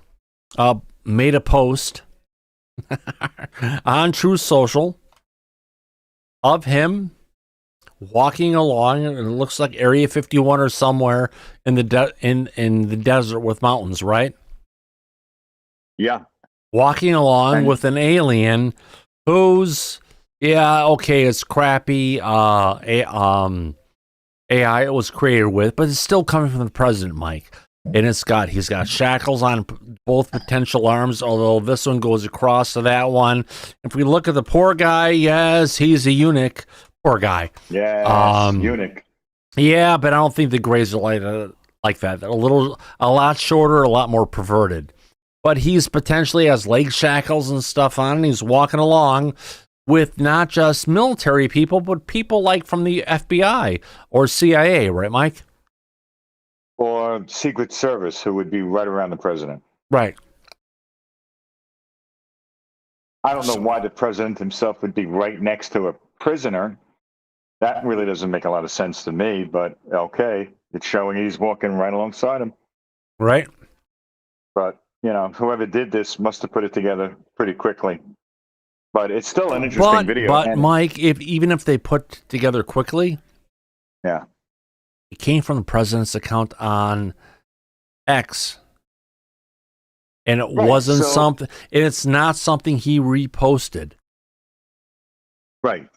made a post on Truth Social of him walking along, and it looks like Area 51 or somewhere in the in the desert with mountains, right? Yeah. Walking along with an alien who's it's crappy AI it was created with, but it's still coming from the president, Mike. And he's got shackles on both potential arms, although this one goes across to that one. If we look at the poor guy, yes, he's a eunuch. Poor guy. Yes, eunuch. Yeah, but I don't think the grays are like that. They're a lot shorter, a lot more perverted. But he's potentially has leg shackles and stuff on, and he's walking along with not just military people, but people like from the FBI or CIA, right, Mike? Or Secret Service, who would be right around the president. Right. I don't know why the president himself would be right next to a prisoner. That really doesn't make a lot of sense to me, but okay. It's showing he's walking right alongside him. Right. But, you know, whoever did this must have put it together pretty quickly. But it's still an interesting video. But Mike, even if they put together quickly, yeah, it came from the president's account on X. And it wasn't something, and it's not something he reposted. Right.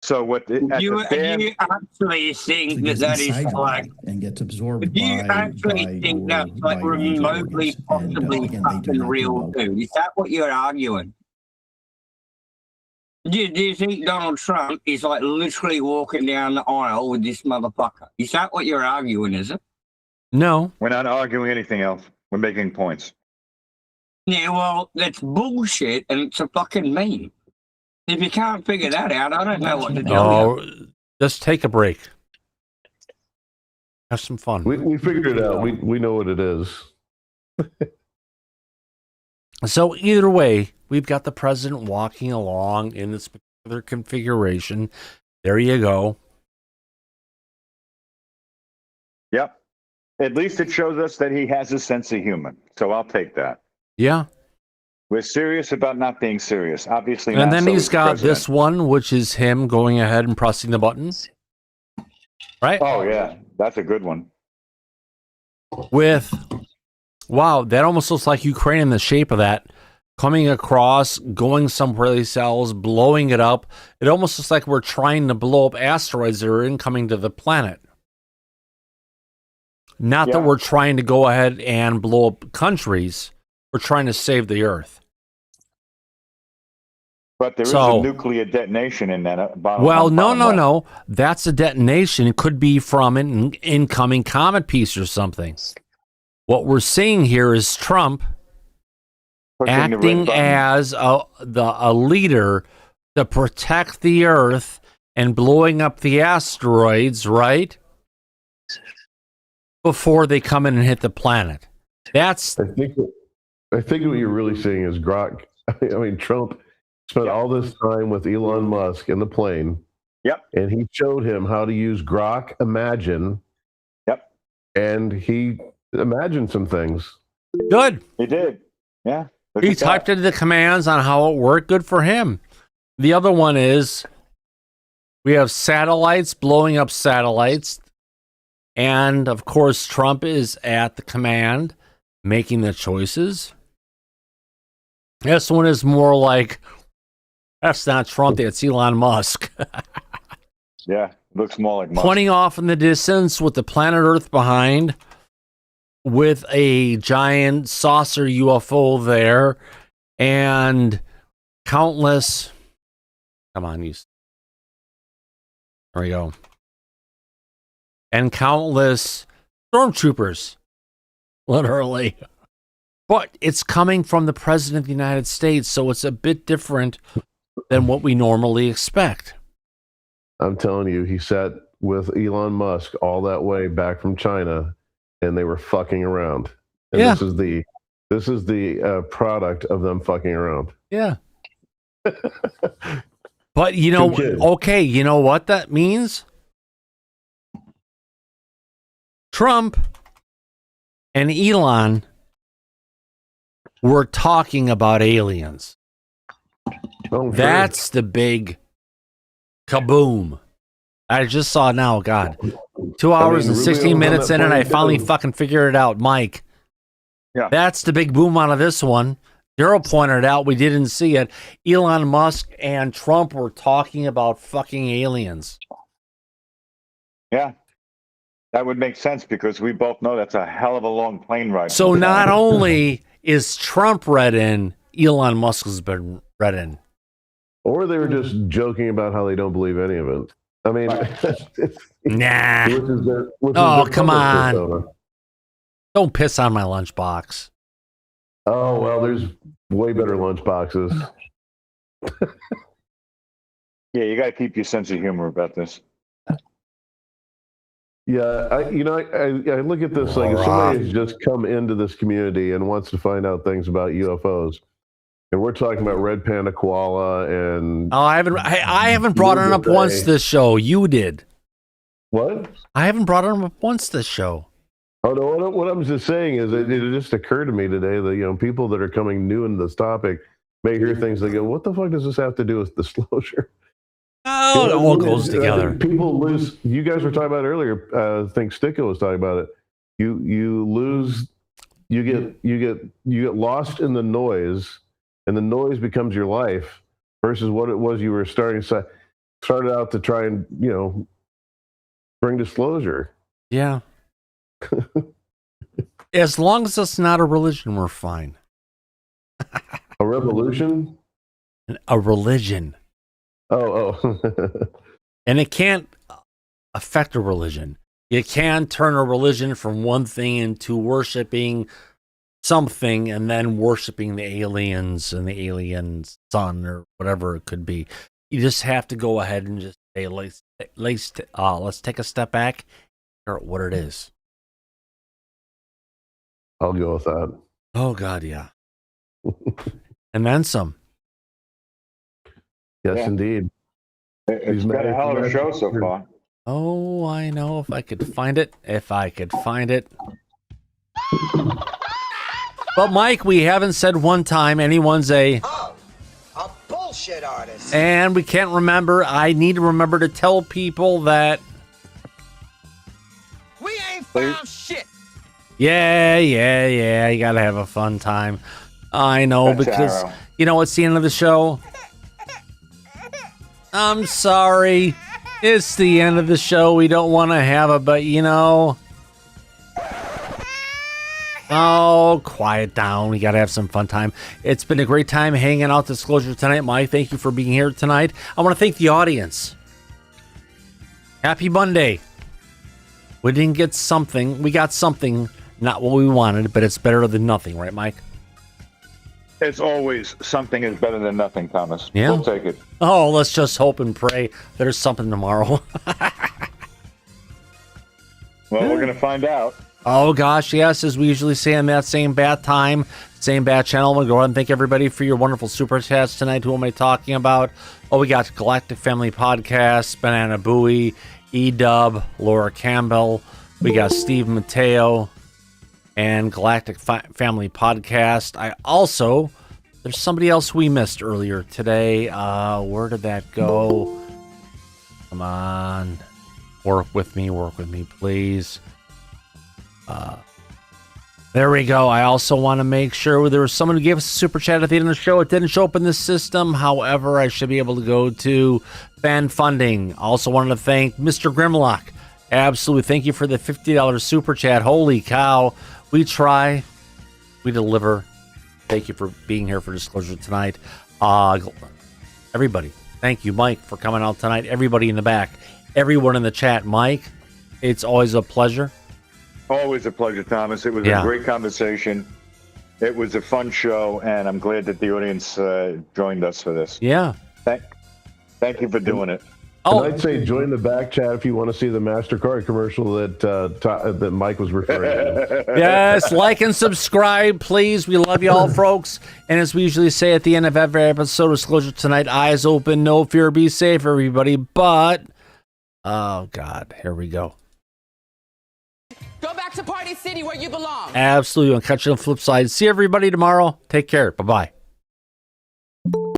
So what? Do you actually think that is like? And gets absorbed. Do you actually think that's like remotely possibly fucking real too? Is that what you're arguing? Do you think Donald Trump is like literally walking down the aisle with this motherfucker? Is that what you're arguing? Is it? No, we're not arguing anything else. We're making points. Yeah, well, that's bullshit, and it's a fucking meme. If you can't figure that out, I don't know what to do. Oh, just take a break. Have some fun. We figured it out. We know what it is. So either way, we've got the president walking along in this particular configuration. There you go. Yep. At least it shows us that he has a sense of humor. So I'll take that. Yeah. We're serious about not being serious. Obviously And not. then So he's is the got president. this one, which is him going ahead and pressing the buttons. Right? Oh, yeah. That's a good one. With, wow, that almost looks like Ukraine in the shape of that. Coming across, going someplace else, blowing it up. It almost looks like we're trying to blow up asteroids that are incoming to the planet. Not that we're trying to go ahead and blow up countries. We're trying to save the Earth. But there is a nuclear detonation in that. No. That's a detonation. It could be from an incoming comet piece or something. What we're seeing here is Trump acting as a leader to protect the Earth and blowing up the asteroids, right? Before they come in and hit the planet. That's. I think what you're really seeing is Grok. I mean, Trump spent all this time with Elon Musk in the plane. Yep. And he showed him how to use Grok Imagine. Yep. And he imagined some things. Good. He did. Yeah. He typed into the commands on how it worked. Good for him. The other one is we have satellites blowing up satellites. And, of course, Trump is at the command making the choices. This one is more like, that's not Trump, that's Elon Musk. Yeah, looks more like Musk. Pointing off in the distance with the planet Earth behind, with a giant saucer UFO there, and countless... Come on, you... There we go. And countless stormtroopers, literally. But it's coming from the President of the United States, so it's a bit different than what we normally expect. I'm telling you, he sat with Elon Musk all that way back from China, and they were fucking around. And Yeah. This is the product of them fucking around. Yeah. But, you know, okay, you know what that means? Trump and Elon were talking about aliens. Oh, that's the big kaboom. I just saw it now, God. 2 hours and 16 minutes in, and I finally fucking figured it out, Mike. Yeah. That's the big boom out of this one. Daryl pointed out, we didn't see it. Elon Musk and Trump were talking about fucking aliens. Yeah. That would make sense because we both know that's a hell of a long plane ride. So not only is Trump read in, Elon Musk has been read in. Or they were just joking about how they don't believe any of it. I mean, nah. Which is Oh, their come public on. persona. Don't piss on my lunchbox. Oh, well, there's way better lunch boxes. Yeah, you got to keep your sense of humor about this. Yeah, I look at this like if somebody has just come into this community and wants to find out things about UFOs, and we're talking about red panda koala and I haven't brought it up once this show. You did. What? I haven't brought it up once this show. Oh no! What I'm just saying is it just occurred to me today that people that are coming new into this topic may hear things. They go, "What the fuck does this have to do with disclosure?" Oh, it all goes together. People lose. You guys were talking about earlier. I think Sticko was talking about it. You lose. You get lost in the noise, and the noise becomes your life versus what it was you were started out to try and bring disclosure. Yeah. As long as it's not a religion, we're fine. A revolution? A religion. Oh. And it can't affect a religion. You can turn a religion from one thing into worshiping something and then worshiping the aliens and the alien sun or whatever it could be. You just have to go ahead and just say, let's take a step back and figure out what it is. I'll go with that. Oh, God, yeah. And then some. Yes, indeed. It's been a hell of a show so far. Oh, I know. If I could find it. But, Mike, we haven't said one time anyone's a bullshit artist. And we can't remember. I need to remember to tell people that. We ain't found shit. Yeah. You got to have a fun time. I know, because, it's the end of the show. I'm sorry. It's the end of the show. We don't want to have it, but oh, quiet down. We got to have some fun time. It's been a great time hanging out Disclosure tonight. Mike, thank you for being here tonight. I want to thank the audience. Happy Monday. We didn't get something. We got something, not what we wanted, but it's better than nothing, right, Mike? It's always something is better than nothing, Thomas. Yeah. We'll take it. Oh, let's just hope and pray there's something tomorrow. Well, we're going to find out. Oh, gosh, yes, as we usually say on that same bat time, same bat channel. We'll go ahead and thank everybody for your wonderful super chats tonight. Who am I talking about? Oh, we got Galactic Family Podcast, Banana Booey, E-Dub, Laura Campbell. We got Steve Mateo and Galactic Family Podcast. There's somebody else we missed earlier today. Where did that go? Come on. Work with me, please. There we go. I also want to make sure there was someone who gave us a super chat at the end of the show. It didn't show up in the system. However, I should be able to go to fan funding. Also wanted to thank Mr. Grimlock. Absolutely. Thank you for the $50 super chat. Holy cow. We try. We deliver. Thank you for being here for Disclosure tonight. Everybody. Thank you, Mike, for coming out tonight. Everybody in the back. Everyone in the chat. Mike, it's always a pleasure. Always a pleasure, Thomas. It was a great conversation. It was a fun show, and I'm glad that the audience joined us for this. Yeah. Thank you for doing it. And I'd say join the back chat if you want to see the MasterCard commercial that Mike was referring to. Yes, like and subscribe, please. We love you all, folks. And as we usually say at the end of every episode of Disclosure tonight, eyes open, no fear, be safe, everybody. But, oh, God, here we go. Go back to Party City where you belong. Absolutely. I'll catch you on the flip side. See everybody tomorrow. Take care. Bye-bye.